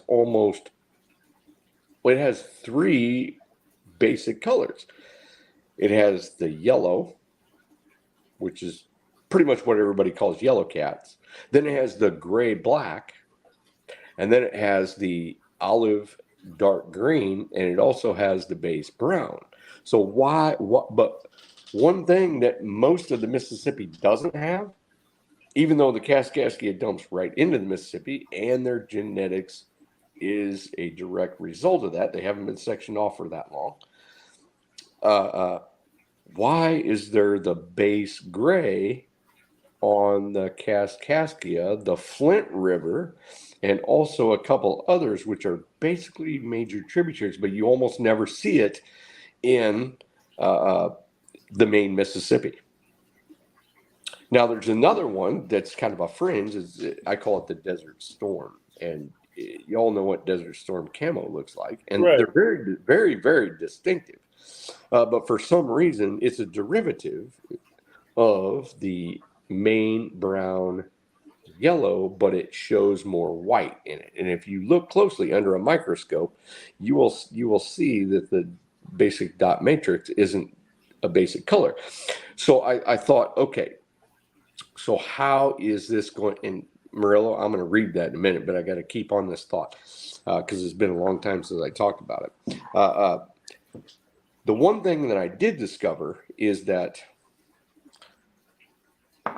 it has three basic colors. It has the yellow, which is pretty much what everybody calls yellow cats. Then it has the gray black, and then it has the olive dark green, and it also has the base brown. So but one thing that most of the Mississippi doesn't have, even though the Kaskaskia dumps right into the Mississippi, and their genetics is a direct result of that. They haven't been sectioned off for that long. Why is there the base gray on the Kaskaskia, the Flint River, and also a couple others, which are basically major tributaries, but you almost never see it in the main Mississippi? Now, there's another one that's kind of a fringe. I call it the Desert Storm. And you all know what Desert Storm camo looks like. And right. They're very, very, very distinctive. But for some reason, it's a derivative of the main brown yellow, but it shows more white in it. And if you look closely under a microscope, you will see that the basic dot matrix isn't a basic color. So I thought, okay, so how is this going? And Murillo, I'm going to read that in a minute, but I got to keep on this thought because it's been a long time since I talked about it. The one thing that I did discover is that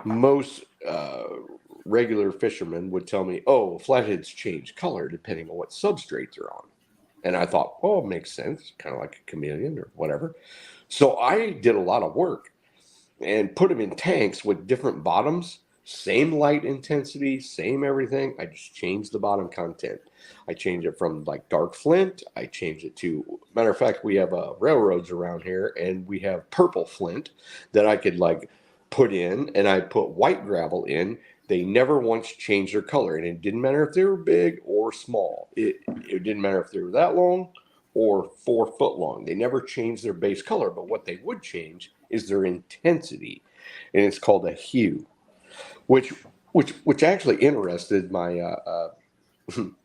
most regular fishermen would tell me, oh, flatheads change color depending on what substrate they're on. And I thought, oh, it makes sense, kind of like a chameleon or whatever. So I did a lot of work and put them in tanks with different bottoms, same light intensity, same everything. I just changed the bottom content. I changed it from like dark flint. I changed it to, matter of fact, we have railroads around here, and we have purple flint that I could like put in, and I put white gravel in. They never once changed their color, and it didn't matter if they were big or small. It didn't matter if they were that long or 4 foot long. They never changed their base color, but what they would change is their intensity, and it's called a hue, which actually interested my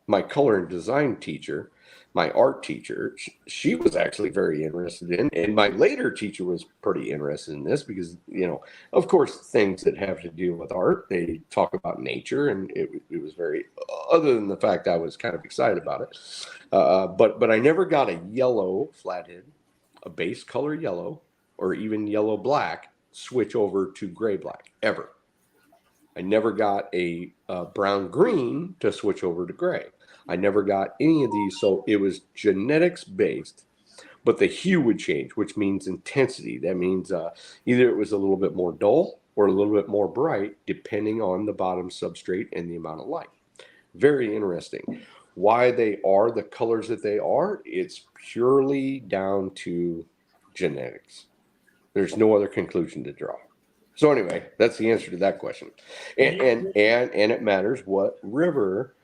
my color and design teacher, my art teacher. She was actually very interested in, and my later teacher was pretty interested in this because, you know, of course, things that have to do with art, they talk about nature, and it was very, other than the fact I was kind of excited about it, but I never got a yellow flathead, a base color yellow, or even yellow black switch over to gray black ever. I never got a brown green to switch over to gray. I never got any of these. So it was genetics based, but the hue would change, which means intensity. That means either it was a little bit more dull or a little bit more bright, depending on the bottom substrate and the amount of light. Very interesting. Why they are the colors that they are, it's purely down to genetics. There's no other conclusion to draw. So anyway, that's the answer to that question. And it matters what river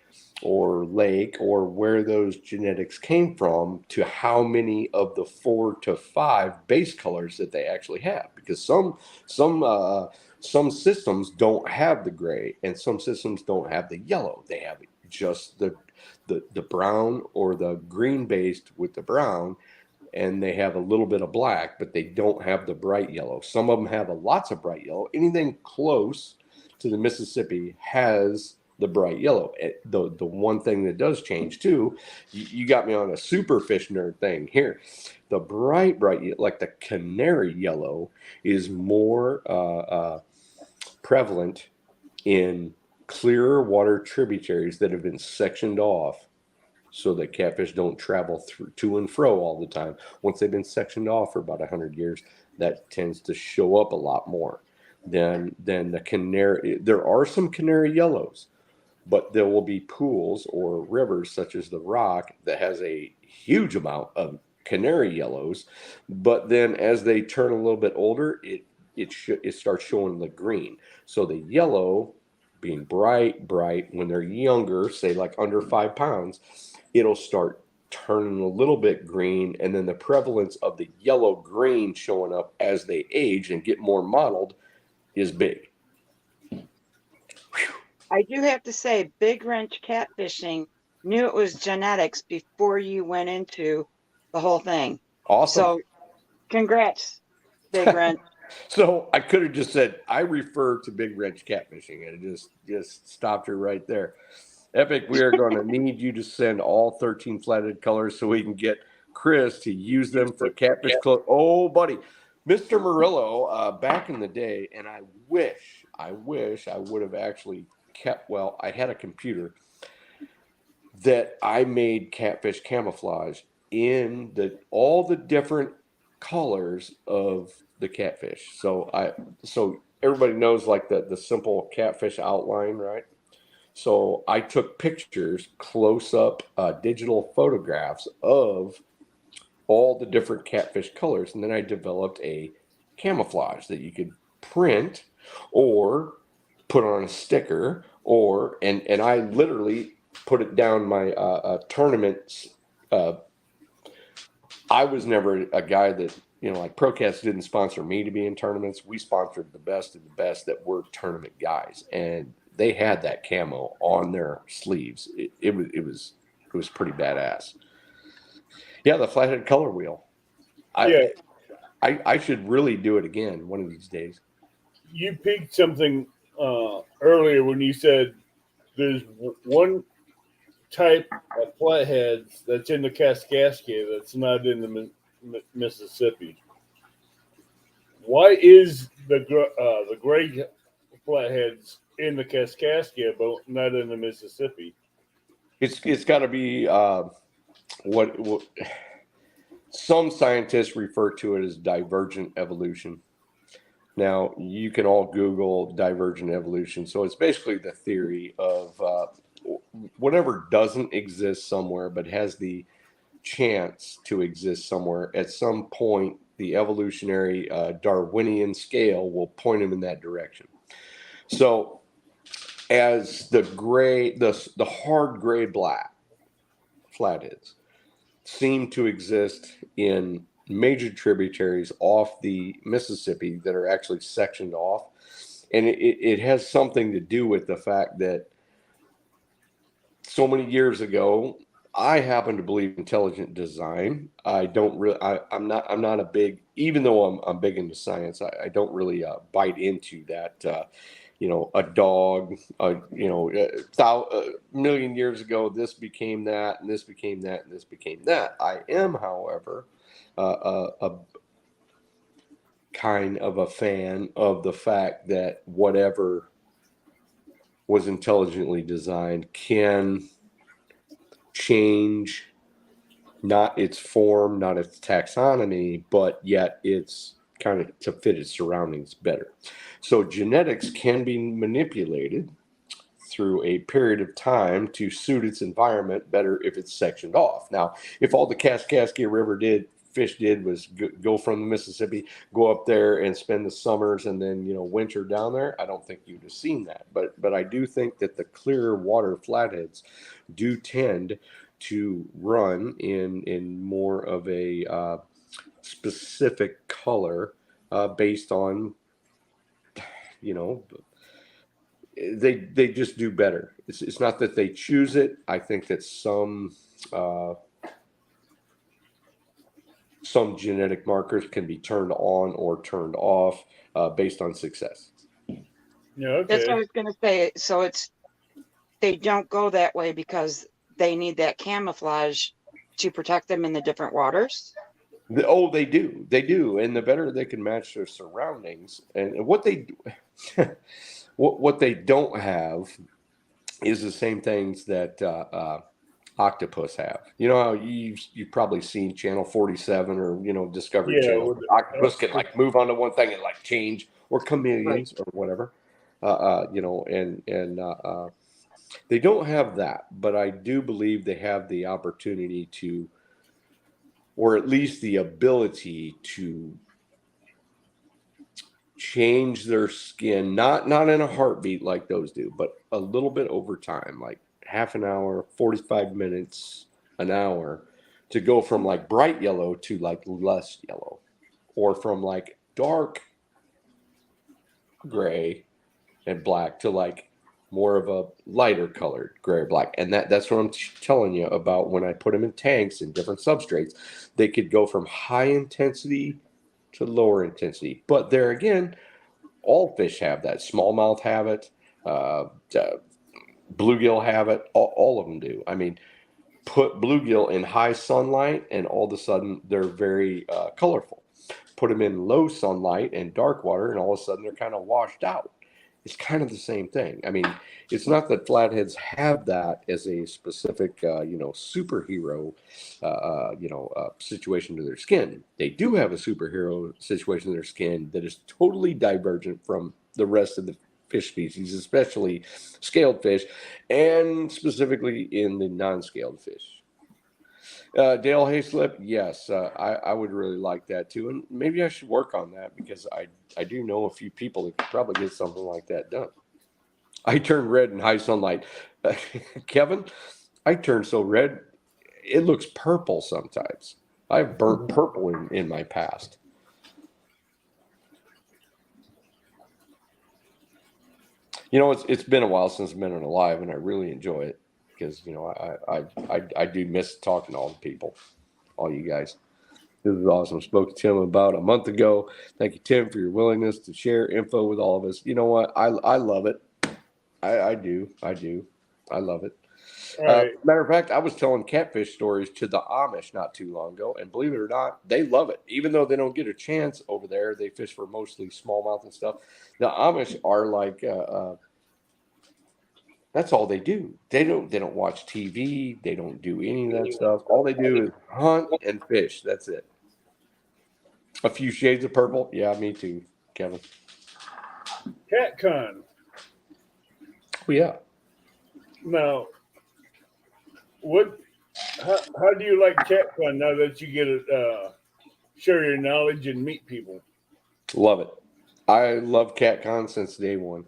or lake or where those genetics came from to how many of the 4 to 5 base colors that they actually have, because some systems don't have the gray and some systems don't have the yellow. They have just the brown or the green based with the brown, and they have a little bit of black, but they don't have the bright yellow. Some of them have lots of bright yellow. Anything close to the Mississippi has the bright yellow. The one thing that does change too, you got me on a super fish nerd thing here. The bright, like the canary yellow, is more prevalent in clearer water tributaries that have been sectioned off so that catfish don't travel through to and fro all the time. Once they've been sectioned off for about 100 years, that tends to show up a lot more than the canary. There are some canary yellows, but there will be pools or rivers such as the Rock that has a huge amount of canary yellows. But then as they turn a little bit older, it starts showing the green. So the yellow being bright when they're younger, say like under 5 pounds, it'll start turning a little bit green, and then the prevalence of the yellow green showing up as they age and get more mottled is big. I do have to say, Big Wrench Catfishing knew it was genetics before you went into the whole thing. Awesome. So congrats, Big Wrench. So I could have just said, I refer to Big Wrench Catfishing, and it just stopped her right there. Epic, we are going to need you to send all 13 flathead colors so we can get Chris to use them for catfish clothes. Oh, buddy. Mr. Murillo, back in the day, and I wish I would have actually I had a computer that I made catfish camouflage in all the different colors of the catfish. So everybody knows like the simple catfish outline, right? So I took pictures, close-up digital photographs of all the different catfish colors, and then I developed a camouflage that you could print or put on a sticker, and I literally put it down my tournaments. I was never a guy that, like ProCast didn't sponsor me to be in tournaments. We sponsored the best of the best that were tournament guys, and they had that camo on their sleeves. It was pretty badass. Yeah, the flathead color wheel. I should really do it again one of these days. You peaked something earlier when you said there's one type of flatheads that's in the Kaskaskia that's not in the Mississippi. Why is the gray flatheads in the Kaskaskia but not in the Mississippi? It's got to be what some scientists refer to it as divergent evolution. Now, you can all Google divergent evolution. So it's basically the theory of whatever doesn't exist somewhere but has the chance to exist somewhere. At some point, the evolutionary Darwinian scale will point them in that direction. So as the hard gray black flatheads seem to exist in major tributaries off the Mississippi that are actually sectioned off. And it has something to do with the fact that so many years ago, I happen to believe intelligent design. I don't really, I'm not a big, even though I'm big into science, I don't really bite into that. A dog, a million years ago, this became that, and this became that, and this became that. I am, however, a kind of a fan of the fact that whatever was intelligently designed can change not its form, not its taxonomy, but yet it's kind of to fit its surroundings better. So genetics can be manipulated through a period of time to suit its environment better if it's sectioned off. Now, if all the Kaskaskia River fish did was go from the Mississippi, go up there and spend the summers and then winter down there, I don't think you'd have seen that. But I do think that the clearer water flatheads do tend to run in more of a specific color based on they just do better. It's not that they choose it. I think that some genetic markers can be turned on or turned off based on success. Yeah, okay. That's what I was going to say. So they don't go that way because they need that camouflage to protect them in the different waters. They do, and the better they can match their surroundings, and what they what they don't have is the same things that octopus have. You know how you've probably seen Channel 47 or Discovery Channel. Octopus can like move onto one thing and like change, or chameleons or whatever. They don't have that, but I do believe they have the opportunity to, or at least the ability to change their skin, not in a heartbeat like those do, but a little bit over time, like half an hour, 45 minutes, an hour, to go from like bright yellow to like less yellow, or from like dark gray and black to like more of a lighter colored gray or black. And that's what I'm telling you about. When I put them in tanks and different substrates, they could go from high intensity to lower intensity. But there again, all fish have that. Smallmouth have it. Bluegill have it. All of them do. I mean, put bluegill in high sunlight and all of a sudden they're very colorful. Put them in low sunlight and dark water and all of a sudden they're kind of washed out. It's kind of the same thing. I mean, it's not that flatheads have that as a specific, superhero, situation to their skin. They do have a superhero situation to their skin that is totally divergent from the rest of the fish species, especially scaled fish, and specifically in the non-scaled fish. Dale Hayslip, yes, I would really like that too, and maybe I should work on that because I do know a few people that could probably get something like that done. I turn red in high sunlight. Kevin, I turn so red, it looks purple sometimes. I've burnt purple in my past. It's been a while since I've been on Alive, and I really enjoy it because I do miss talking to all the people, all you guys. This is awesome. Spoke to Tim about a month ago. Thank you, Tim, for your willingness to share info with all of us. You know what? I love it. I do. I love it. Right. Matter of fact, I was telling catfish stories to the Amish not too long ago, and believe it or not, they love it. Even though they don't get a chance over there, they fish for mostly smallmouth and stuff. The Amish are like, that's all they do. They don't watch TV. They don't do any of that stuff. All they do is hunt and fish. That's it. A few shades of purple. Yeah, me too, Kevin. CatCon. Oh, yeah. Now, how do you like CatCon now that you get to share your knowledge and meet people? Love it. I love CatCon since day one.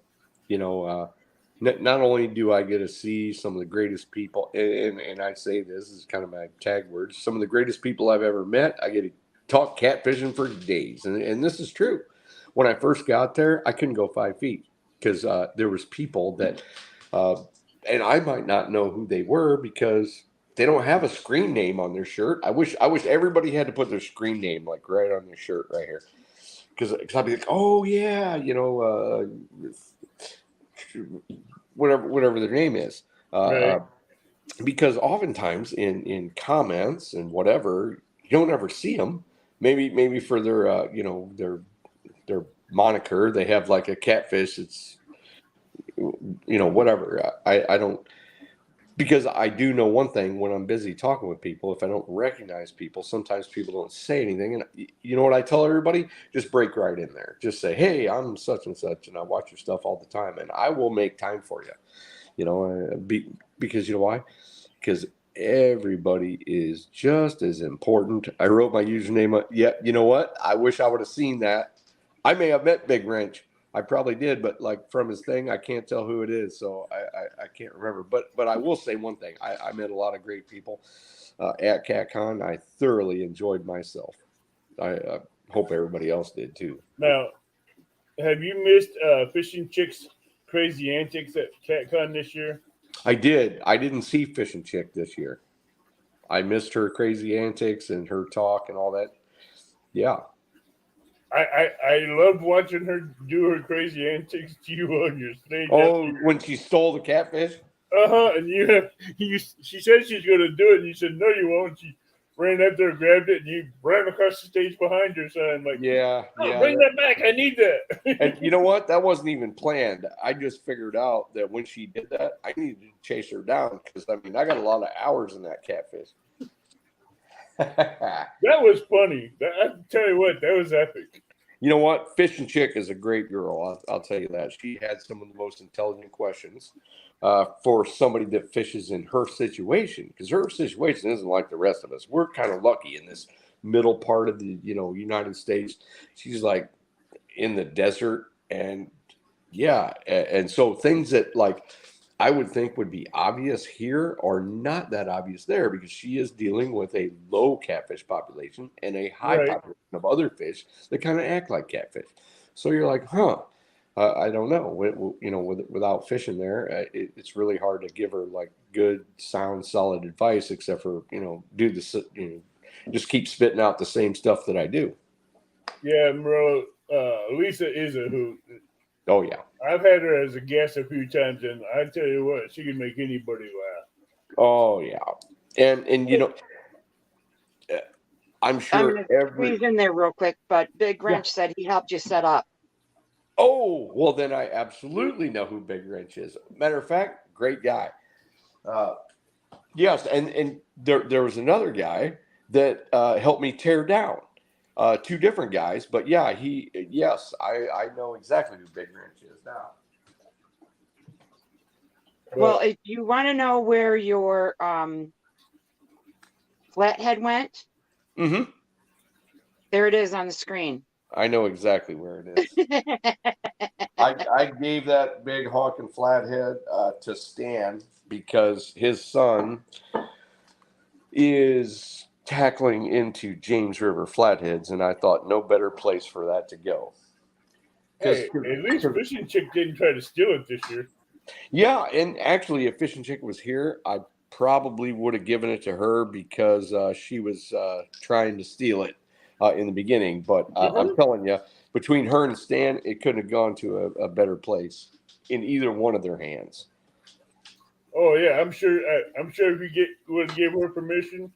Not only do I get to see some of the greatest people, and I say this is kind of my tag word, some of the greatest people I've ever met, I get to talk catfishing for days. And this is true. When I first got there, I couldn't go 5 feet because there was people that, and I might not know who they were because they don't have a screen name on their shirt. I wish everybody had to put their screen name like right on their shirt right here. Because I'd be like, oh yeah, whatever their name is. Right. Because oftentimes in comments and whatever, you don't ever see them. Maybe for their their moniker, they have like a catfish. It's whatever. I don't, because I do know one thing: when I'm busy talking with people, if I don't recognize people, sometimes people don't say anything. And you know what I tell everybody? Just break right in there. Just say, "Hey, I'm such and such, and I watch your stuff all the time, and I will make time for you." Because you know why? Because everybody is just as important. I wrote my username up. Yeah, you know what? I wish I would have seen that. I may have met Big Wrench. I probably did, but like from his thing, I can't tell who it is, so I can't remember. But I will say one thing: I met a lot of great people at CatCon. I thoroughly enjoyed myself. I hope everybody else did too. Now, have you missed Fishing Chicks crazy antics at CatCon this year? I did. I didn't see Fishing Chick this year. I missed her crazy antics and her talk and all that. Yeah. I loved watching her do her crazy antics to you on your stage. Oh, when she stole the catfish? And she said she's going to do it, and you said, no, you won't. She ran up there, grabbed it, and you ran across the stage behind her, son. Like, yeah. Bring that back. I need that. And you know what? That wasn't even planned. I just figured out that when she did that, I needed to chase her down because, I mean, I got a lot of hours in that catfish. That was funny. I tell you what, that was epic. You know what? Fishing Chick is a great girl. I'll tell you that. She had some of the most intelligent questions for somebody that fishes in her situation, because her situation isn't like the rest of us. We're kind of lucky in this middle part of the United States. She's like in the desert, and and so things that like I would think would be obvious here are not that obvious there, because she is dealing with a low catfish population and a high population of other fish that kind of act like catfish. So you're like, I don't know. Without fishing there, it's really hard to give her like good, sound, solid advice, except for do this, just keep spitting out the same stuff that I do. Yeah, bro. Lisa is a hoot. Oh yeah, I've had her as a guest a few times, and I tell you what, she can make anybody laugh. Oh yeah, and I'm sure I'm gonna squeeze in there real quick, but Big Wrench said he helped you set up. Oh, well then I absolutely know who Big Wrench is. Matter of fact, great guy. Yes, and there was another guy that helped me tear down. Two different guys, but yeah, I know exactly who Big Wrench is now. Well, if you want to know where your Flathead went, there it is on the screen. I know exactly where it is. I gave that big honking Flathead to Stan because his son is tackling into James River flatheads, and I thought no better place for that to go. Hey, at least Fishing Chick didn't try to steal it this year. Yeah, and actually, if Fishing Chick was here, I probably would have given it to her because she was trying to steal it in the beginning. But I'm telling you, between her and Stan, it couldn't have gone to a better place in either one of their hands. Oh yeah, I'm sure. If we would have gave her permission,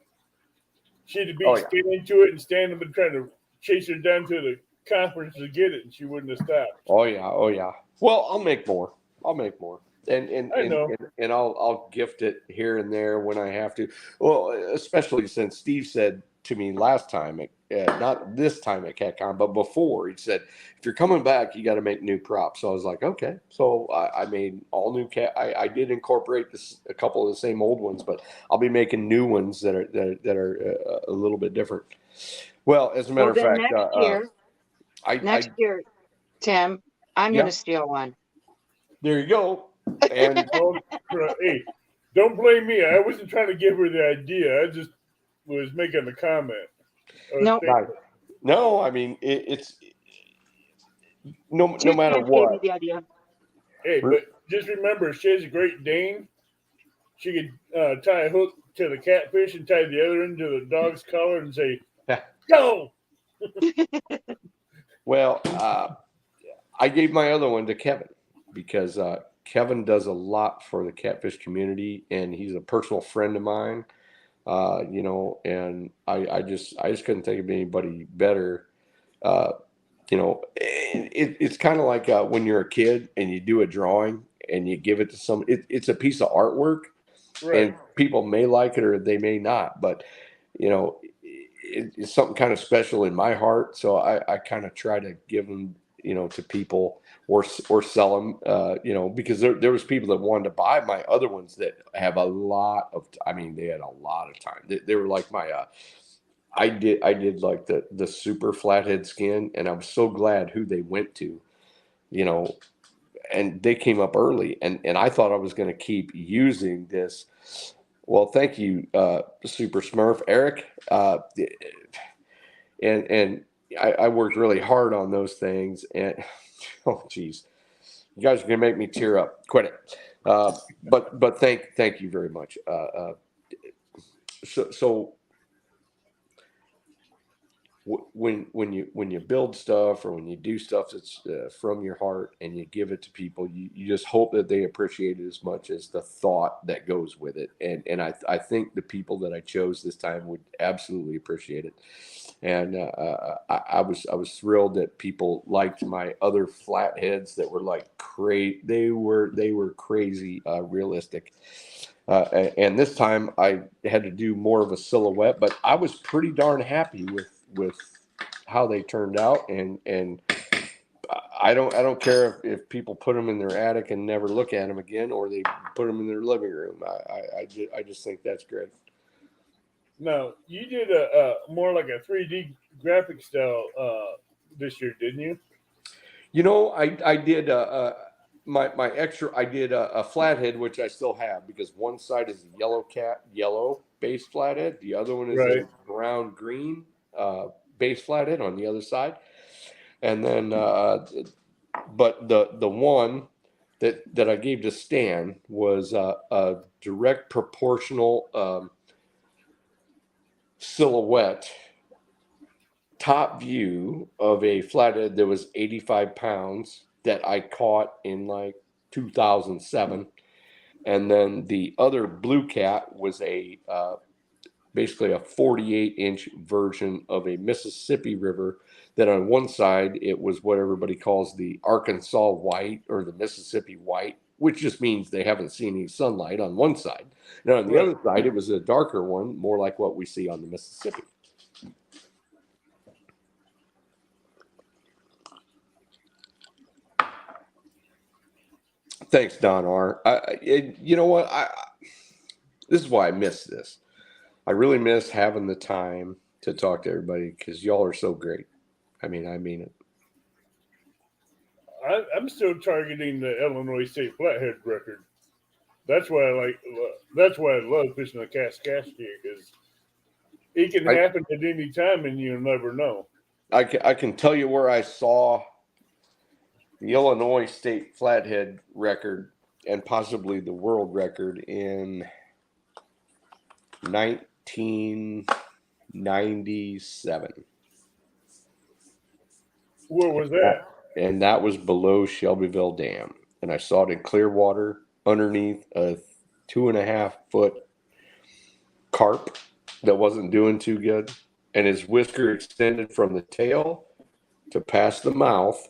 she'd be standing to it, and Stan would have been trying to chase her down to the conference to get it, and she wouldn't have stopped. Oh yeah. Well, I'll make more. And I'll gift it here and there when I have to. Well, especially since Steve said to me last time, not this time at CatCon, but before, he said, if you're coming back, you got to make new props. So I was like, okay. So I made all new I did incorporate a couple of the same old ones, but I'll be making new ones that are a little bit different. Well, as a matter of fact, next year, Tim, I'm going to steal one. There you go. And hey, don't blame me. I wasn't trying to give her the idea. I just was making a comment. No, I mean it's no matter what. The idea. Hey, but just remember, she has a Great Dane. She could tie a hook to the catfish and tie the other end to the dog's collar and say, "Go." Well, I gave my other one to Kevin because Kevin does a lot for the catfish community, and he's a personal friend of mine. And I just couldn't think of anybody better. It's kind of like when you're a kid and you do a drawing and you give it to someone. It's a piece of artwork, and people may like it or they may not, but it's something kind of special in my heart. So I kind of try to give them, to people or sell them, because there was people that wanted to buy my other ones that have a lot of, they had a lot of time. They were like my, I did like the super flathead skin, and I'm so glad who they went to, and they came up early, and I thought I was going to keep using this. Well, thank you, Super Smurf, Eric. And I worked really hard on those things, and oh geez, You guys are gonna make me tear up. Quit it. But thank you very much. So when you build stuff or when you do stuff that's from your heart and you give it to people, you just hope that they appreciate it as much as the thought that goes with it. And I think the people that I chose this time would absolutely appreciate it. And I was thrilled that people liked my other flatheads that were like crazy. They were crazy realistic. And this time I had to do more of a silhouette, but I was pretty darn happy with how they turned out. And I don't care if people put them in their attic and never look at them again, or they put them in their living room. I just think that's great. Now, you did a more like a 3D graphic style this year, didn't you? You know, I did my extra. I did a flathead, which I still have because one side is a yellow base flathead, the other one is Right. a brown green base flathead on the other side, and then but the one that I gave to Stan was a direct proportional silhouette top view of a flathead that was 85 pounds that I caught in like 2007. And then the other blue cat was a basically a 48-inch version of a Mississippi River that on one side it was what everybody calls the Arkansas white or the Mississippi white, which just means they haven't seen any sunlight on one side. Now on the other side it was a darker one, more like what we see on the Mississippi. Thanks, Don R. You know what? This is why I miss this. I really miss having the time to talk to everybody because y'all are so great. I mean it. I'm still targeting the Illinois State Flathead record. That's why I love fishing the Kaskaskia, because it can happen at any time and you'll never know. I can tell you where I saw the Illinois State Flathead record and possibly the world record in 1997. Where was that? And that was below Shelbyville Dam. And I saw it in clear water underneath a 2.5 foot carp that wasn't doing too good. And his whisker extended from the tail to past the mouth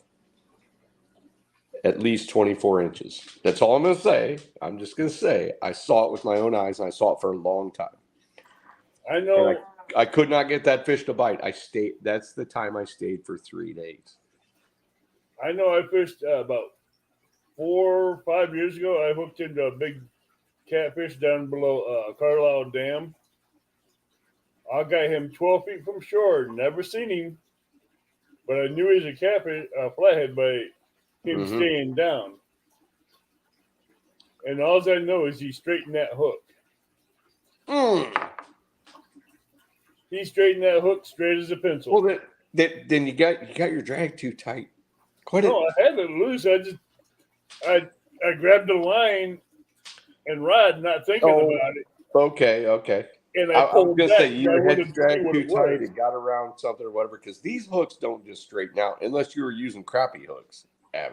at least 24 inches. That's all I'm going to say. I'm just going to say I saw it with my own eyes, and I saw it for a long time. I know. And I could not get that fish to bite. That's the time I stayed for 3 days. I know I fished about 4 or 5 years ago. I hooked into a big catfish down below Carlisle Dam. I got him 12 feet from shore. Never seen him, but I knew he was a catfish, flathead by him staying down. And all I know is he straightened that hook. He straightened that hook straight as a pencil. Well, then you got your drag too tight. I had it loose. I grabbed the line and rod, not thinking about it. Okay. And I was going to say you had to drag too tight and got around something or whatever, because these hooks don't just straighten out unless you were using crappie hooks.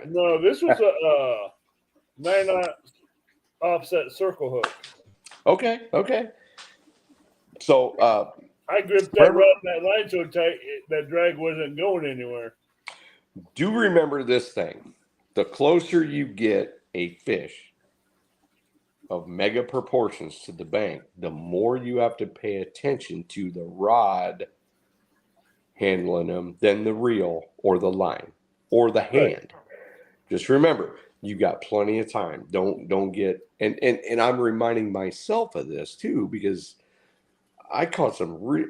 No, this was a 9-aught offset circle hook. Okay. So I gripped that rod and that line so tight that drag wasn't going anywhere. Do remember this thing. The closer you get a fish of mega proportions to the bank, the more you have to pay attention to the rod handling them than the reel or the line or the hand. Right. Just remember, you got plenty of time. Don't get and I'm reminding myself of this too, because I caught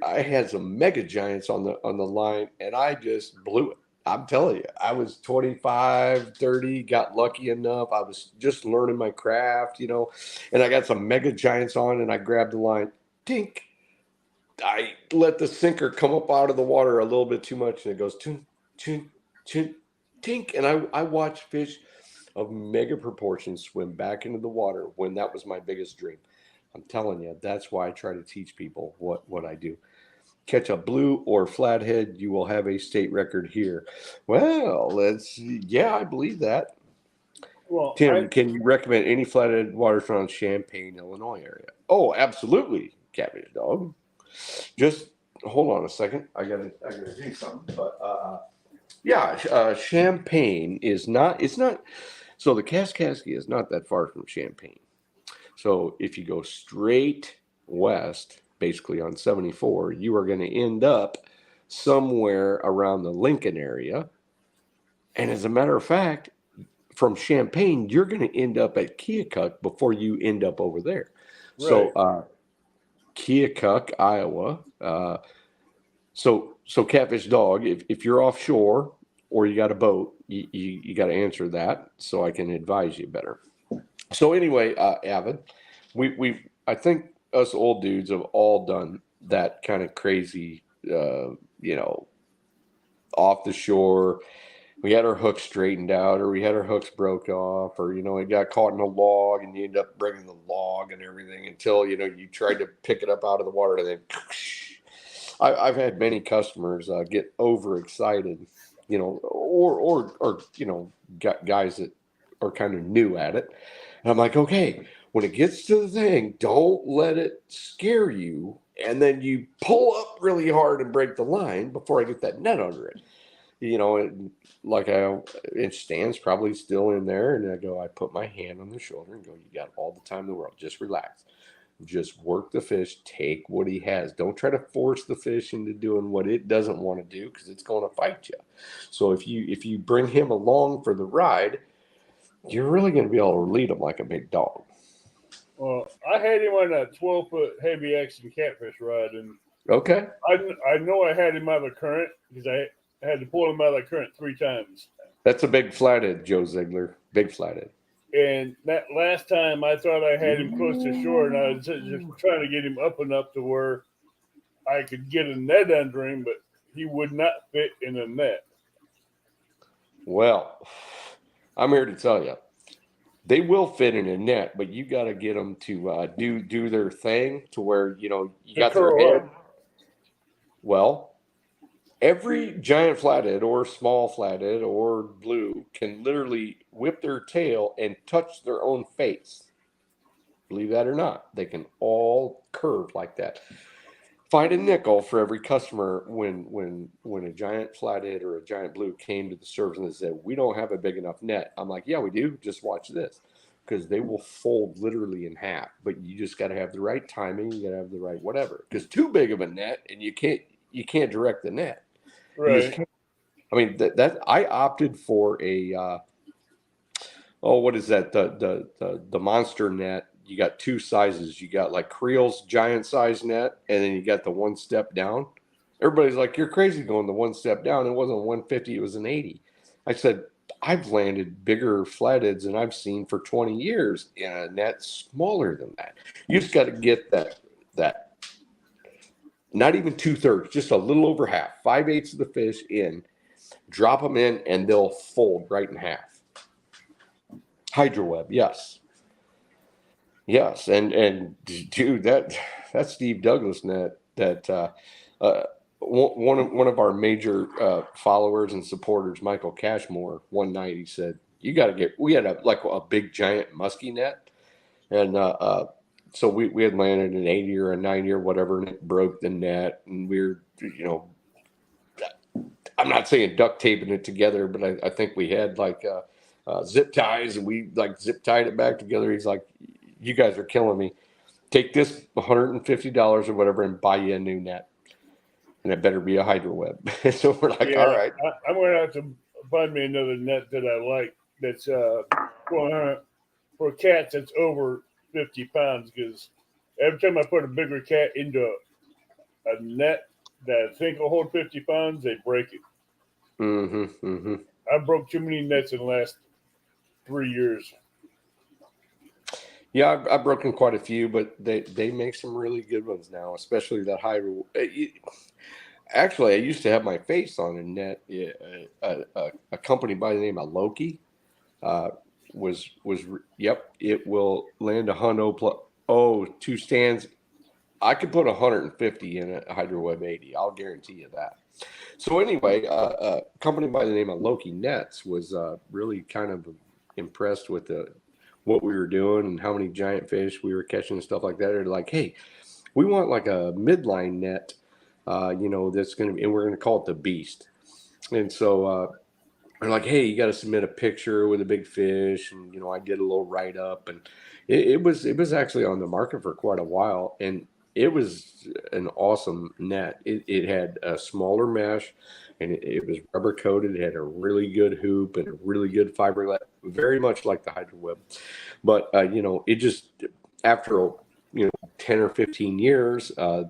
I had some mega giants on the line and I just blew it. I'm telling you, I was 25, 30, got lucky enough. I was just learning my craft, and I got some mega giants on and I grabbed the line. Tink. I let the sinker come up out of the water a little bit too much and it goes tink, tink, tink, tink. And I watched fish of mega proportions swim back into the water when that was my biggest dream. I'm telling you, that's why I try to teach people what I do. Catch a blue or flathead, you will have a state record here. Well, I believe that. Well, Tim, can you recommend any flathead waterfront Champaign, Illinois area? Oh, absolutely, Catfish Dog. Just hold on a second. I gotta do something. But Champaign is not. It's not. So the Kaskaskia is not that far from Champaign. So if you go straight west, basically on 74, you are going to end up somewhere around the Lincoln area. And as a matter of fact, from Champaign, you're going to end up at Keokuk before you end up over there. Right. So Keokuk, Iowa. So Catfish Dog, if you're offshore or you got a boat, you got to answer that so I can advise you better. So anyway, Avid, I think us old dudes have all done that kind of crazy, off the shore. We had our hooks straightened out, or we had our hooks broke off, or it got caught in a log, and you end up bringing the log and everything until you tried to pick it up out of the water, and then I've had many customers get overexcited, or guys that are kind of new at it. And I'm like, okay, when it gets to the thing, don't let it scare you. And then you pull up really hard and break the line before I get that net under it. It stands probably still in there. And I put my hand on the shoulder and go, you got all the time in the world. Just relax. Just work the fish. Take what he has. Don't try to force the fish into doing what it doesn't want to do, because it's going to fight you. So if you bring him along for the ride, you're really going to be able to lead him like a big dog. Well, I had him on a 12-foot heavy action catfish rod, and okay, I know I had him out of the current because I had to pull him out of the current 3 times. That's a big flathead, Joe Ziegler. Big flathead. And that last time, I thought I had him close to shore, and I was just trying to get him up enough to where I could get a net under him, but he would not fit in a net. Well, I'm here to tell you, they will fit in a net, but you got to get them to do their thing to where you got their head. Well, every giant flathead or small flathead or blue can literally whip their tail and touch their own face. Believe that or not, they can all curve like that. Find a nickel for every customer when a giant flathead or a giant blue came to the service and they said, we don't have a big enough net. I'm like, yeah, we do. Just watch this. Because they will fold literally in half. But you just got to have the right timing. You got to have the right whatever. Because too big of a net and you can't direct the net. Right. I mean, that I opted for a what is that? The monster net. You got 2 sizes. You got like Creel's giant size net, and then you got the 1 step down. Everybody's like, you're crazy going the 1 step down. It wasn't 150, it was an 80. I said, I've landed bigger flatheads than I've seen for 20 years in a net smaller than that. You just got to get that not even 2/3, just a little over half, 5/8 of the fish in, drop them in, and they'll fold right in half. Hydroweb, yes. Yes, and dude, that Steve Douglas net that one of our major followers and supporters, Michael Cashmore, one night he said, "You got to we had a big giant muskie net, and so we had landed an 80 or a 90 or whatever, and it broke the net, and we were I'm not saying duct taping it together, but I think we had zip ties, and we zip tied it back together. He's like, you guys are killing me. Take this $150 or whatever and buy you a new net. And it better be a hydroweb. So we're like, all right. I'm going to have to find me another net that I like that's for cats that's over 50 pounds, because every time I put a bigger cat into a net that I think will hold 50 pounds, they break it. Mm-hmm, mm-hmm. I broke too many nets in the last 3 years. Yeah, I've broken quite a few, but they make some really good ones now, especially that hydro. Actually, I used to have my face on a net, a company by the name of Loki. yep, it will land a hundo plus. Oh, 2 stands. I could put 150 in a hydro web 80. I'll guarantee you that. So anyway, a company by the name of Loki Nets was really kind of impressed with what we were doing and how many giant fish we were catching and stuff like that. They're like, hey, we want like a midline net, that's going to be, and we're going to call it the Beast. And so they're like, hey, you got to submit a picture with a big fish. And, I did a little write up, and it was actually on the market for quite a while. And it was an awesome net. It had a smaller mesh, and it was rubber coated. It had a really good hoop and a really good fiber, very much like the hydro web. But, it just, after, 10 or 15 years, I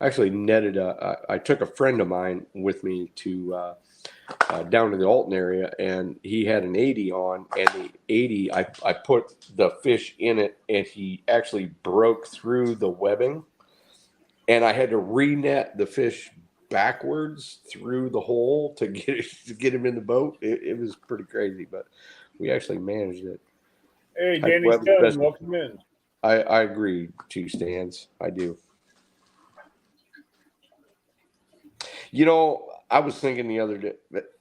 actually netted I took a friend of mine with me to down to the Alton area, and he had an 80 on, and the 80, I put the fish in it, and he actually broke through the webbing, and I had to re-net the fish backwards through the hole to get him in the boat. It was pretty crazy, but we actually managed it. Hey, Danny Stone, welcome in. I agree, 2 stands. I do. I was thinking the other day,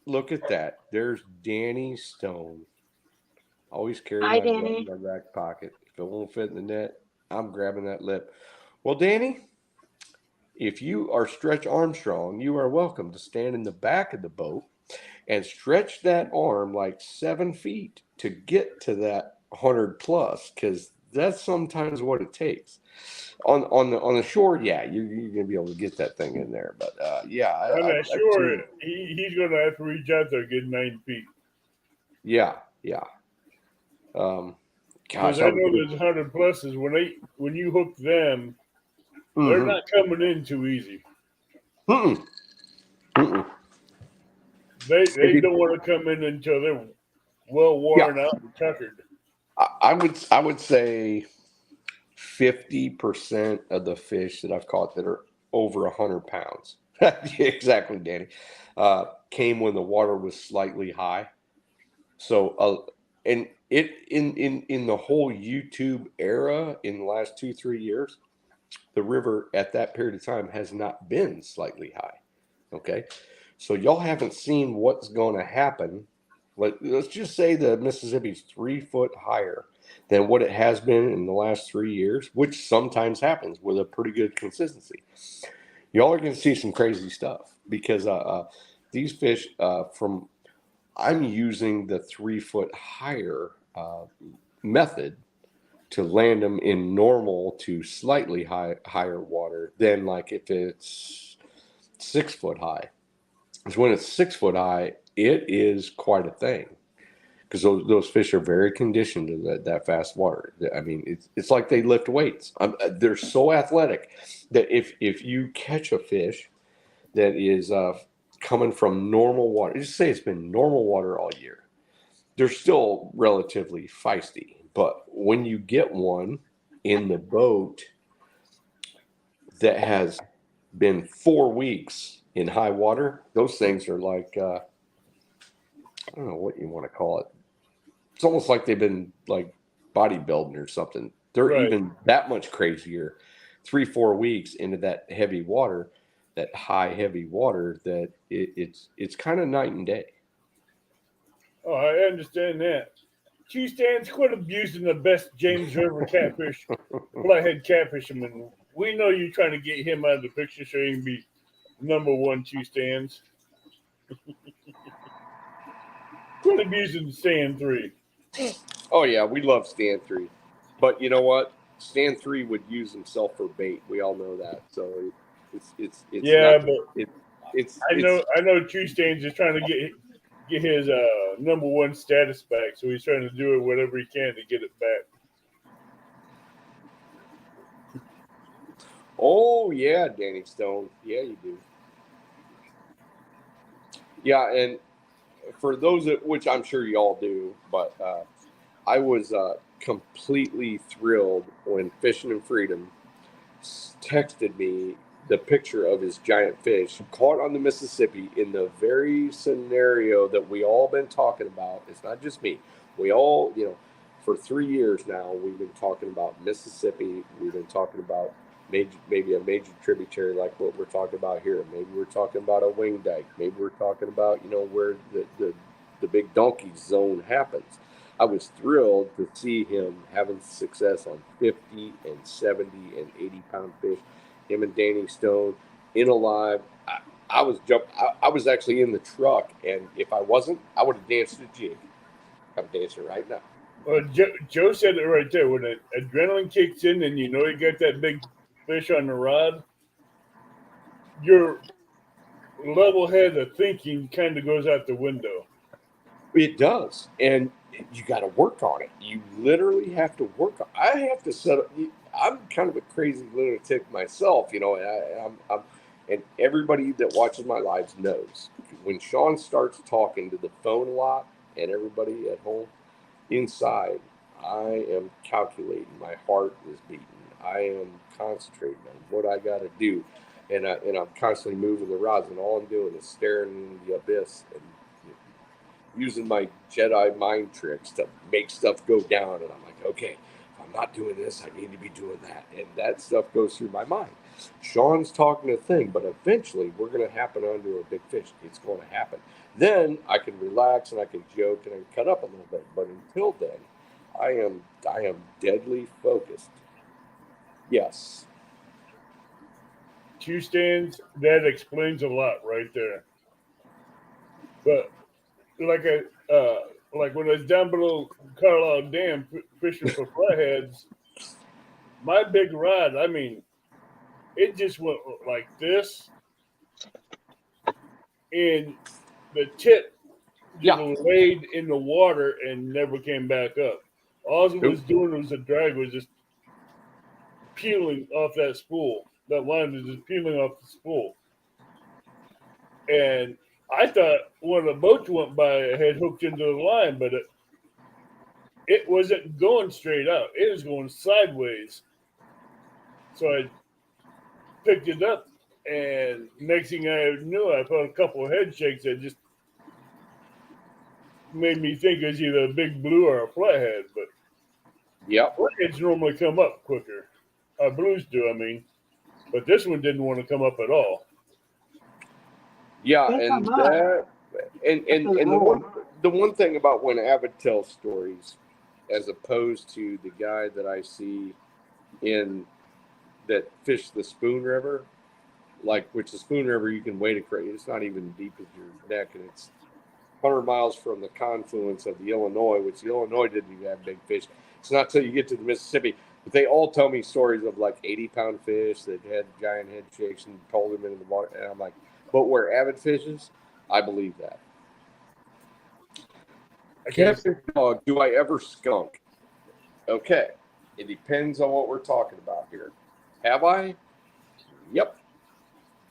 look at that. There's Danny Stone. Always carry my gun in my back pocket. If it won't fit in the net, I'm grabbing that lip. Well, Danny, if you are Stretch Armstrong, you are welcome to stand in the back of the boat and stretch that arm like 7 feet to get to that 100 plus, because that's sometimes what it takes. On the shore, yeah, you're gonna be able to get that thing in there. But yeah, on that shore, he's gonna have to reach out there and get 9 feet. Yeah. Because I know those 100 pluses, when you hook them, they're not coming in too easy. They don't want to come in until they're well worn out and tuckered. I would say 50% of the fish that I've caught that are over 100 pounds, exactly, Danny, came when the water was slightly high. So, and it in the whole YouTube era in the last 2-3 years, the river at that period of time has not been slightly high. Okay, so y'all haven't seen what's going to happen. Let's just say the Mississippi's 3 foot higher than what it has been in the last 3 years, which sometimes happens with a pretty good consistency. Y'all are going to see some crazy stuff, because these fish I'm using the 3 foot higher method to land them in normal to slightly higher water than like if it's 6 foot high. Because when it's 6 foot high, it is quite a thing, because those fish are very conditioned to that fast water. I mean, it's like they lift weights. They're so athletic that if you catch a fish that is coming from normal water, just say it's been normal water all year, they're still relatively feisty. But when you get one in the boat that has been 4 weeks in high water, those things are like, I don't know what you want to call it. It's almost like they've been like bodybuilding or something. They're even that much crazier 3-4 weeks into that heavy water, that high, heavy water, that it's kind of night and day. Oh, I understand that. 2 stands, quit abusing the best James River catfish, Flathead catfisherman. We know you're trying to get him out of the picture so he can be number 1, 2 stands. Quit abusing Stand 3. Oh yeah, we love Stand 3, but you know what? Stand 3 would use himself for bait. We all know that. So it's yeah, not, but I know 2 stands is trying to get his number 1 status back, so he's trying to do it whatever he can to get it back. Oh yeah, Danny Stone. Yeah, you do. Yeah, and for those which I'm sure you all do, but I was completely thrilled when Fishing and Freedom texted me the picture of his giant fish caught on the Mississippi in the very scenario that we all been talking about. It's not just me. We all, for 3 years now, we've been talking about Mississippi. We've been talking about maybe a major tributary like what we're talking about here. Maybe we're talking about a wing dike. Maybe we're talking about, where the big donkey zone happens. I was thrilled to see him having success on 50 and 70 and 80-pound fish. Him and Danny Stone in alive. I was actually in the truck, and if I wasn't, I would have danced a jig. I'm dancing right now. Well, Joe said it right there. When the adrenaline kicks in and you got that big fish on the rod, your level head of thinking kind of goes out the window. It does, and you got to work on it. You literally have to work on it. I have to set up. I'm kind of a crazy lunatic myself, and everybody that watches my lives knows when Sean starts talking to the phone a lot, and everybody at home inside, I am calculating. My heart is beating. I am concentrating on what I got to do, and I'm constantly moving the rods, and all I'm doing is staring into the abyss and using my Jedi mind tricks to make stuff go down. And I'm like, okay, if I'm not doing this, I need to be doing that. And that stuff goes through my mind. Sean's talking a thing, but eventually we're going to happen onto a big fish. It's going to happen. Then I can relax and I can joke and I can cut up a little bit. But until then, I am deadly focused. Yes. 2 stands, that explains a lot right there. But like when I was down below Carlisle Dam fishing for flatheads, my big rod, I mean, it just went like this, and the tip laid in the water and never came back up. All it was doing was the drag was just peeling off that spool. That line was just peeling off the spool. And I thought one of the boats went by, had hooked into the line, but it wasn't going straight out. It was going sideways. So I picked it up, and next thing I knew, I felt a couple of head shakes that just made me think it was either a big blue or a flathead. But flatheads normally come up quicker. Blues do, I mean. But this one didn't want to come up at all. Yeah, and that, and the one thing about when Avid tells stories, as opposed to the guy that I see that fish the Spoon River, which the Spoon River you can wade across. It's not even deep as your neck, and it's 100 miles from the confluence of the Illinois, which the Illinois didn't even have big fish. It's not till you get to the Mississippi. But they all tell me stories of 80-pound fish that had giant head shakes and pulled them into the water, and I'm like, but where Avid fishes, I believe that. Catfish dog, do I ever skunk? Okay. It depends on what we're talking about here. Have I? Yep.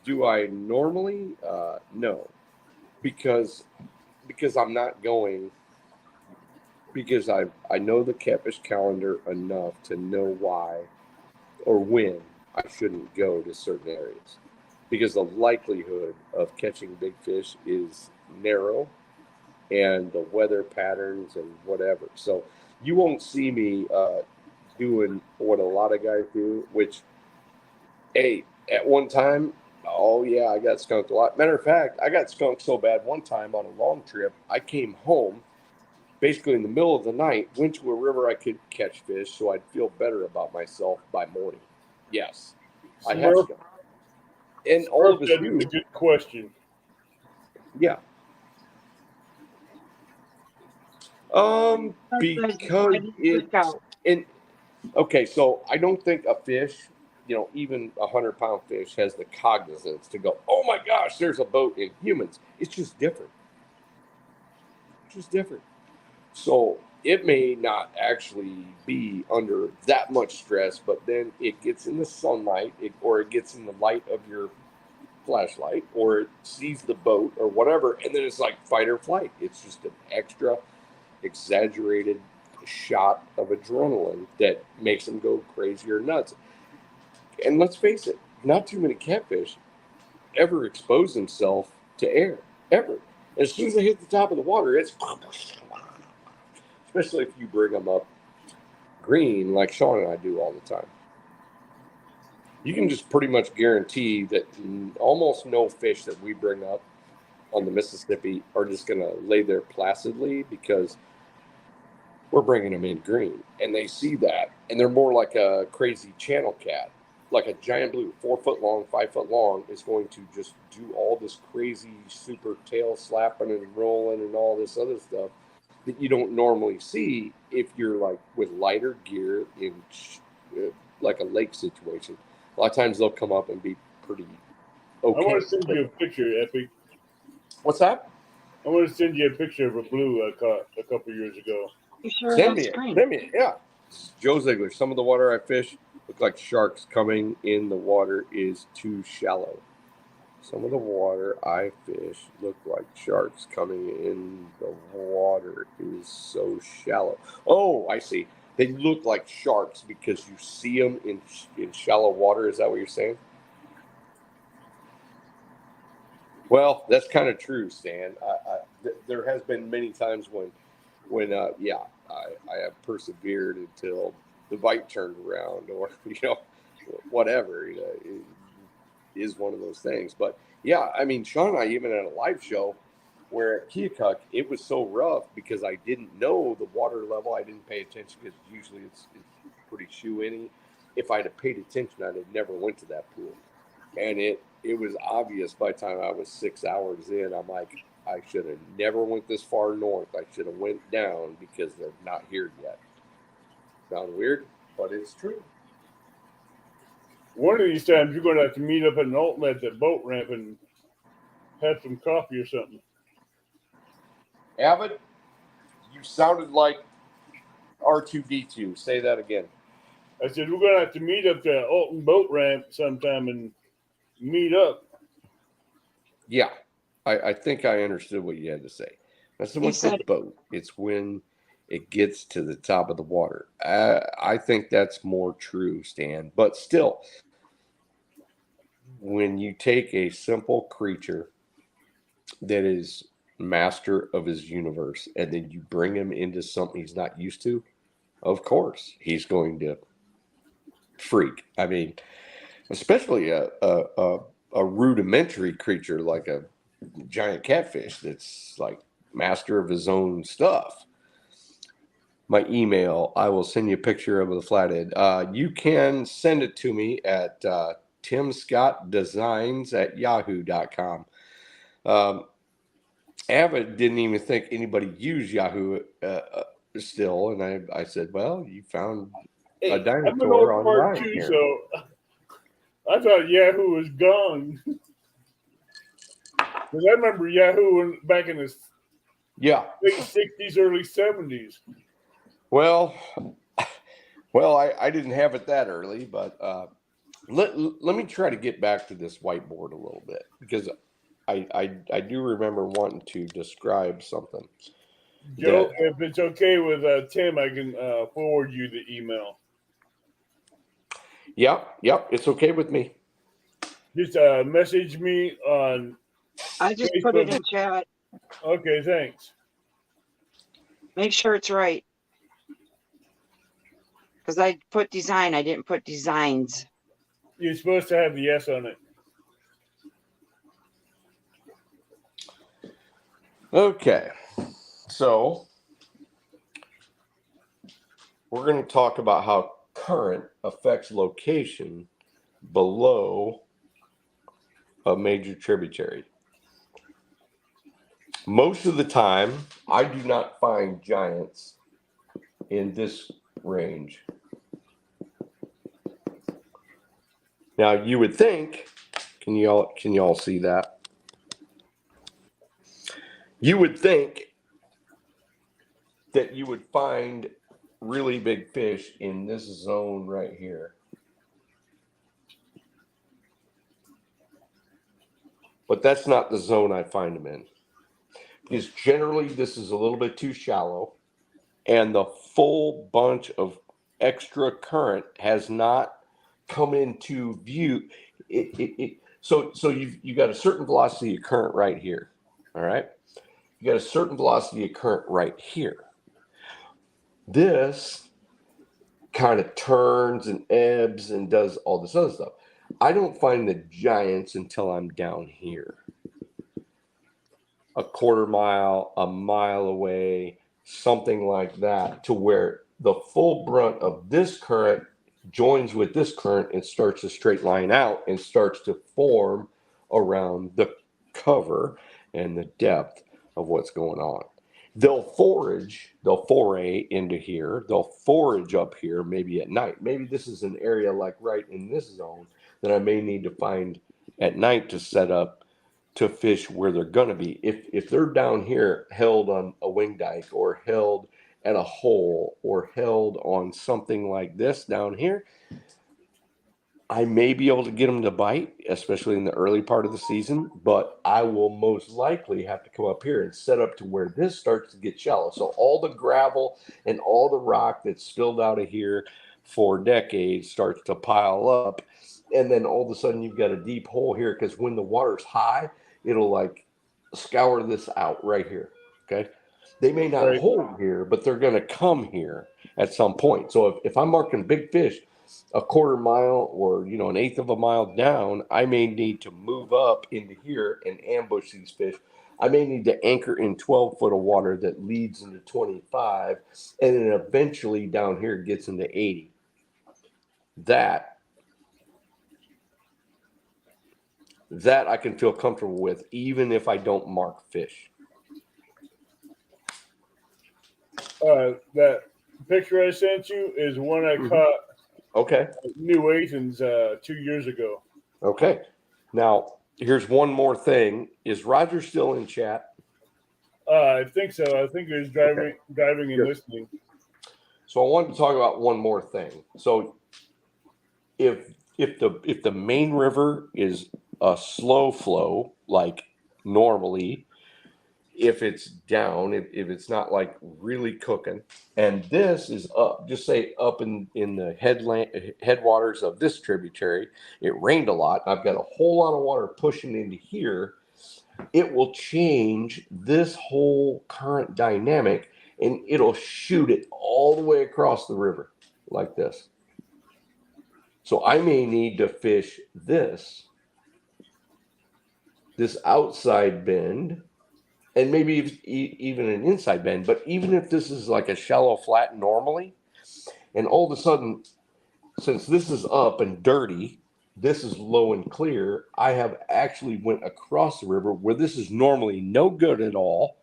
Do I normally? No. Because I'm not going, because I know the catfish calendar enough to know why or when I shouldn't go to certain areas. Because the likelihood of catching big fish is narrow, and the weather patterns and whatever. So you won't see me doing what a lot of guys do, which, hey, at one time, oh yeah, I got skunked a lot. Matter of fact, I got skunked so bad one time on a long trip, I came home basically in the middle of the night, went to a river I could catch fish so I'd feel better about myself by morning. Yes, I have skunked. And all of us do. A good question. Yeah. Because it's okay. So I don't think a fish, even 100-pound fish, has the cognizance to go, oh my gosh, there's a boat in humans. It's just different. So it may not actually be under that much stress, but then it gets in the sunlight, or it gets in the light of your flashlight, or it sees the boat or whatever, and then it's like fight or flight. It's just an extra exaggerated shot of adrenaline that makes them go crazy or nuts. And let's face it, not too many catfish ever expose themselves to air, ever. As soon as they hit the top of the water, it's, especially if you bring them up green like Sean and I do all the time. You can just pretty much guarantee that almost no fish that we bring up on the Mississippi are just going to lay there placidly because we're bringing them in green. And they see that, and they're more like a crazy channel cat. Like a giant blue, 4 foot long, 5 foot long, is going to just do all this crazy super tail slapping and rolling and all this other stuff that you don't normally see if you're like with lighter gear in like a lake situation. A lot of times they'll come up and be pretty okay. I want to send you a picture, Epic. What's that? I want to send you a picture of a blue I caught a couple years ago. You sure Send me it. Yeah. Joe Ziegler, some of the water I fish look like sharks coming in. The water is too shallow. Some of the water I fish look like sharks coming in. The water is so shallow. Oh, I see. They look like sharks because you see them in shallow water. Is that what you're saying? Well, that's kind of true, Stan. There has been many times when I have persevered until the bite turned around, or whatever. It is one of those things. But yeah, I mean, Sean and I even had a live show where at Keokuk it was so rough because I didn't know the water level. I didn't pay attention because usually it's pretty shoe-in-y. If I'd have paid attention, I'd have never went to that pool. And it was obvious by the time I was 6 hours in. I'm like, I should have never went this far north. I should have went down because they're not here yet. Sound weird, but it's true. One of these times, you're going to have to meet up at an outlet at the boat ramp and have some coffee or something. Avid, you sounded like R2D2. Say that again. I said, we're going to have to meet up the Alton boat ramp sometime and meet up. Yeah, I think I understood what you had to say. That's what's the boat. It's when it gets to the top of the water. I think that's more true, Stan. But still, when you take a simple creature that is master of his universe and then you bring him into something he's not used to, of course he's going to freak. I mean, especially a rudimentary creature like a giant catfish that's like master of his own stuff. My email, I will send you a picture of the Flathead. You can send it to me at timscottdesigns@yahoo.com. Avid didn't even think anybody used Yahoo still, and I said, well, you found a dinosaur online too, here. So I thought Yahoo was gone. Because I remember Yahoo back in the late 60s, early 70s. Well, I didn't have it that early, but let me try to get back to this whiteboard a little bit because I do remember wanting to describe something. Joe, if it's okay with Tim, I can forward you the email. Yep, it's okay with me. Just message me on I just Facebook. put it in chat. Okay, thanks. Make sure it's right. Because I put design, I didn't put designs. You're supposed to have the S on it. Okay, so we're going to talk about how current affects location below a major tributary. Most of the time, I do not find giants in this range. Now, you would think, can you all see that? You would think that you would find really big fish in this zone right here. But that's not the zone I find them in. Because generally this is a little bit too shallow and the full bunch of extra current has not come into view. So you've got a certain velocity of current right here. All right. You got a certain velocity of current right here. This kind of turns and ebbs and does all this other stuff. I don't find the giants until I'm down here. A quarter mile, a mile away, something like that, to where the full brunt of this current joins with this current and starts to straight line out and starts to form around the cover and the depth of what's going on. They'll foray into here, they'll forage up here maybe at night. Maybe this is an area like right in this zone that I may need to find at night to set up to fish where they're going to be. If they're down here held on a wing dike or held at a hole or held on something like this down here, I may be able to get them to bite, especially in the early part of the season, but I will most likely have to come up here and set up to where this starts to get shallow. So all the gravel and all the rock that's spilled out of here for decades starts to pile up. And then all of a sudden you've got a deep hole here, because when the water's high, it'll like scour this out right here. Okay. They may not hold here, but they're going to come here at some point. So if I'm marking big fish a quarter mile or, you know, an eighth of a mile down, I may need to move up into here and ambush these fish. I may need to anchor in 12 foot of water that leads into 25, and then eventually down here gets into 80. That I can feel comfortable with, even if I don't mark fish. That picture I sent you is one I caught. Okay. New Athens 2 years ago. Okay. Now, here's one more thing. Is Roger still in chat? I think so. I think he was driving and listening. So I wanted to talk about one more thing. So if the main river is a slow flow, like normally, if it's down, if it's not like really cooking, and this is up, just say up in the headwaters of this tributary, it rained a lot, I've got a whole lot of water pushing into here, it will change this whole current dynamic and it'll shoot it all the way across the river like this. So I may need to fish this outside bend, and maybe even an inside bend. But even if this is like a shallow flat normally, and all of a sudden, since this is up and dirty, this is low and clear, I have actually went across the river where this is normally no good at all.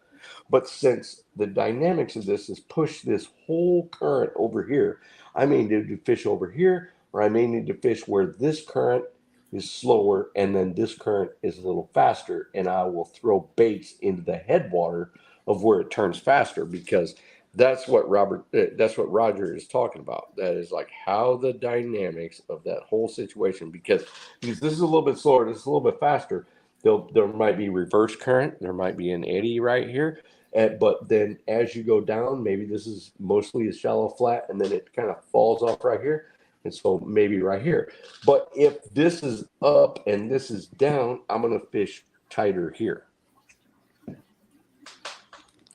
But since the dynamics of this has pushed this whole current over here, I may need to fish over here, or I may need to fish where this current is slower and then this current is a little faster, and I will throw baits into the headwater of where it turns faster, because that's what Roger is talking about. That is like how the dynamics of that whole situation, because this is a little bit slower, this is a little bit faster. There might be reverse current, there might be an eddy right here, but then as you go down, maybe this is mostly a shallow flat, and then it kind of falls off right here. And so maybe right here. But if this is up and this is down, I'm going to fish tighter here.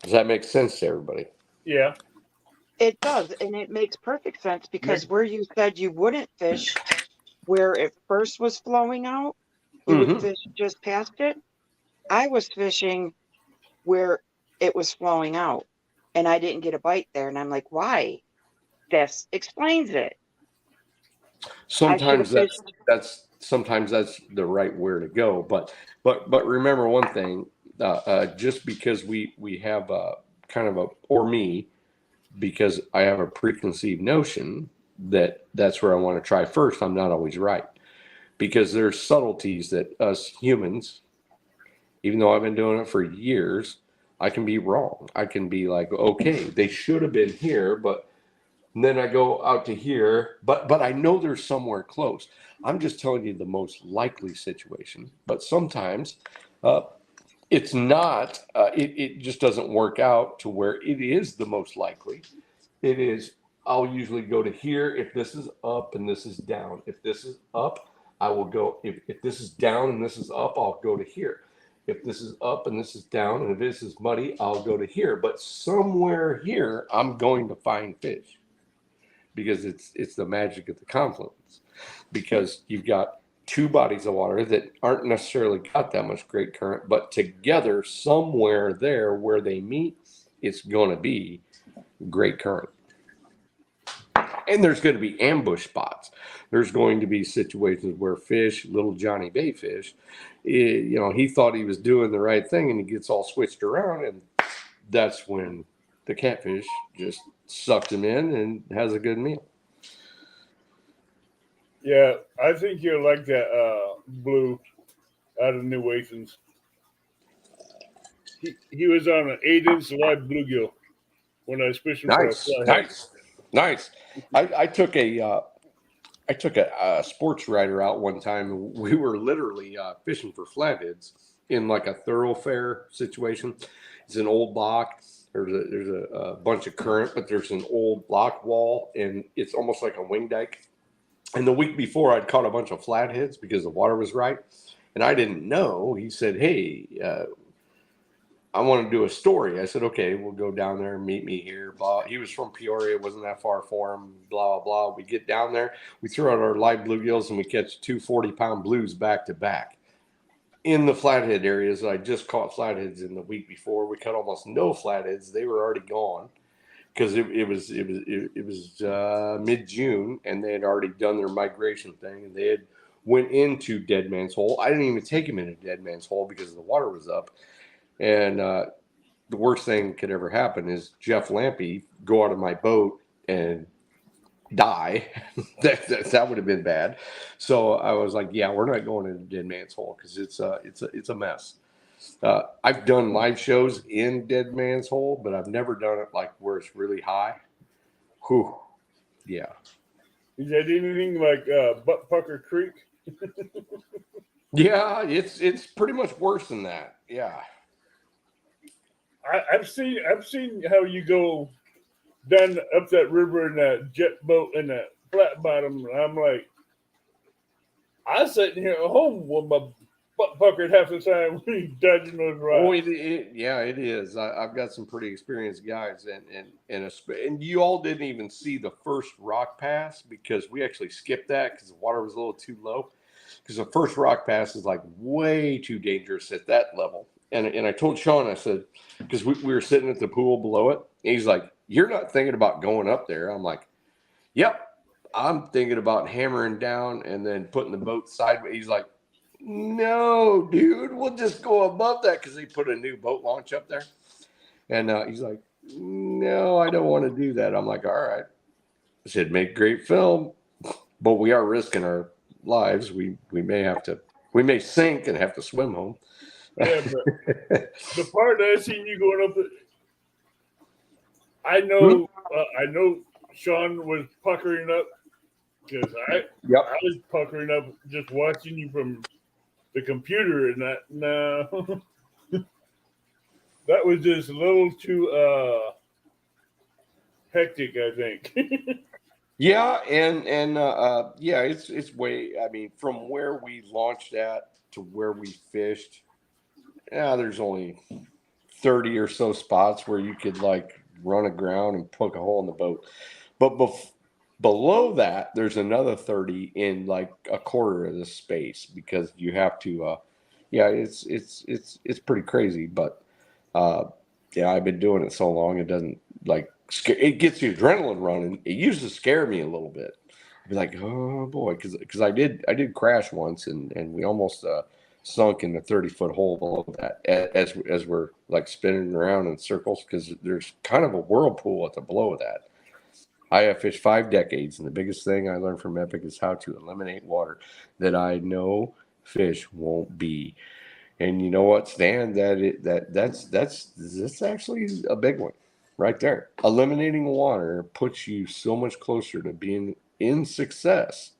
Does that make sense to everybody? Yeah. It does. And it makes perfect sense, because where you said you wouldn't fish where it first was flowing out, you would fish just past it. I was fishing where it was flowing out and I didn't get a bite there. And I'm like, why? This explains it. Sometimes that's the right where to go, but remember one thing, just because we have because I have a preconceived notion that's where I want to try first, I'm not always right, because there's subtleties that us humans, even though I've been doing it for years, I can be wrong. I can be like, okay, they should have been here, but and then I go out to here, but I know they're somewhere close. I'm just telling you the most likely situation. But sometimes it's not. It just doesn't work out to where it is the most likely. It is I'll usually go to here if this is up and this is down. If this is up, I will go. If this is down and this is up, I'll go to here. If this is up and this is down and if this is muddy, I'll go to here. But somewhere here, I'm going to find fish because it's the magic of the confluence. Because you've got two bodies of water that aren't necessarily got that much great current, but together somewhere there where they meet, it's going to be great current. And there's going to be ambush spots. There's going to be situations where fish, little Johnny Bay fish, he thought he was doing the right thing and he gets all switched around. And that's when the catfish just sucks him in and has a good meal. Yeah, I think you'll like that blue out of New Athens. He was on an 8-inch live bluegill when I was fishing for a flathead. Nice. I took a sports rider out one time. We were literally fishing for flatheads in like a thoroughfare situation. It's an old block. There's a bunch of current, but there's an old block wall, and it's almost like a wing dike. And the week before, I'd caught a bunch of flatheads because the water was right, and I didn't know. He said, "Hey, I want to do a story." I said, "Okay, we'll go down there and meet me here." Blah. He was from Peoria. It wasn't that far for him. Blah, blah, blah. We get down there. We throw out our live bluegills, and we catch 2 40-pound blues back to back. In the flathead areas, I just caught flatheads in the week before. We caught almost no flatheads. They were already gone because it was mid-June, and they had already done their migration thing, and they had went into Dead Man's Hole. I didn't even take them into Dead Man's Hole because the water was up. And the worst thing that could ever happen is Jeff Lampy go out of my boat and die. that would have been bad. So I was like, yeah, we're not going into Dead Man's Hole because it's a mess. I've done live shows in Dead Man's Hole, but I've never done it like where it's really high. Whew. Yeah. Is that anything like Butt Pucker Creek? Yeah, it's pretty much worse than that. Yeah. I've seen how you go down up that river in that jet boat and that flat bottom, and I'm like, I'm sitting here at home with my butt puckered half the time when he's dodging those rocks. Oh, it is. I've got some pretty experienced guys, and you all didn't even see the first rock pass because we actually skipped that because the water was a little too low. Because the first rock pass is like way too dangerous at that level. And I told Sean, I said, because we were sitting at the pool below it, and he's like, "You're not thinking about going up there." I'm like, "Yep, I'm thinking about hammering down and then putting the boat sideways." He's like, "No, dude, we'll just go above that," because they put a new boat launch up there. And he's like, "No, I don't want to do that." I'm like, "All right." I said, "Make great film, but we are risking our lives. We may sink and have to swim home." Yeah, but the part that I seen you going up, I know Sean was puckering up because I was puckering up just watching you from the computer, and that that was just a little too hectic, I think. Yeah, and it's way. I mean, from where we launched at to where we fished. Yeah, there's only 30 or so spots where you could like run aground and poke a hole in the boat. But below that, there's another 30 in like a quarter of the space because you have to, it's pretty crazy. But I've been doing it so long, it doesn't like scare, it gets the adrenaline running. It used to scare me a little bit. I'd be like, oh boy, because I did crash once and we almost sunk in the 30-foot hole below that as we're like spinning around in circles because there's kind of a whirlpool at the below of that. I have fished 5 decades, and the biggest thing I learned from Epic is how to eliminate water that I know fish won't be. And you know what, Stan? That's actually a big one right there. Eliminating water puts you so much closer to being in success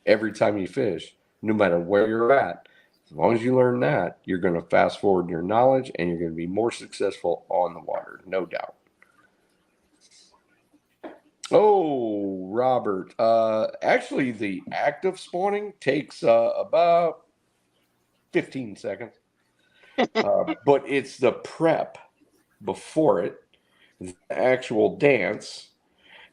every time you fish, no matter where you're at. As long as you learn that, you're going to fast forward your knowledge and you're going to be more successful on the water, no doubt. Oh, Robert. Actually, the act of spawning takes about 15 seconds. But it's the prep before it, the actual dance,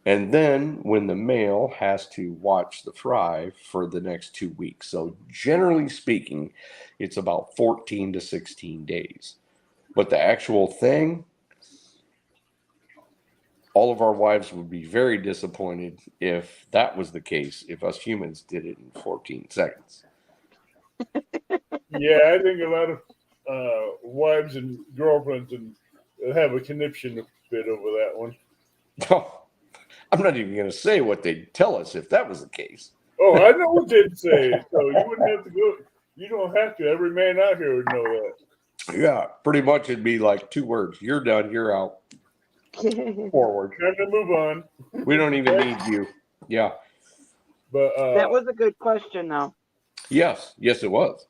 and then when the male has to watch the fry for the next 2 weeks. So generally speaking, it's about 14 to 16 days. But the actual thing, all of our wives would be very disappointed if that was the case, if us humans did it in 14 seconds. Yeah, I think a lot of wives and girlfriends and have a conniption bit over that one. I'm not even going to say what they'd tell us if that was the case. Oh, I know what they'd say. So you wouldn't have to go. You don't have to. Every man out here would know that. Yeah, pretty much it'd be like 2 words. You're done. You're out. Forward. Time to move on. We don't even need you. Yeah. But That was a good question, though. Yes, it was.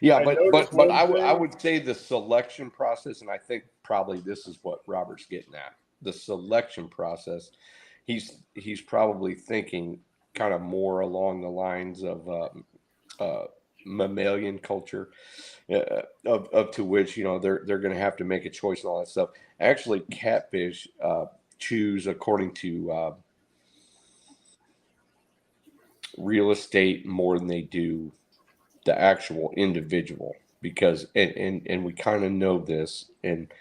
Yeah, but I would say the selection process, and I think probably this is what Robert's getting at. The selection process, he's probably thinking kind of more along the lines of mammalian culture, of to which they're going to have to make a choice and all that stuff. Actually, catfish choose according to real estate more than they do the actual individual, because and we kind of know this, and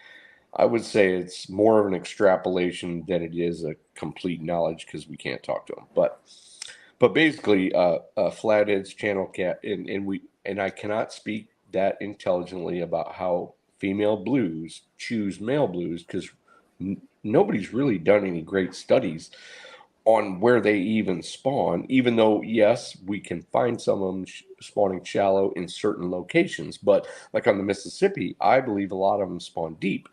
I would say it's more of an extrapolation than it is a complete knowledge because we can't talk to them. But basically, Flathead's channel cat, and I cannot speak that intelligently about how female blues choose male blues because nobody's really done any great studies on where they even spawn, even though, yes, we can find some of them spawning shallow in certain locations. But like on the Mississippi, I believe a lot of them spawn deep.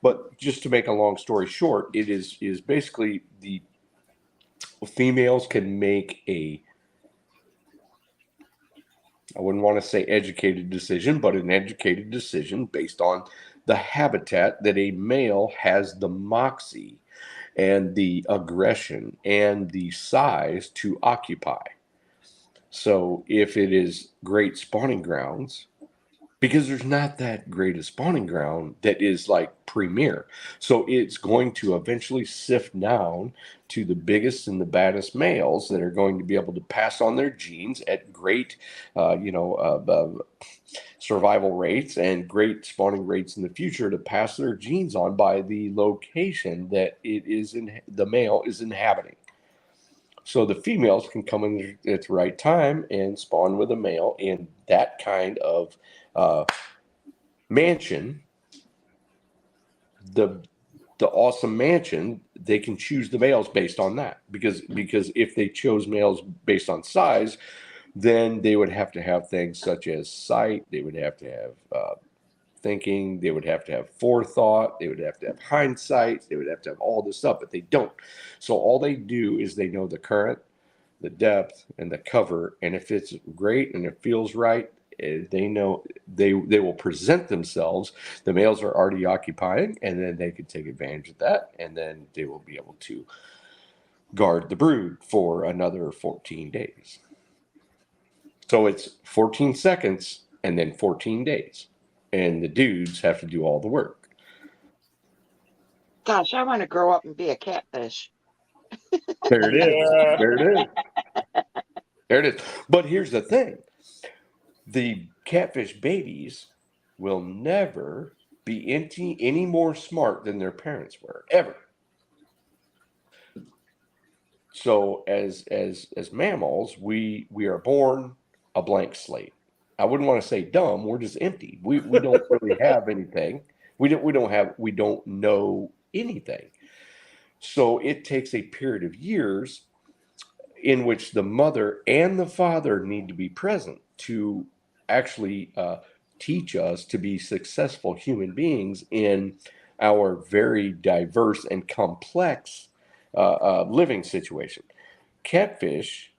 But just to make a long story short, it is basically the females can make I wouldn't want to say educated decision, but an educated decision based on the habitat that a male has the moxie and the aggression and the size to occupy. So if it is great spawning grounds, because there's not that great a spawning ground that is like premier. So it's going to eventually sift down to the biggest and the baddest males that are going to be able to pass on their genes at great, survival rates and great spawning rates in the future to pass their genes on by the location that the male is inhabiting. So the females can come in at the right time and spawn with a male in that kind of mansion. The awesome mansion, they can choose the males based on that, because if they chose males based on size, then they would have to have things such as sight. They would have to have thinking. They would have to have forethought. They would have to have hindsight. They would have to have all this stuff, but they don't. So all they do is they know the current, the depth, and the cover. And if it's great and it feels right, they know they will present themselves. The males are already occupying, and then they can take advantage of that, and then they will be able to guard the brood for another 14 days. So it's 14 seconds and then 14 days. And the dudes have to do all the work. Gosh, I want to grow up and be a catfish. There it is. There it is. There it is. But here's the thing. The catfish babies will never be any more smart than their parents were, ever. So as mammals, we are born a blank slate. I wouldn't want to say dumb. We're just empty. We don't really have anything. We don't know anything. So it takes a period of years in which the mother and the father need to be present to actually teach us to be successful human beings in our very diverse and complex living situation. Catfish,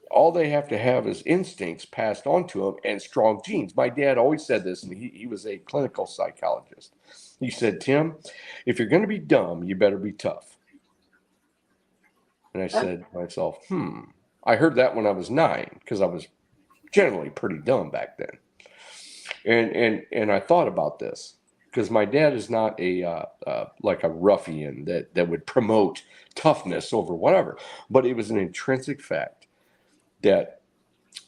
all they have to have is instincts passed on to them and strong genes. My dad always said this, and he was a clinical psychologist. He said, Tim, if you're going to be dumb, you better be tough. And I said to myself, I heard that when I was 9 because I was generally pretty dumb back then. And I thought about this because my dad is not like a ruffian that would promote toughness over whatever. But it was an intrinsic fact that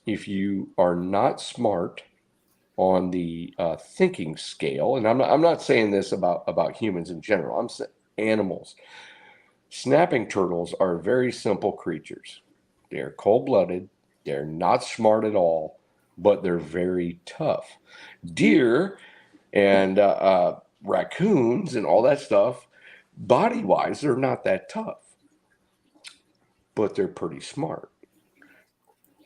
if you are not smart on the thinking scale, and I'm not saying this about humans in general, I'm saying animals. Snapping turtles are very simple creatures. They're cold-blooded. They're not smart at all, but they're very tough. Deer and raccoons and all that stuff, body-wise, they're not that tough, but they're pretty smart.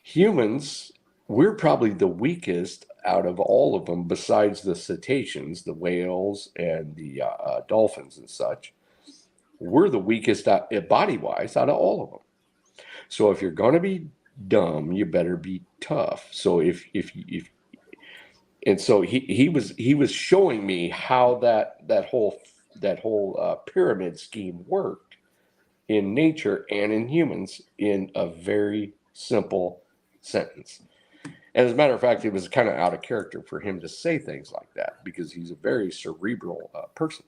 Humans, we're probably the weakest out of all of them besides the cetaceans, the whales, and the dolphins and such. We're the weakest body-wise out of all of them. So if you're going to be dumb, you better be tough. So and so he was showing me how that whole pyramid scheme worked in nature and in humans in a very simple sentence. And as a matter of fact, it was kind of out of character for him to say things like that because he's a very cerebral person.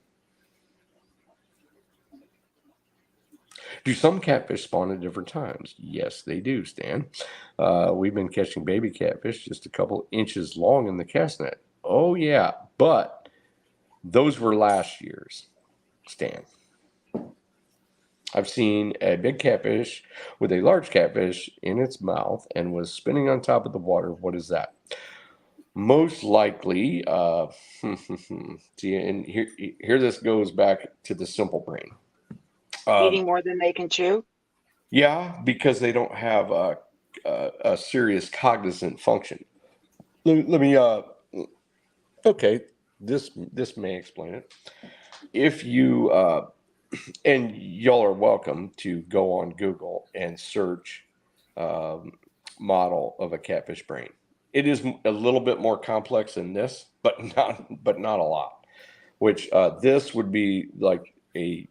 Do some catfish spawn at different times? Yes, they do, Stan. We've been catching baby catfish just a couple inches long in the cast net. Oh, yeah, but those were last year's, Stan. I've seen a big catfish with a large catfish in its mouth and was spinning on top of the water. What is that? Most likely, see, and here this goes back to the simple brain. Eating more than they can chew? Yeah, because they don't have a serious cognizant function. Let me, okay, this may explain it. If you, and y'all are welcome to go on Google and search model of a catfish brain. It is a little bit more complex than this, but not a lot. Which this would be like a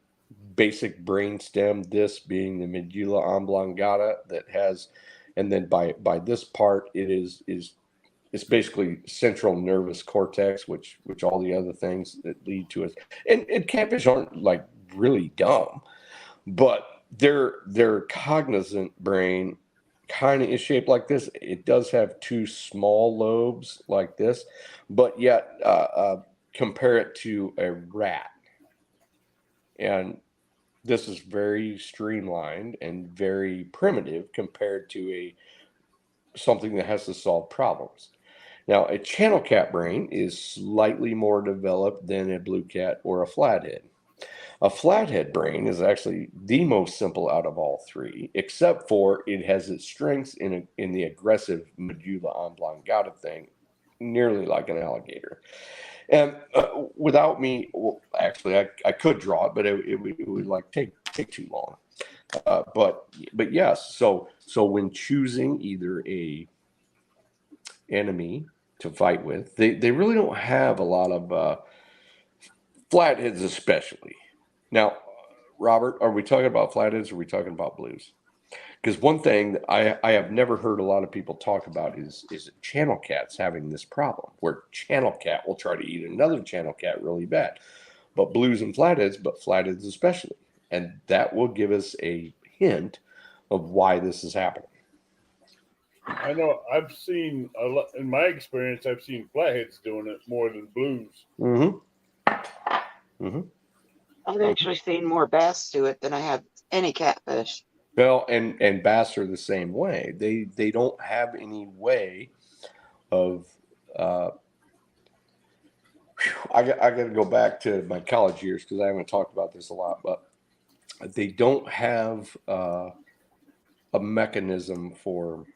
basic brain stem, this being the medulla oblongata that has, and then by this part it's basically central nervous cortex, which all the other things that lead to it. And catfish aren't like really dumb, but their cognizant brain kind of is shaped like this. It does have 2 small lobes like this, but yet compare it to a rat. And this is very streamlined and very primitive compared to something that has to solve problems. Now, a channel cat brain is slightly more developed than a blue cat or a flathead. A flathead brain is actually the most simple out of all 3, except for it has its strengths in the aggressive medulla oblongata thing, nearly like an alligator. And without me, well, actually, I could draw it, but it would like take too long. But yes, so when choosing either a enemy to fight with, they really don't have a lot of flatheads, especially. Now, Robert, are we talking about flatheads or are we talking about blues? Because one thing that I have never heard a lot of people talk about is channel cats having this problem where channel cat will try to eat another channel cat really bad. But blues and flatheads, but flatheads especially. And that will give us a hint of why this is happening. I know I've seen a lot in my experience. I've seen flatheads doing it more than blues. I've actually seen more bass do it than I have any catfish. Well, and bass are the same way. They don't have any way of. I got to go back to my college years because I haven't talked about this a lot, but they don't have a mechanism for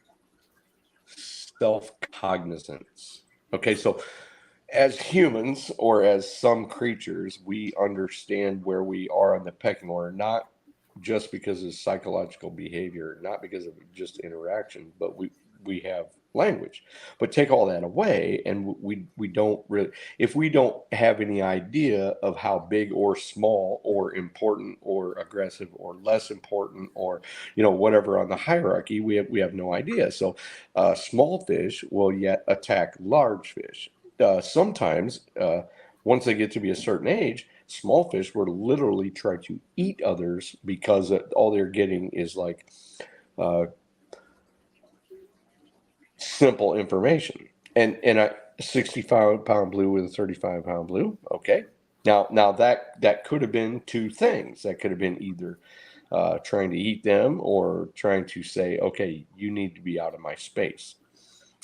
self-cognizance. Okay, so as humans or as some creatures, we understand where we are on the pecking order, not just because of psychological behavior, not because of just interaction, but we have language. But take all that away, and we don't really, if we don't have any idea of how big or small or important or aggressive or less important or whatever on the hierarchy, we have no idea. So small fish will yet attack large fish. Sometimes once they get to be a certain age, small fish will literally try to eat others because all they're getting is like simple information. And a 65-pound blue with a 35-pound blue. Okay. Now that could have been two things. That could have been either trying to eat them or trying to say, okay, you need to be out of my space.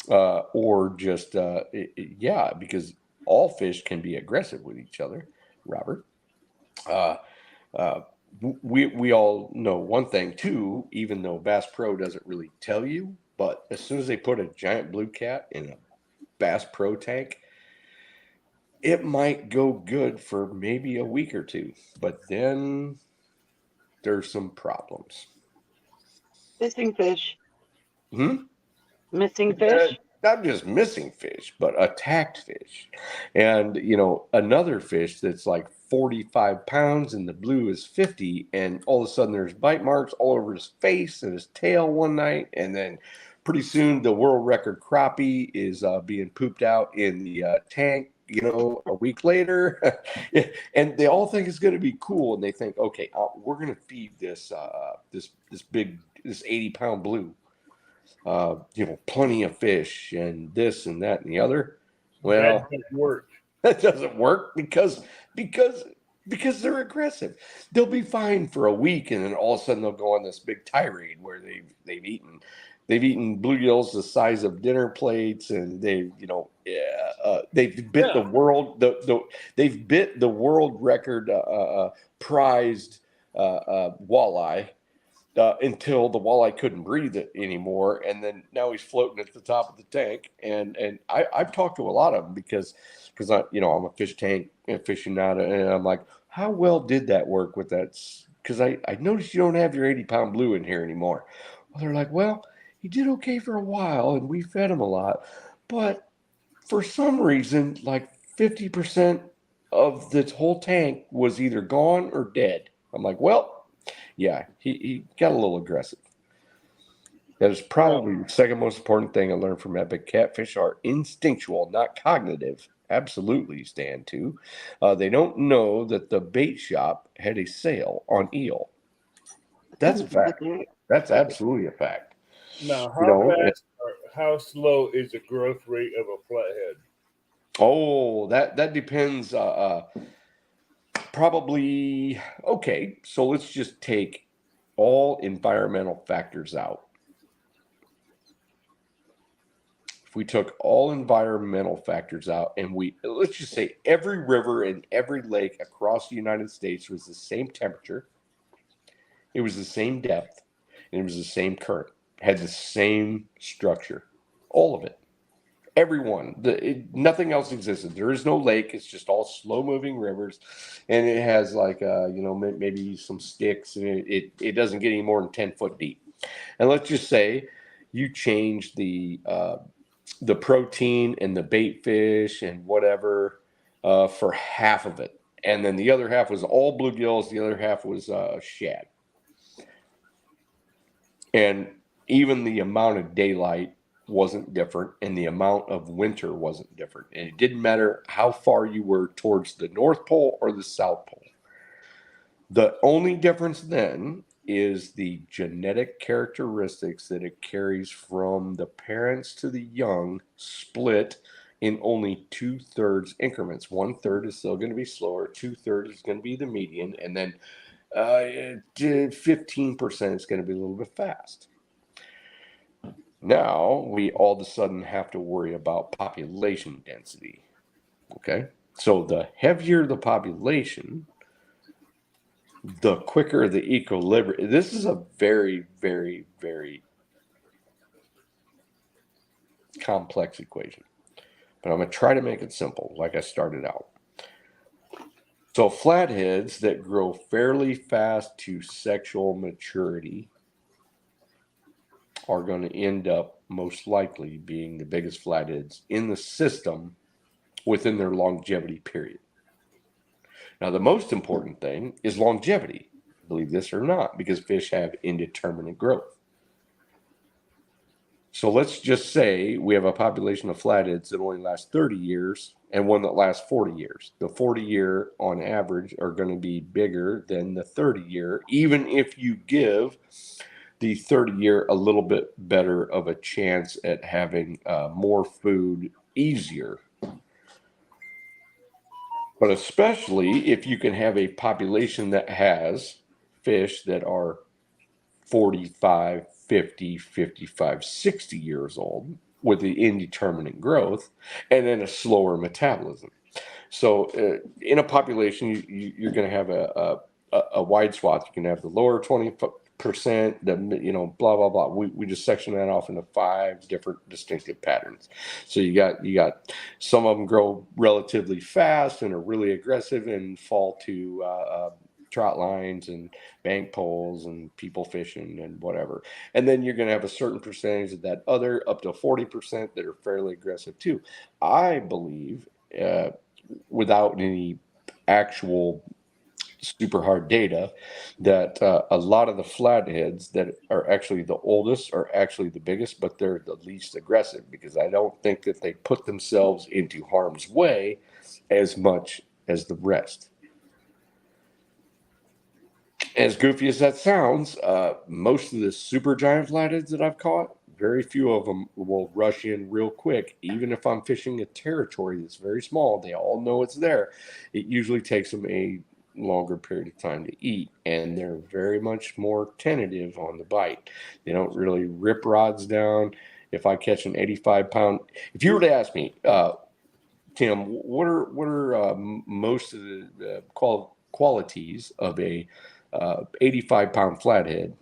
Or just, because all fish can be aggressive with each other, Robert. We all know one thing too, even though Bass Pro doesn't really tell you, but as soon as they put a giant blue cat in a Bass Pro tank, it might go good for maybe a week or two, but then there's some problems. Missing fish. Hmm? Missing fish? Not just missing fish, but attacked fish. And, another fish that's like 45 pounds and the blue is 50, and all of a sudden there's bite marks all over his face and his tail one night, and then pretty soon the world record crappie is being pooped out in the tank, a week later. And they all think it's going to be cool, and they think, okay, we're going to feed this 80-pound blue plenty of fish and this and that and the other. Well, that doesn't work. That doesn't work because they're aggressive. They'll be fine for a week, and then all of a sudden they'll go on this big tirade where they've eaten bluegills the size of dinner plates, and they've bit the world they've bit the world record prized walleye. Until the walleye couldn't breathe it anymore, and then now he's floating at the top of the tank. And I've talked to a lot of them because I'm a fish tank aficionado, and I'm like, how well did that work with that? Because I noticed you don't have your 80-pound blue in here anymore. Well, they're like, well, he did okay for a while, and we fed him a lot, but for some reason, like 50% of this whole tank was either gone or dead. I'm like, well. Yeah, he got a little aggressive. That is probably the second most important thing I learned from that. But catfish are instinctual, not cognitive. Absolutely, Stan, too. They don't know that the bait shop had a sale on eel. That's a fact. That's absolutely a fact. Now, how slow is the growth rate of a flathead? Oh, that depends. Probably, okay, so let's just take all environmental factors out. If we took all environmental factors out and let's just say every river and every lake across the United States was the same temperature, it was the same depth, and it was the same current, had the same structure, all of it. Everyone, nothing else existed. There is no lake. It's just all slow-moving rivers, and it has like maybe some sticks, and it doesn't get any more than 10 foot deep. And let's just say you change the protein and the bait fish and whatever for half of it, and then the other half was all bluegills. The other half was shad, and even the amount of daylight wasn't different, and the amount of winter wasn't different, and it didn't matter how far you were towards the North Pole or the South Pole. The only difference then is the genetic characteristics that it carries from the parents to the young split in only 2/3 increments. 1/3 is still going to be slower, 2/3 is going to be the median, and then 15% is going to be a little bit fast. Now we all of a sudden have to worry about population density. Okay, so the heavier the population, the quicker the equilibrium. This is a very, very, very complex equation, but I'm going to try to make it simple like I started out. So flatheads that grow fairly fast to sexual maturity are going to end up most likely being the biggest flatheads in the system within their longevity period. Now, the most important thing is longevity, believe this or not, because fish have indeterminate growth. So let's just say we have a population of flatheads that only lasts 30 years and one that lasts 40 years. The 40-year on average are going to be bigger than the 30-year, even if you give the 30-year a little bit better of a chance at having more food easier. But especially if you can have a population that has fish that are 45, 50, 55, 60 years old with the indeterminate growth and then a slower metabolism. So in a population, you're going to have a wide swath. You can have the lower 20%, the blah blah blah. We just section that off into 5 different distinctive patterns. So you got some of them grow relatively fast and are really aggressive and fall to trout lines and bank poles and people fishing and whatever. And then you're going to have a certain percentage of that other up to 40% that are fairly aggressive too. I believe without any actual super hard data that a lot of the flatheads that are actually the oldest are actually the biggest, but they're the least aggressive, because I don't think that they put themselves into harm's way as much as the rest. As goofy as that sounds, most of the super giant flatheads that I've caught, very few of them will rush in real quick. Even if I'm fishing a territory that's very small, they all know it's there. It usually takes them a longer period of time to eat, and they're very much more tentative on the bite. They don't really rip rods down. If I catch an 85-pound, if you were to ask me, Tim, what are most of the qualities of a 85-pound flathead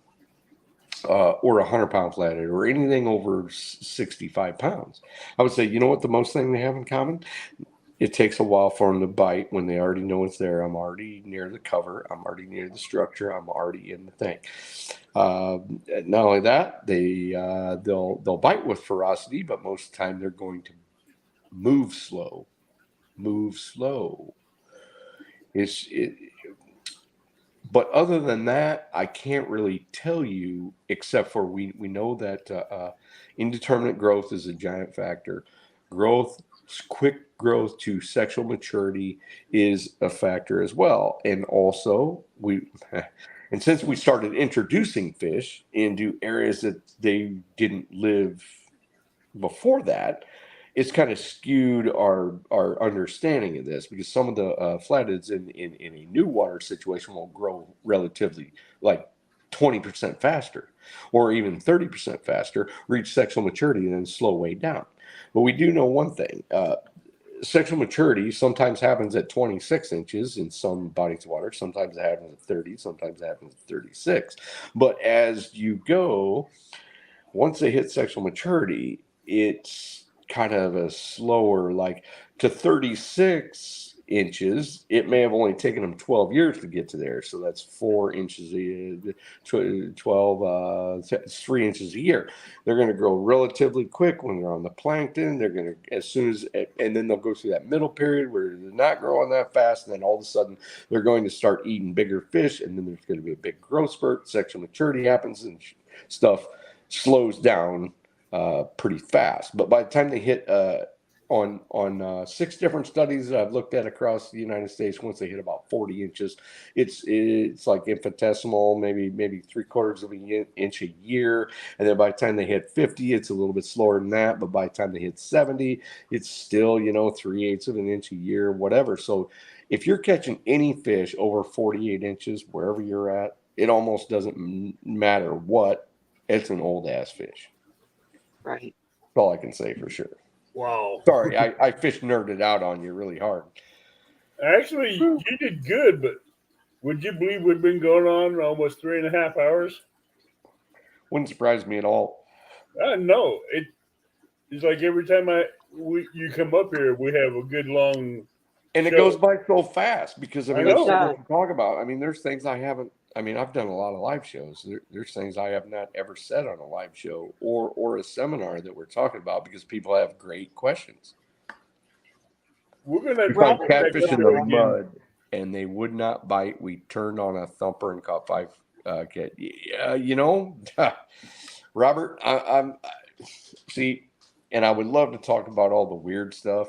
or a 100-pound flathead or anything over 65 pounds? I would say, you know what the most thing they have in common? It takes a while for them to bite. When they already know it's there, I'm already near the cover, I'm already near the structure, I'm already in the thing. Not only that, they'll bite with ferocity, but most of the time they're going to move slow. But other than that, I can't really tell you, except for we know that indeterminate growth is a giant factor. Quick growth to sexual maturity is a factor as well. And also, and since we started introducing fish into areas that they didn't live before that, it's kind of skewed our understanding of this, because some of the flatheads in a new water situation will grow relatively like 20% faster or even 30% faster, reach sexual maturity, and then slow way down. But we do know one thing. Sexual maturity sometimes happens at 26 inches in some bodies of water. Sometimes it happens at 30. Sometimes it happens at 36. But as you go, once they hit sexual maturity, it's kind of a slower, like to 36 inches, it may have only taken them 12 years to get to there. So that's 4 inches a year, 3 inches a year. They're going to grow relatively quick when they're on the plankton. They're going to, and then they'll go through that middle period where they're not growing that fast. And then all of a sudden they're going to start eating bigger fish. And then there's going to be a big growth spurt. Sexual maturity happens and stuff slows down pretty fast. But by the time they hit on 6 different studies that I've looked at across the United States, once they hit about 40 inches, it's like infinitesimal, maybe 3/4 of an inch a year. And then by the time they hit 50, it's a little bit slower than that. But by the time they hit 70, it's still 3/8 of an inch a year, whatever. So if you're catching any fish over 48 inches, wherever you're at, it almost doesn't matter what. It's an old ass fish. Right. That's all I can say for sure. Wow. Sorry, I fish nerded out on you really hard. Actually, you did good, but would you believe we've been going on almost 3.5 hours? Wouldn't surprise me at all. No, it's like every time you come up here, we have a good long. And it show. goes by so fast because I there's know. so much to talk about. I mean, there's things I haven't I mean, I've done a lot of live shows. There's things I have not ever said on a live show or a seminar that we're talking about because people have great questions. We're gonna We caught talk catfish in about the again. mud, and they would not bite. We turned on a thumper and caught 5 cat. Yeah, Robert, I'm see, and I would love to talk about all the weird stuff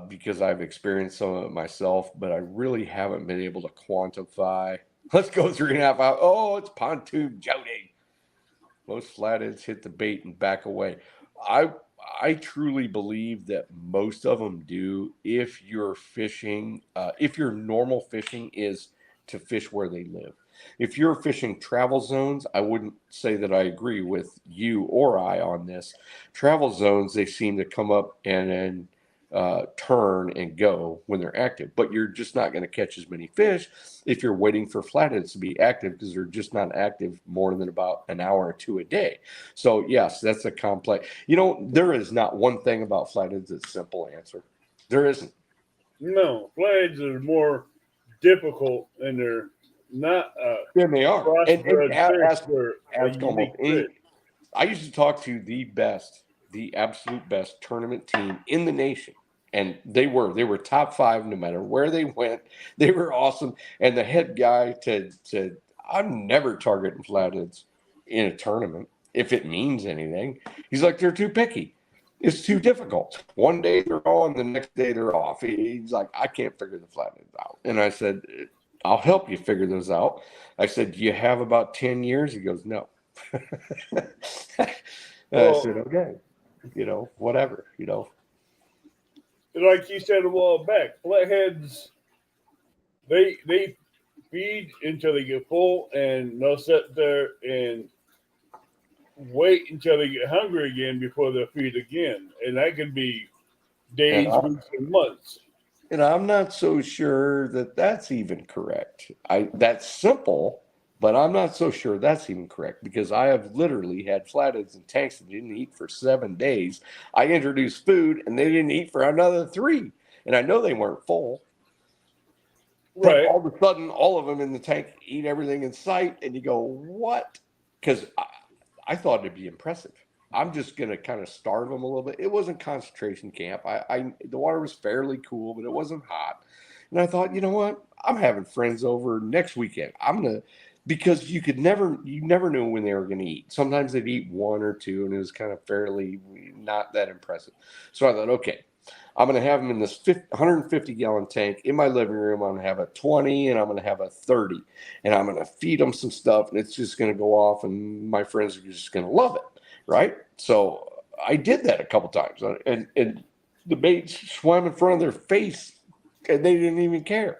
because I've experienced some of it myself, but I really haven't been able to quantify. Let's go 3.5 hours. Oh, it's pontoon Jody. Most flatheads hit the bait and back away. I truly believe that most of them do if you're fishing, if your normal fishing is to fish where they live. If you're fishing travel zones, I wouldn't say that I agree with you or I on this. Travel zones, they seem to come up and turn and go when they're active, but you're just not going to catch as many fish if you're waiting for flatheads to be active because they're just not active more than about an hour or two a day. So yes, that's a complex. There is not one thing about flatheads that's a simple answer. There isn't. No, flatheads are more difficult, and they're not And they are. And crossbred ask fish. They're a almost unique any. fish. I used to talk to the absolute best tournament team in the nation. And they were top 5 no matter where they went. They were awesome. And the head guy said, I'm never targeting flatheads in a tournament if it means anything. He's like, they're too picky. It's too difficult. One day they're on, the next day they're off. He's like, I can't figure the flatheads out. And I said, I'll help you figure those out. I said, do you have about 10 years? He goes, no. I said, okay, whatever, Like you said a while back, flatheads, they feed until they get full, and they'll sit there and wait until they get hungry again before they'll feed again, and that could be days, weeks, and months. And I'm not so sure that that's even correct. That's simple, but I'm not so sure that's even correct because I have literally had flatheads in tanks that didn't eat for 7 days. I introduced food and they didn't eat for another 3. And I know they weren't full. Right. But all of a sudden, all of them in the tank eat everything in sight. And you go, what? Because I thought it'd be impressive. I'm just going to kind of starve them a little bit. It wasn't concentration camp. The water was fairly cool, but it wasn't hot. And I thought, you know what? I'm having friends over next weekend. Because you never knew when they were going to eat. Sometimes they'd eat 1 or 2, and it was kind of fairly not that impressive. So I thought, okay, I'm going to have them in this 150-gallon tank in my living room. I'm going to have a 20, and I'm going to have a 30. And I'm going to feed them some stuff, and it's just going to go off, and my friends are just going to love it. Right. So I did that a couple times and the bait swam in front of their face and they didn't even care.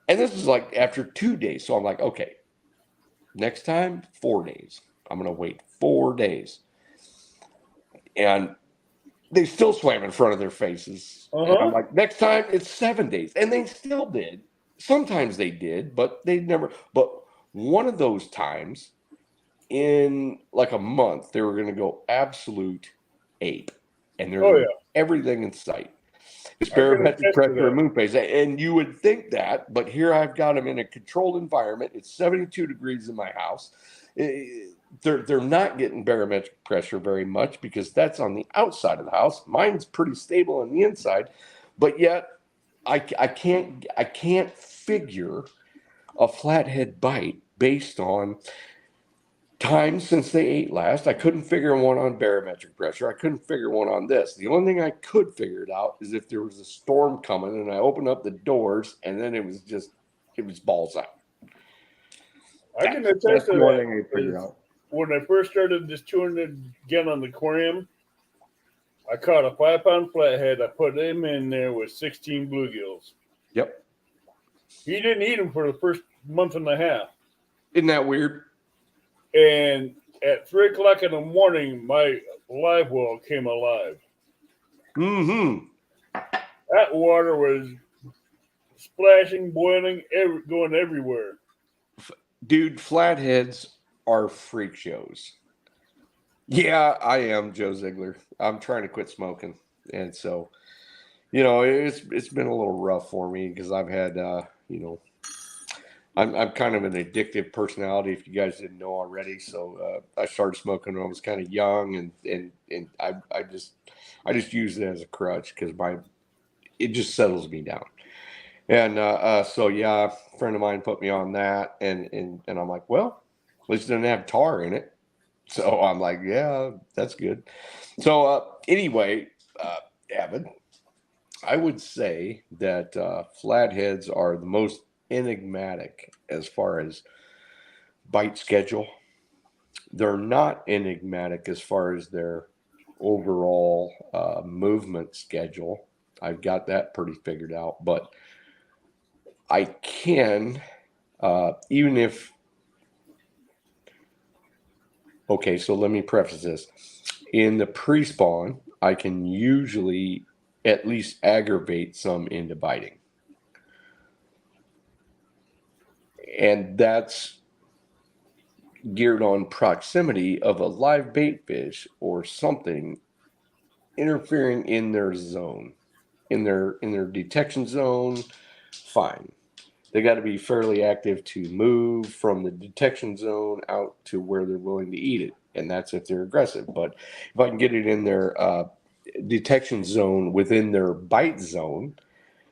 And this is like after 2 days. So I'm like, okay, next time, 4 days. I'm going to wait 4 days. And they still swam in front of their faces. And I'm like, next time it's 7 days. And they still did. Sometimes they did, but they never. But one of those times, in like a month, they were going to go absolute ape, and they're going to everything in sight. It's barometric pressure and moon phase, and you would think that, but here I've got them in a controlled environment. It's 72 degrees in my house. They're not getting barometric pressure very much because that's on the outside of the house. Mine's pretty stable on the inside, but yet I can't figure a flathead bite based on time since they ate last. I couldn't figure one on barometric pressure. I couldn't figure one on this. The only thing I could figure it out is if there was a storm coming and I opened up the doors and then it was balls out. I can attest to one thing I figured out. When I first started this 200-gallon aquarium, I caught a 5-pound flathead. I put him in there with 16 bluegills. Yep. He didn't eat them for the first month and a half. Isn't that weird? And at 3 o'clock in the morning, my live well came alive. Mm-hmm. That water was splashing, boiling, going everywhere. Dude, flatheads are freak shows. Yeah, I am Joe Ziegler. I'm trying to quit smoking. And so, it's been a little rough for me because I've had, I'm kind of an addictive personality, if you guys didn't know already. So I started smoking when I was kind of young, and I just use it as a crutch because it just settles me down. And so yeah, a friend of mine put me on that, and I'm like, well, at least it doesn't have tar in it. So I'm like, yeah, that's good. So anyway, Avid, I would say that flatheads are the most enigmatic as far as bite schedule. They're not enigmatic as far as their overall movement schedule. I've got that pretty figured out, but I can, even if, okay, so let me preface this. In the pre spawn, I can usually at least aggravate some into biting. And that's geared on proximity of a live bait fish or something interfering in their zone, in their detection zone. Fine, they got to be fairly active to move from the detection zone out to where they're willing to eat it, and that's if they're aggressive. But if I can get it in their detection zone within their bite zone,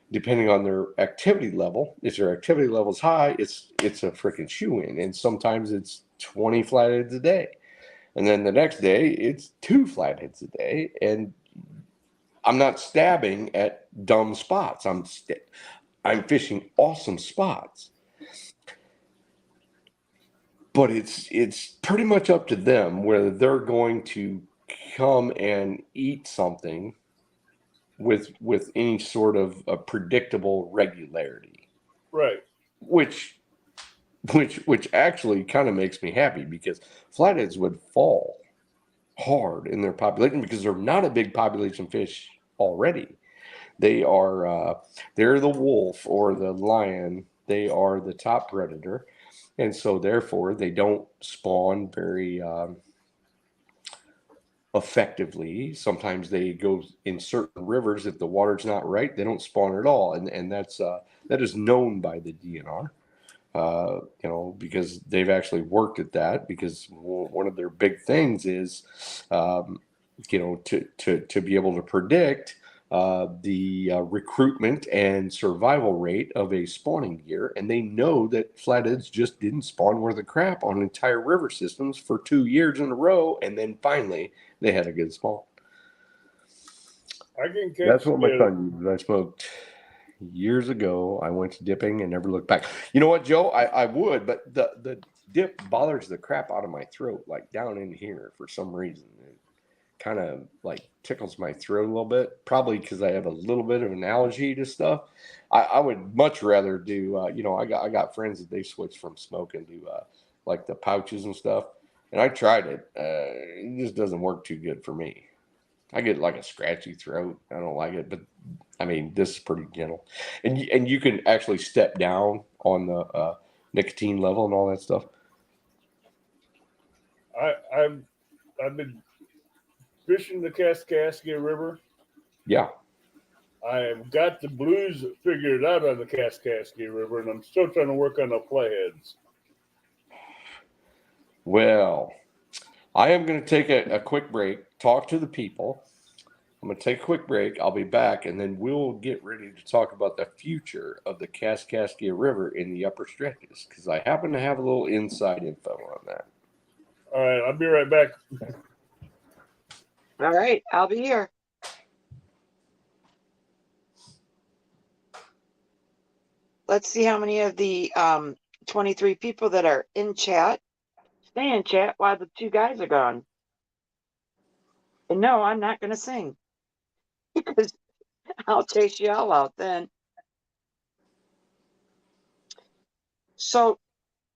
depending on their activity level, if their activity level is high, it's a freaking shoe in, and sometimes it's 20 flatheads a day, and then the next day it's 2 flatheads a day, and I'm not stabbing at dumb spots. I'm fishing awesome spots. But it's pretty much up to them whether they're going to come and eat something with any sort of a predictable regularity. Right. Which actually kind of makes me happy, because flatheads would fall hard in their population because they're not a big population fish already. They are they're the wolf or the lion. They are the top predator, and so therefore they don't spawn very effectively. Sometimes they go in certain rivers, if the water's not right, they don't spawn at all, and that is known by the DNR. Because they've actually worked at that, because one of their big things is, to be able to predict the recruitment and survival rate of a spawning year. And they know that flatheads just didn't spawn worth of crap on entire river systems for 2 years in a row. And then finally they had a good spawn. I can catch. That's what my son uses. I smoked years ago. I went dipping and never looked back. You know what, Joe? I would, but the dip bothers the crap out of my throat, like down in here for some reason. It kind of like tickles my throat a little bit, probably because I have a little bit of an allergy to stuff. I would much rather do, I got friends that they switched from smoking to like the pouches and stuff, and I tried it. It just doesn't work too good for me. I get like a scratchy throat. I don't like it, but I mean, this is pretty gentle, and you can actually step down on the nicotine level and all that stuff. I've been fishing the Kaskaskia River. Yeah, I have got the blues figured out on the Kaskaskia River, and I'm still trying to work on the flatheads. Well, I am going to take a quick break, talk to the people. I'm going to take a quick break. I'll be back, and then we'll get ready to talk about the future of the Kaskaskia River in the upper stretches, because I happen to have a little inside info on that. All right, I'll be right back. All right, I'll be here. Let's see how many of the 23 people that are in chat stay in chat while the 2 guys are gone. And no, I'm not going to sing, because I'll chase you all out then. So,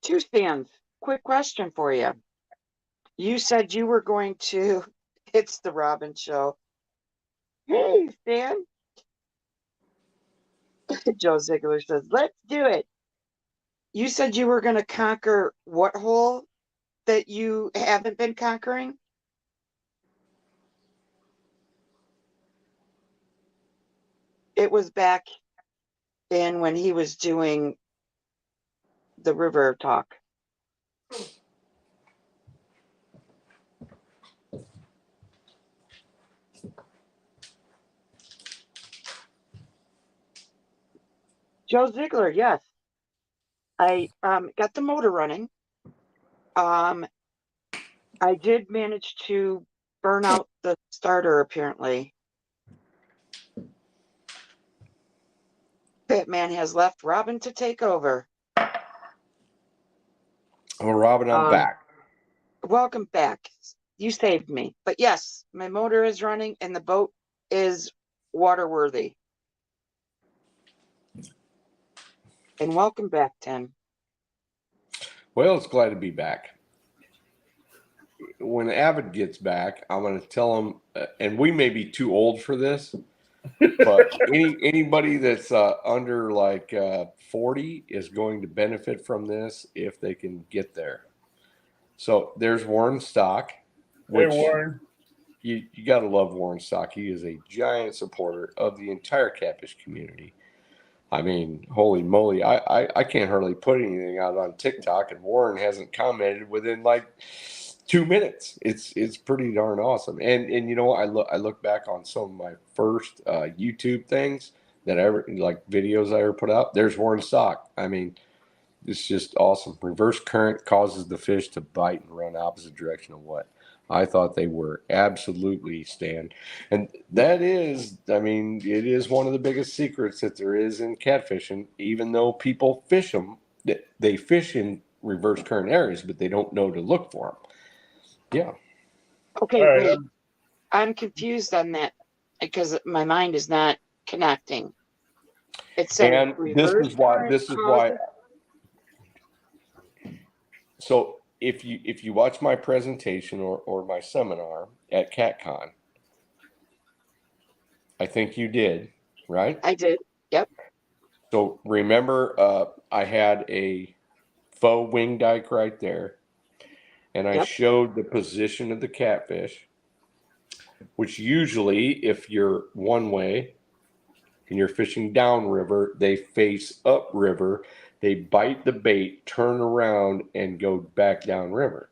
2 Stands, quick question for you. You said you were going to, it's the Robin Show. Hey, Stan. Joe Ziegler says, let's do it. You said you were going to conquer what hole that you haven't been conquering? It was back in when he was doing the river talk. Joe Ziegler, yes. I got the motor running. I did manage to burn out the starter, apparently. Batman has left Robin to take over. Well, Robin, I'm back. Welcome back. You saved me. But yes, my motor is running and the boat is waterworthy. And welcome back, Tim. Well, it's glad to be back. When Avid gets back, I'm going to tell him, and we may be too old for this, but anybody that's under like 40 is going to benefit from this if they can get there. So there's Warren Stock. Hey, Warren. You got to love Warren Stock. He is a giant supporter of the entire Catfish community. I mean, holy moly, I can't hardly put anything out on TikTok, and Warren hasn't commented within like 2 minutes. It's pretty darn awesome. And you know, I look back on some of my first YouTube things that videos I ever put out. There's Warren Stock. I mean, it's just awesome. Reverse current causes the fish to bite and run opposite direction of what I thought they were. Absolutely, Stan. And that is, I mean, it is one of the biggest secrets that there is in catfishing. Even though people fish them, they fish in reverse current areas, but they don't know to look for them. Yeah. Okay, right, wait. I'm confused on that because my mind is not connecting. It said, and this is why. So if you watch my presentation or my seminar at CatCon, I think you did, right? I did. Yep. So remember, I had a faux wing dike right there, and I showed the position of the catfish, which usually, if you're one way and you're fishing downriver, they face upriver. They bite the bait, turn around, and go back downriver.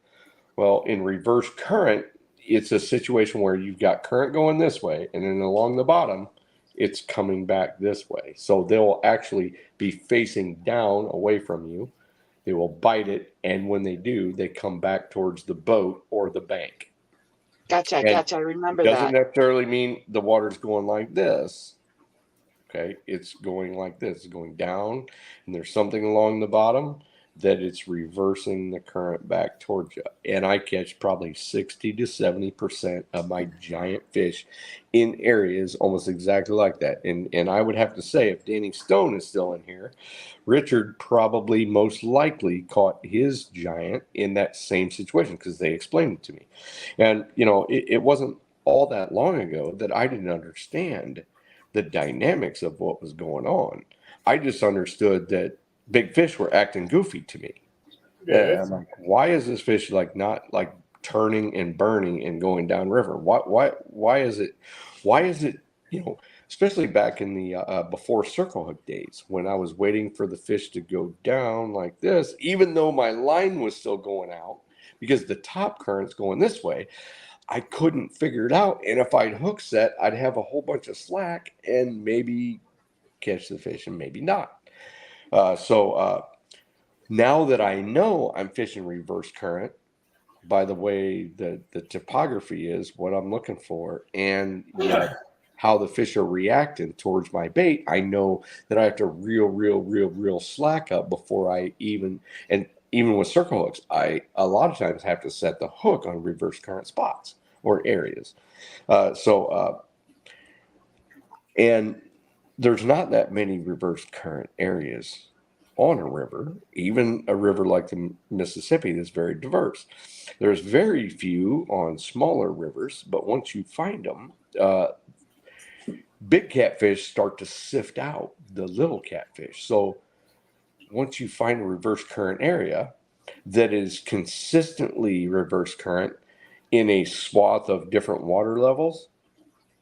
Well, in reverse current, it's a situation where you've got current going this way, and then along the bottom, it's coming back this way. So they'll actually be facing down away from you. They will bite it, and when they do, they come back towards the boat or the bank. Gotcha. I remember that. Doesn't necessarily mean the water's going like this. Okay, it's going like this, it's going down, and there's something along the bottom that it's reversing the current back towards you. And I catch probably 60 to 70% of my giant fish in areas almost exactly like that. And I would have to say, if Danny Stone is still in here, Richard probably most likely caught his giant in that same situation because they explained it to me. And, you know, it wasn't all that long ago that I didn't understand the dynamics of what was going on. I just understood that big fish were acting goofy to me. Yeah, I'm like, why is this fish not turning and burning and going downriver? Why is it, you know, especially back in the before circle hook days when I was waiting for the fish to go down like this, even though my line was still going out because the top current's going this way, I couldn't figure it out. And if I'd hook set, I'd have a whole bunch of slack and maybe catch the fish and maybe not. So now that I know I'm fishing reverse current, by the way the topography is what I'm looking for, and how the fish are reacting towards my bait, I know that I have to real slack up before I even with circle hooks, I a lot of times have to set the hook on reverse current spots or areas. And there's not that many reverse current areas on a river, even a river like the Mississippi that's very diverse. There's very few on smaller rivers, but once you find them, big catfish start to sift out the little catfish. So once you find a reverse current area that is consistently reverse current in a swath of different water levels,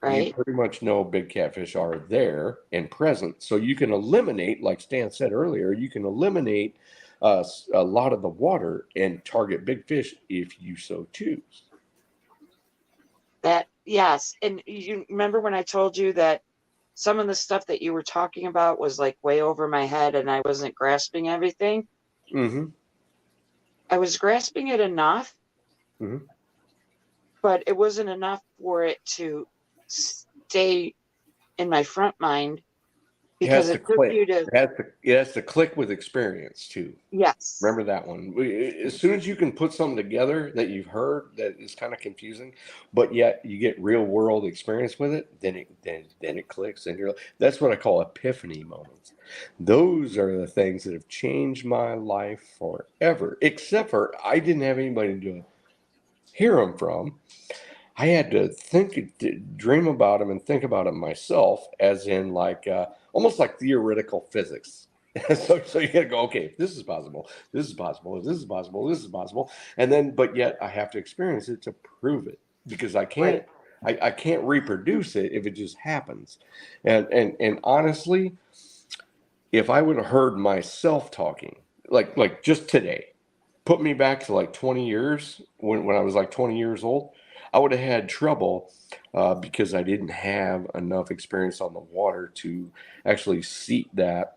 you pretty much know big catfish are there and present. So you can eliminate, like Stan said earlier, you can eliminate a lot of the water and target big fish if you so choose. Yes. And you remember when I told you that some of the stuff that you were talking about was like way over my head and I wasn't grasping everything? Mm-hmm. I was grasping it enough, Mm-hmm. but it wasn't enough for it to stay in my front mind It has because to it took click. you to, It has to click with experience too. yes. Remember that one. As soon as you can put something together that you've heard that is kind of confusing, but yet you get real world experience with it, then it clicks, and that's what I call epiphany moments. Those are the things that have changed my life forever. Except for I didn't have anybody to hear them from. I had to dream about them and think about them myself, as in like almost like theoretical physics. So you got to go, okay, this is possible, this is possible, this is possible, this is possible, and then, but yet I have to experience it to prove it because I can't, I can't reproduce it if it just happens, and honestly, if I would have heard myself talking, like just today, put me back to like 20 years when I was like 20 years old, I would have had trouble because I didn't have enough experience on the water to actually see that.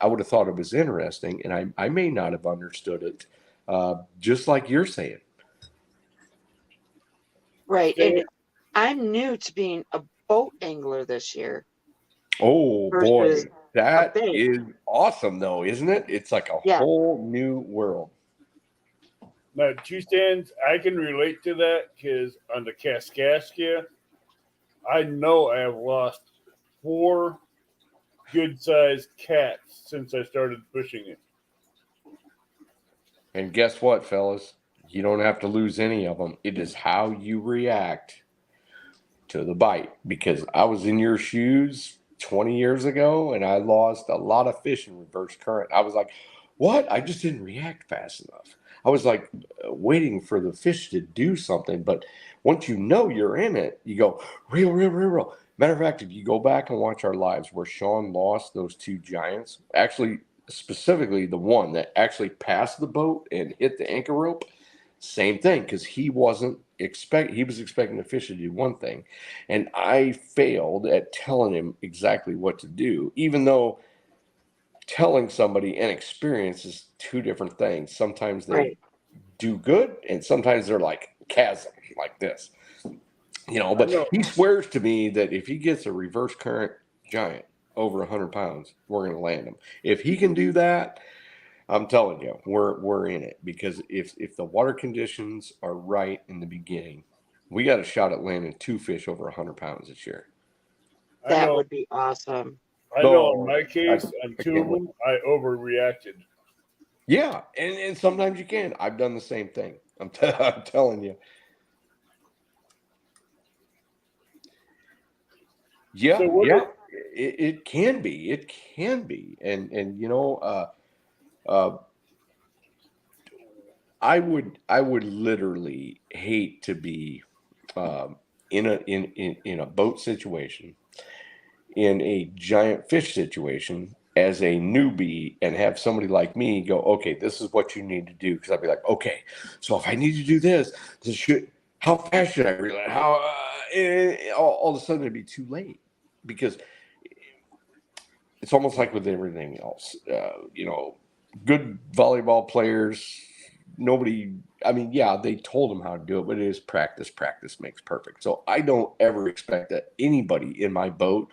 I would have thought it was interesting, and I may not have understood it, just like you're saying. Right. And I'm new to being a boat angler this year. Oh versus boy, that bait. is awesome, though, isn't it? It's like a whole new world. Now, two stands, I can relate to that because on the Kaskaskia, I know I have lost 4 good-sized cats since I started fishing it. And guess what, fellas? You don't have to lose any of them. It is how you react to the bite. Because I was in your shoes 20 years ago and I lost a lot of fish in reverse current. I was like, what? I just didn't react fast enough. I was like waiting for the fish to do something. But once you know you're in it, you go, reel, reel, reel, reel. Matter of fact, if you go back and watch our lives where Sean lost those 2 giants, actually, specifically the one that actually passed the boat and hit the anchor rope, same thing, because he was expecting the fish to do one thing, and I failed at telling him exactly what to do, even though telling somebody and experience is 2 different things. Sometimes they do good, and sometimes they're like chasm like this, but he swears to me that if he gets a reverse current giant over 100 pounds, we're going to land him. If he can do that, I'm telling you, we're in it, because if the water conditions are right in the beginning, we got a shot at landing 2 fish over 100 pounds this year. That would be awesome. I know in my case, on 2 of them, I overreacted. Yeah, and sometimes you can. I've done the same thing. I'm telling you. Yeah, so yeah, it can be. It can be. And I would literally hate to be in a boat situation, in a giant fish situation, as a newbie, and have somebody like me go, okay, this is what you need to do. Because I'd be like, okay, so if I need to do this, how fast should I reel it? How all of a sudden it'd be too late, because it's almost like with everything else. Good volleyball players, nobody, I mean, yeah, they told them how to do it, but it is practice. Practice makes perfect. So I don't ever expect that anybody in my boat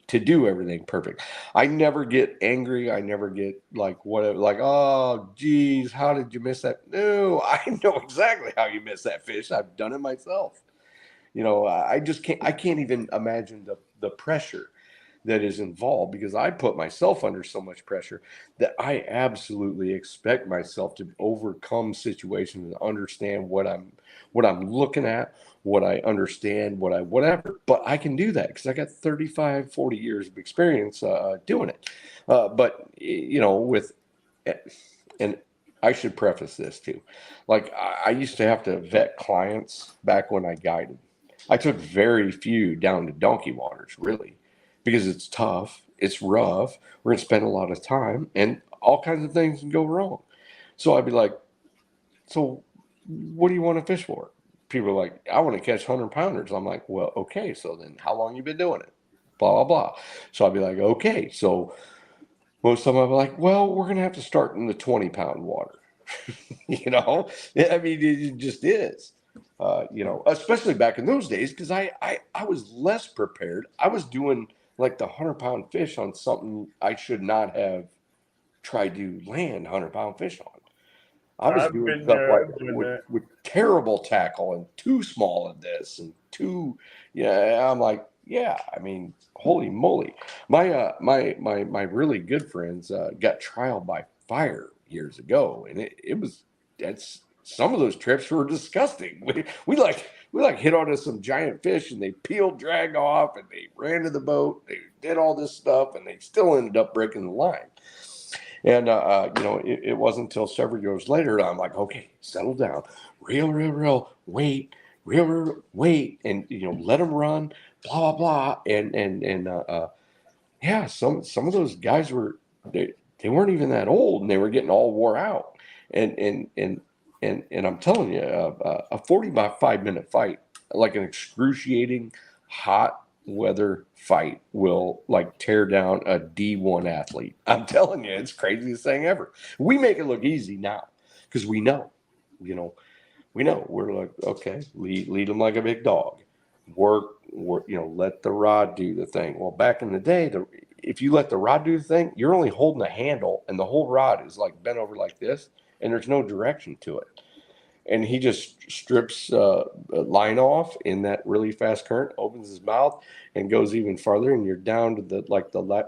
to do everything perfect. I never get angry. I never get like whatever, like, oh, geez, how did you miss that? No, I know exactly how you missed that fish. I've done it myself. I just can't even imagine the pressure that is involved, because I put myself under so much pressure that I absolutely expect myself to overcome situations and understand what I'm looking at, what I understand, whatever. But I can do that because I got 35, 40 years of experience doing it. But and I should preface this too. Like, I used to have to vet clients back when I guided. I took very few down to donkey waters, really, because it's tough, it's rough, we're going to spend a lot of time, and all kinds of things can go wrong. So I'd be like, so what do you want to fish for? People are like, I want to catch 100-pounders. I'm like, well, okay, so then how long you been doing it? Blah, blah, blah. So I'd be like, okay. So most of them I'd be like, well, we're going to have to start in the 20-pound water. You know, I mean, it just is. You know, especially back in those days, because I was less prepared. I was doing like the 100-pound fish on something I should not have tried to land 100-pound fish on. I was I've doing been stuff there. like I've done with, that. with terrible tackle and too small in this and too, yeah. I'm like, yeah. I mean, holy moly! My really good friends got trial by fire years ago, and that's some of those trips were disgusting. We hit onto some giant fish, and they peeled, dragged off, and they ran to the boat. They did all this stuff, and they still ended up breaking the line. And, you know, it wasn't until several years later, I'm like, okay, settle down, reel, wait, reel, wait, and, you know, let them run, blah, blah, blah. Yeah, some of those guys they weren't even that old, and they were getting all wore out. And I'm telling you, a 45-minute fight, like an excruciating hot weather fight, will like tear down a D1 athlete. I'm telling you, it's the craziest thing ever. We make it look easy now because we know, you know, we're like, okay, lead them like a big dog, work, you know, let the rod do the thing. Well, back in the day, if you let the rod do the thing, you're only holding the handle, and the whole rod is like bent over like this, and there's no direction to it. And he just strips line off in that really fast current, opens his mouth, and goes even farther. And you're down to the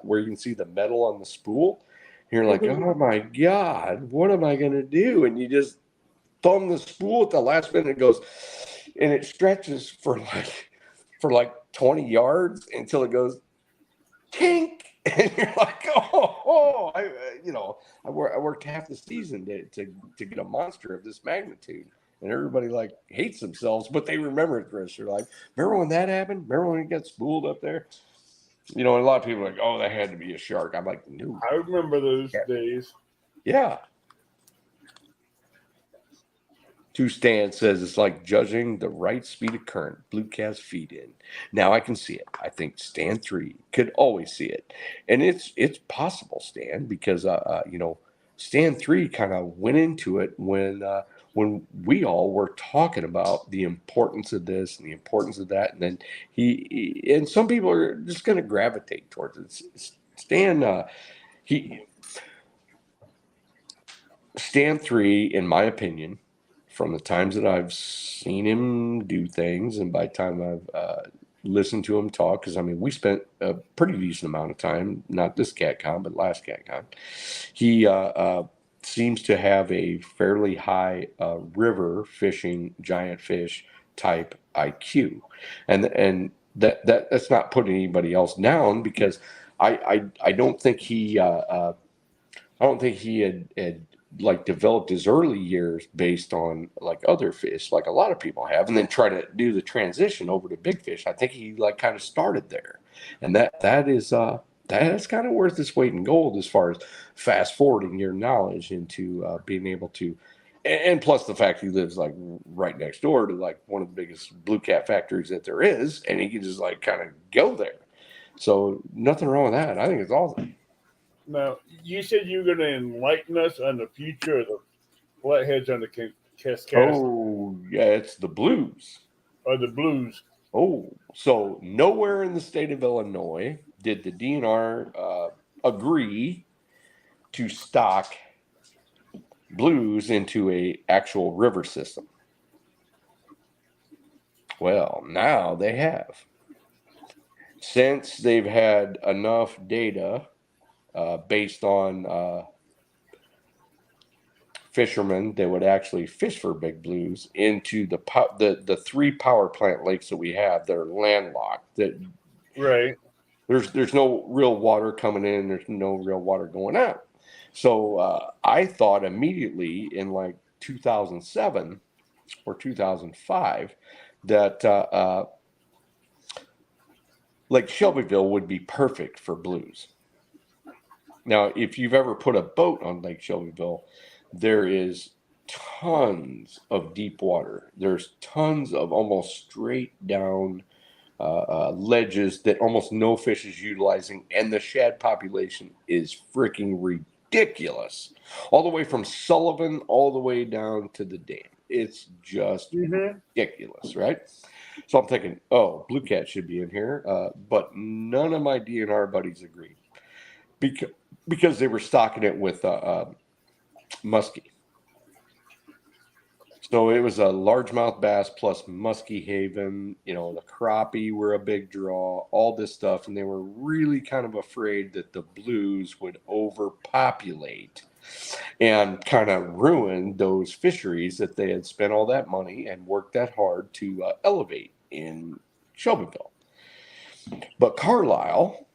where you can see the metal on the spool. And you're like, oh my God, what am I gonna do? And you just thumb the spool at the last minute. It goes, and it stretches for like 20 yards until it goes tink. And you're like, I worked half the season to get a monster of this magnitude. And everybody like hates themselves, but they remember it, Chris. They're like, remember when that happened? Remember when it got spooled up there? You know, and a lot of people are like, oh, that had to be a shark. I'm like, no. I remember those days. Yeah. Two Stan says it's like judging the right speed of current blue cats feed in. Now I can see it. I think Stan 3 could always see it, and it's possible, Stan, because you know, Stan 3 kind of went into it when we all were talking about the importance of this and the importance of that, and then and some people are just going to gravitate towards it. Stan 3, in my opinion, from the times that I've seen him do things, and by the time I've listened to him talk, because I mean, we spent a pretty decent amount of time, not this CatCon, but last CatCon. He seems to have a fairly high river fishing giant fish type IQ, and that's not putting anybody else down, because I don't think he had like developed his early years based on like other fish, like a lot of people have, and then try to do the transition over to big fish. I think he like kind of started there, and that's kind of worth its weight in gold as far as fast forwarding your knowledge into being able to, and plus the fact he lives like right next door to like one of the biggest blue cat factories that there is, and he can just like kind of go there. So nothing wrong with that. I think it's awesome. Now, you said you were going to enlighten us on the future of the flatheads on the Cascade. Oh, yeah, it's the blues. Or the blues. Oh, so nowhere in the state of Illinois did the DNR agree to stock blues into a actual river system. Well, now they have. Since they've had enough data based on fishermen that would actually fish for big blues into the 3 power plant lakes that we have that are landlocked. That right. There's no real water coming in. There's no real water going out. So I thought immediately in like 2007 or 2005 that Lake Shelbyville would be perfect for blues. Now, if you've ever put a boat on Lake Shelbyville, there is tons of deep water. There's tons of almost straight down ledges that almost no fish is utilizing, and the shad population is freaking ridiculous. All the way from Sullivan all the way down to the dam. It's just ridiculous, right? So I'm thinking, oh, blue cat should be in here, but none of my DNR buddies agreed because they were stocking it with muskie. So it was a largemouth bass plus muskie haven. You know, the crappie were a big draw, all this stuff. And they were really kind of afraid that the blues would overpopulate and kind of ruin those fisheries that they had spent all that money and worked that hard to elevate in Shelbyville. But Carlisle,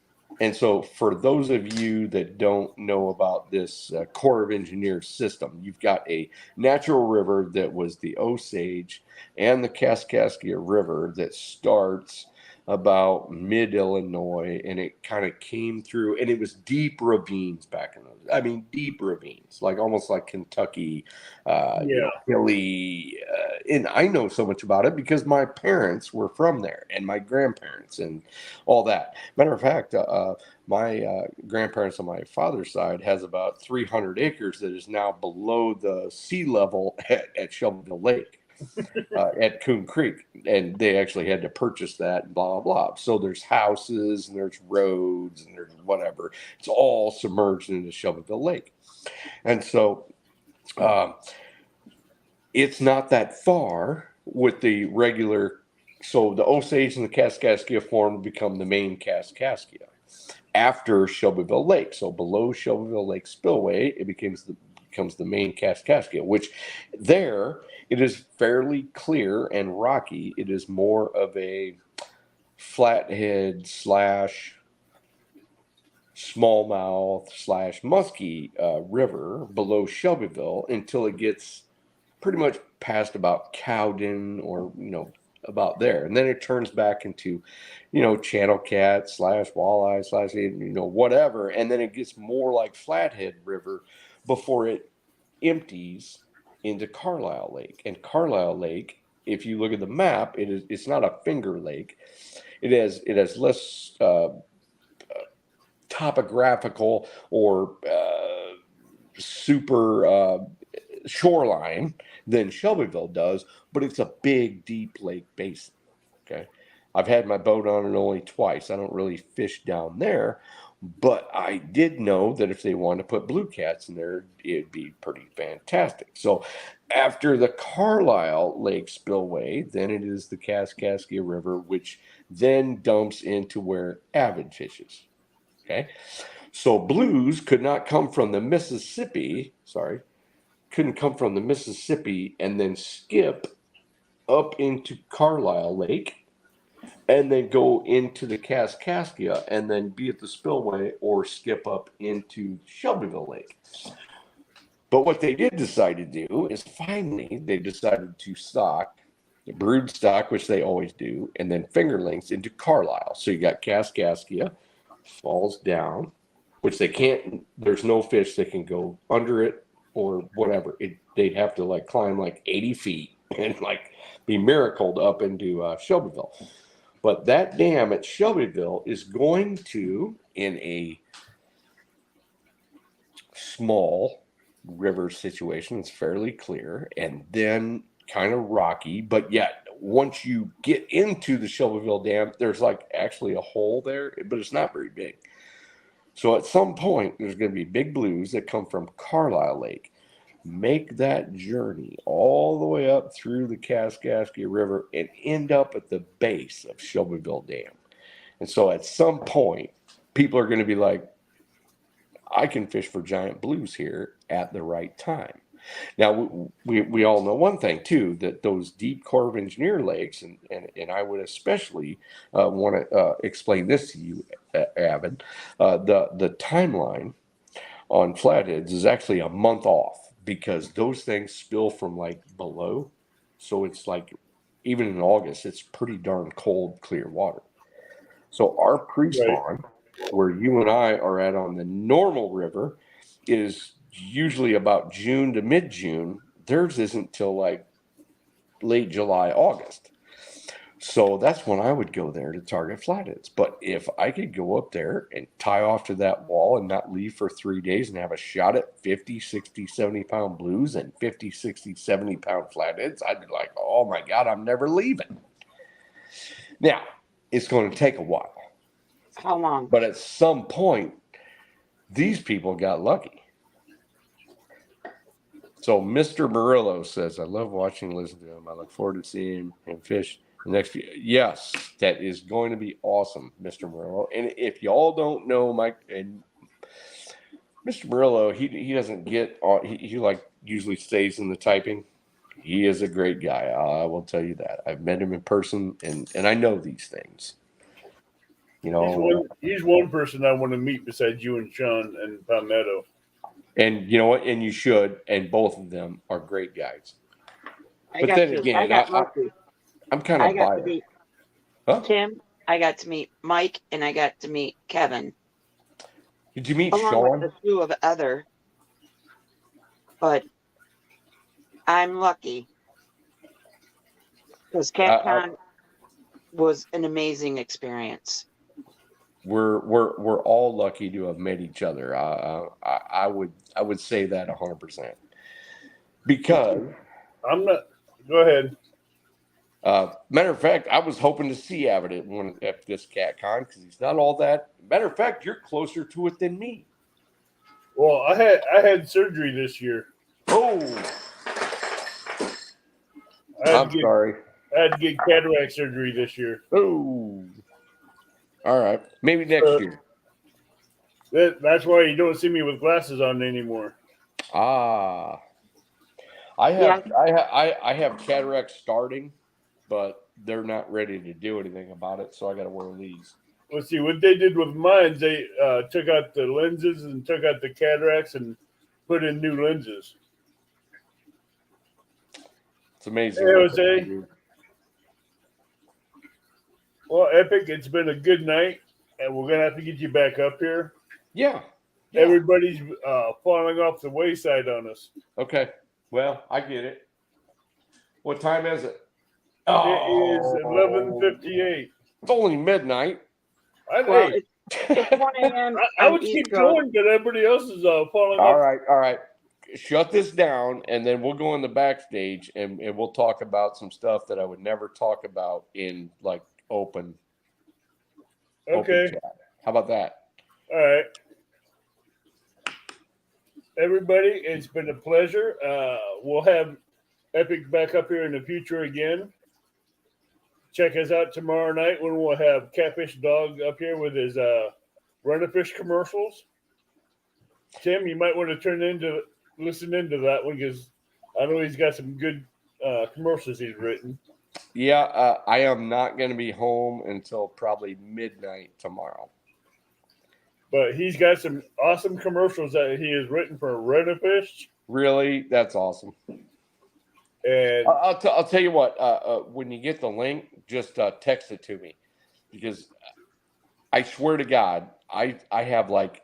and so for those of you that don't know about this Corps of Engineers system, you've got a natural river that was the Osage and the Kaskaskia River that starts about mid-Illinois, and it kind of came through, and it was deep ravines back in those. I mean, deep ravines, like almost like Kentucky, you know, hilly. And I know so much about it because my parents were from there, and my grandparents, and all that. Matter of fact, my grandparents on my father's side has about 300 acres that is now below the sea level at Shelbyville Lake. At Coon Creek, and they actually had to purchase that and blah, blah, blah. So there's houses and there's roads and there's whatever. It's all submerged into Shelbyville Lake. And so it's not that far with the regular. So the Osage and the Kaskaskia form become the main Kaskaskia after Shelbyville Lake. So below Shelbyville Lake Spillway, it becomes the main Kaskaskia, which there it is fairly clear and rocky. It is more of a flathead / smallmouth / musky river below Shelbyville until it gets pretty much past about Cowden or, you know, about there. And then it turns back into, you know, channel cat / walleye / you know, whatever. And then it gets more like Flathead River before it empties into Carlisle Lake. And Carlisle Lake, if you look at the map, it's not a finger lake. It has less topographical or super shoreline than Shelbyville does, but it's a big, deep lake basin. Okay, I've had my boat on it only twice. I don't really fish down there, but I did know that if they wanted to put blue cats in there, it'd be pretty fantastic. So after the Carlisle Lake spillway, then it is the Kaskaskia River, which then dumps into where avid fishes. Okay, so blues could not come from the Mississippi. Couldn't come from the Mississippi and then skip up into Carlisle Lake and then go into the Kaskaskia and then be at the spillway or skip up into Shelbyville Lake. But what they did decide to do is finally they decided to stock the brood stock, which they always do, and then fingerlings into Carlisle. So you got Kaskaskia falls down, which they can't, there's no fish that can go under it or whatever. They'd have to like climb like 80 feet and like be miracled up into Shelbyville. But that dam at Shelbyville is going to, in a small river situation, it's fairly clear and then kind of rocky, but yet once you get into the Shelbyville Dam, there's like actually a hole there, but it's not very big. So at some point, there's going to be big blues that come from Carlisle Lake, make that journey all the way up through the Kaskaskia River and end up at the base of Shelbyville Dam. And so at some point, people are going to be like, I can fish for giant blues here at the right time. Now, we all know one thing, too, that those deep Corps of Engineer lakes, and I would especially want to explain this to you, Avid, the timeline on flatheads is actually a month off because those things spill from like below. So it's like, even in August, it's pretty darn cold, clear water. So our pre-spawn, where you and I are at on the normal river, is usually about June to mid-June. Theirs isn't till like late July, August. So that's when I would go there to target flatheads. But if I could go up there and tie off to that wall and not leave for 3 days and have a shot at 50, 60, 70-pound blues and 50, 60, 70-pound flatheads, I'd be like, oh my God, I'm never leaving. Now, it's going to take a while. How long? But at some point, these people got lucky. So Mr. Murillo says, I love watching and listening to him. I look forward to seeing him fish the next few. Yes, that is going to be awesome, Mr. Murillo. And if y'all don't know Mike and Mr. Murillo, he doesn't get he like usually stays in the typing. He is a great guy. I will tell you that. I've met him in person and I know these things. You know, he's one person I want to meet besides you and Sean and Palmetto. And you know what? And you should. And both of them are great guys. But then again, I'm kind of biased. Tim, I got to meet Mike, and I got to meet Kevin. Did you meet Along Sean? with a few of other. But I'm lucky because CatCon was an amazing experience. We're all lucky to have met each other. I would say that 100%. Because I'm not. Go ahead. Matter of fact, I was hoping to see Abbott at this CatCon because he's not all that. Matter of fact, you're closer to it than me. Well, I had surgery this year. Oh, I'm sorry. I had to get cataract surgery this year. Oh, all right. Maybe next year. That's why you don't see me with glasses on anymore. Ah, I have cataracts starting, but they're not ready to do anything about it, so I got to wear these. Let's see what they did with mine. They took out the lenses and took out the cataracts and put in new lenses. It's amazing. Hey, Jose. Well, Epic, it's been a good night, and we're gonna have to get you back up here. Yeah. Everybody's falling off the wayside on us. Okay. Well, I get it. What time is it? It is 11:58. It's only midnight. It's 1 a.m. I would keep going, but everybody else is falling off. All right. Shut this down, and then we'll go in the backstage, and we'll talk about some stuff that I would never talk about in, like, open chat. How about that? All right. Everybody, it's been a pleasure. We'll have Epic back up here in the future again. Check us out tomorrow night when we'll have Catfish Dog up here with his Run-A-Fish commercials. Tim, you might want to listen into that one because I know he's got some good commercials he's written. Yeah, I am not going to be home until probably midnight tomorrow. But he's got some awesome commercials that he has written for Run-A-Fish. Really? That's awesome. And I'll tell you what, when you get the link, just text it to me. Because I swear to God, I have like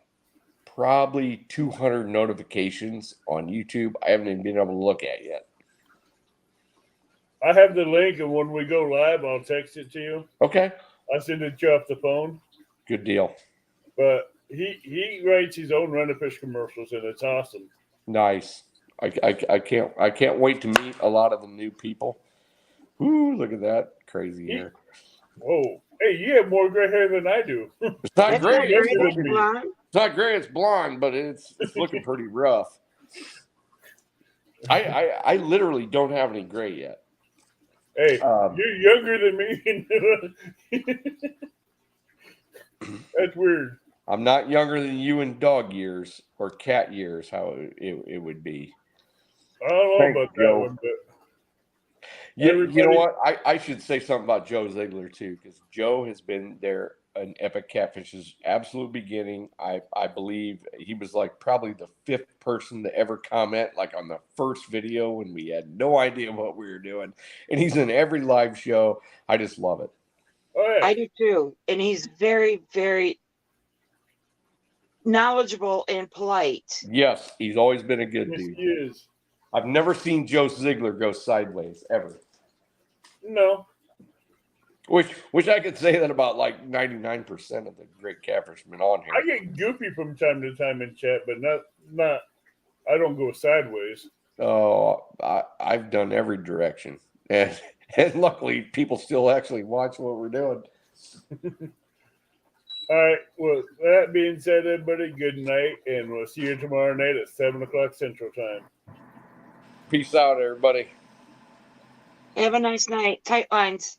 probably 200 notifications on YouTube I haven't even been able to look at yet. I have the link, and when we go live, I'll text it to you. Okay. I'll send it to you off the phone. Good deal. But he writes his own Run-A-Fish commercials, and it's awesome. Nice. I can't wait to meet a lot of the new people. Ooh, look at that crazy hair. Whoa. Hey, you have more gray hair than I do. It's not gray. It's not gray. It's blonde, but it's looking pretty rough. I literally don't have any gray yet. Hey, you're younger than me. That's weird. I'm not younger than you in dog years or cat years, how it would be. I don't know about that one, but you know what? I should say something about Joe Ziegler too, because Joe has been there in Epic Catfish's absolute beginning. I believe he was like probably the 5th person to ever comment, like on the first video when we had no idea what we were doing. And he's in every live show. I just love it. Oh, yeah. I do too. And he's very, very knowledgeable and polite. Yes, he's always been a good Yes, dude. he is. I've never seen Joe Ziegler go sideways ever. No. Which I could say that about like 99% of the great catfishermen on here. I get goofy from time to time in chat, but not. I don't go sideways. Oh, I've done every direction, and luckily people still actually watch what we're doing. All right. Well, that being said, everybody, good night, and we'll see you tomorrow night at 7:00 Central Time. Peace out, everybody. Have a nice night. Tight lines.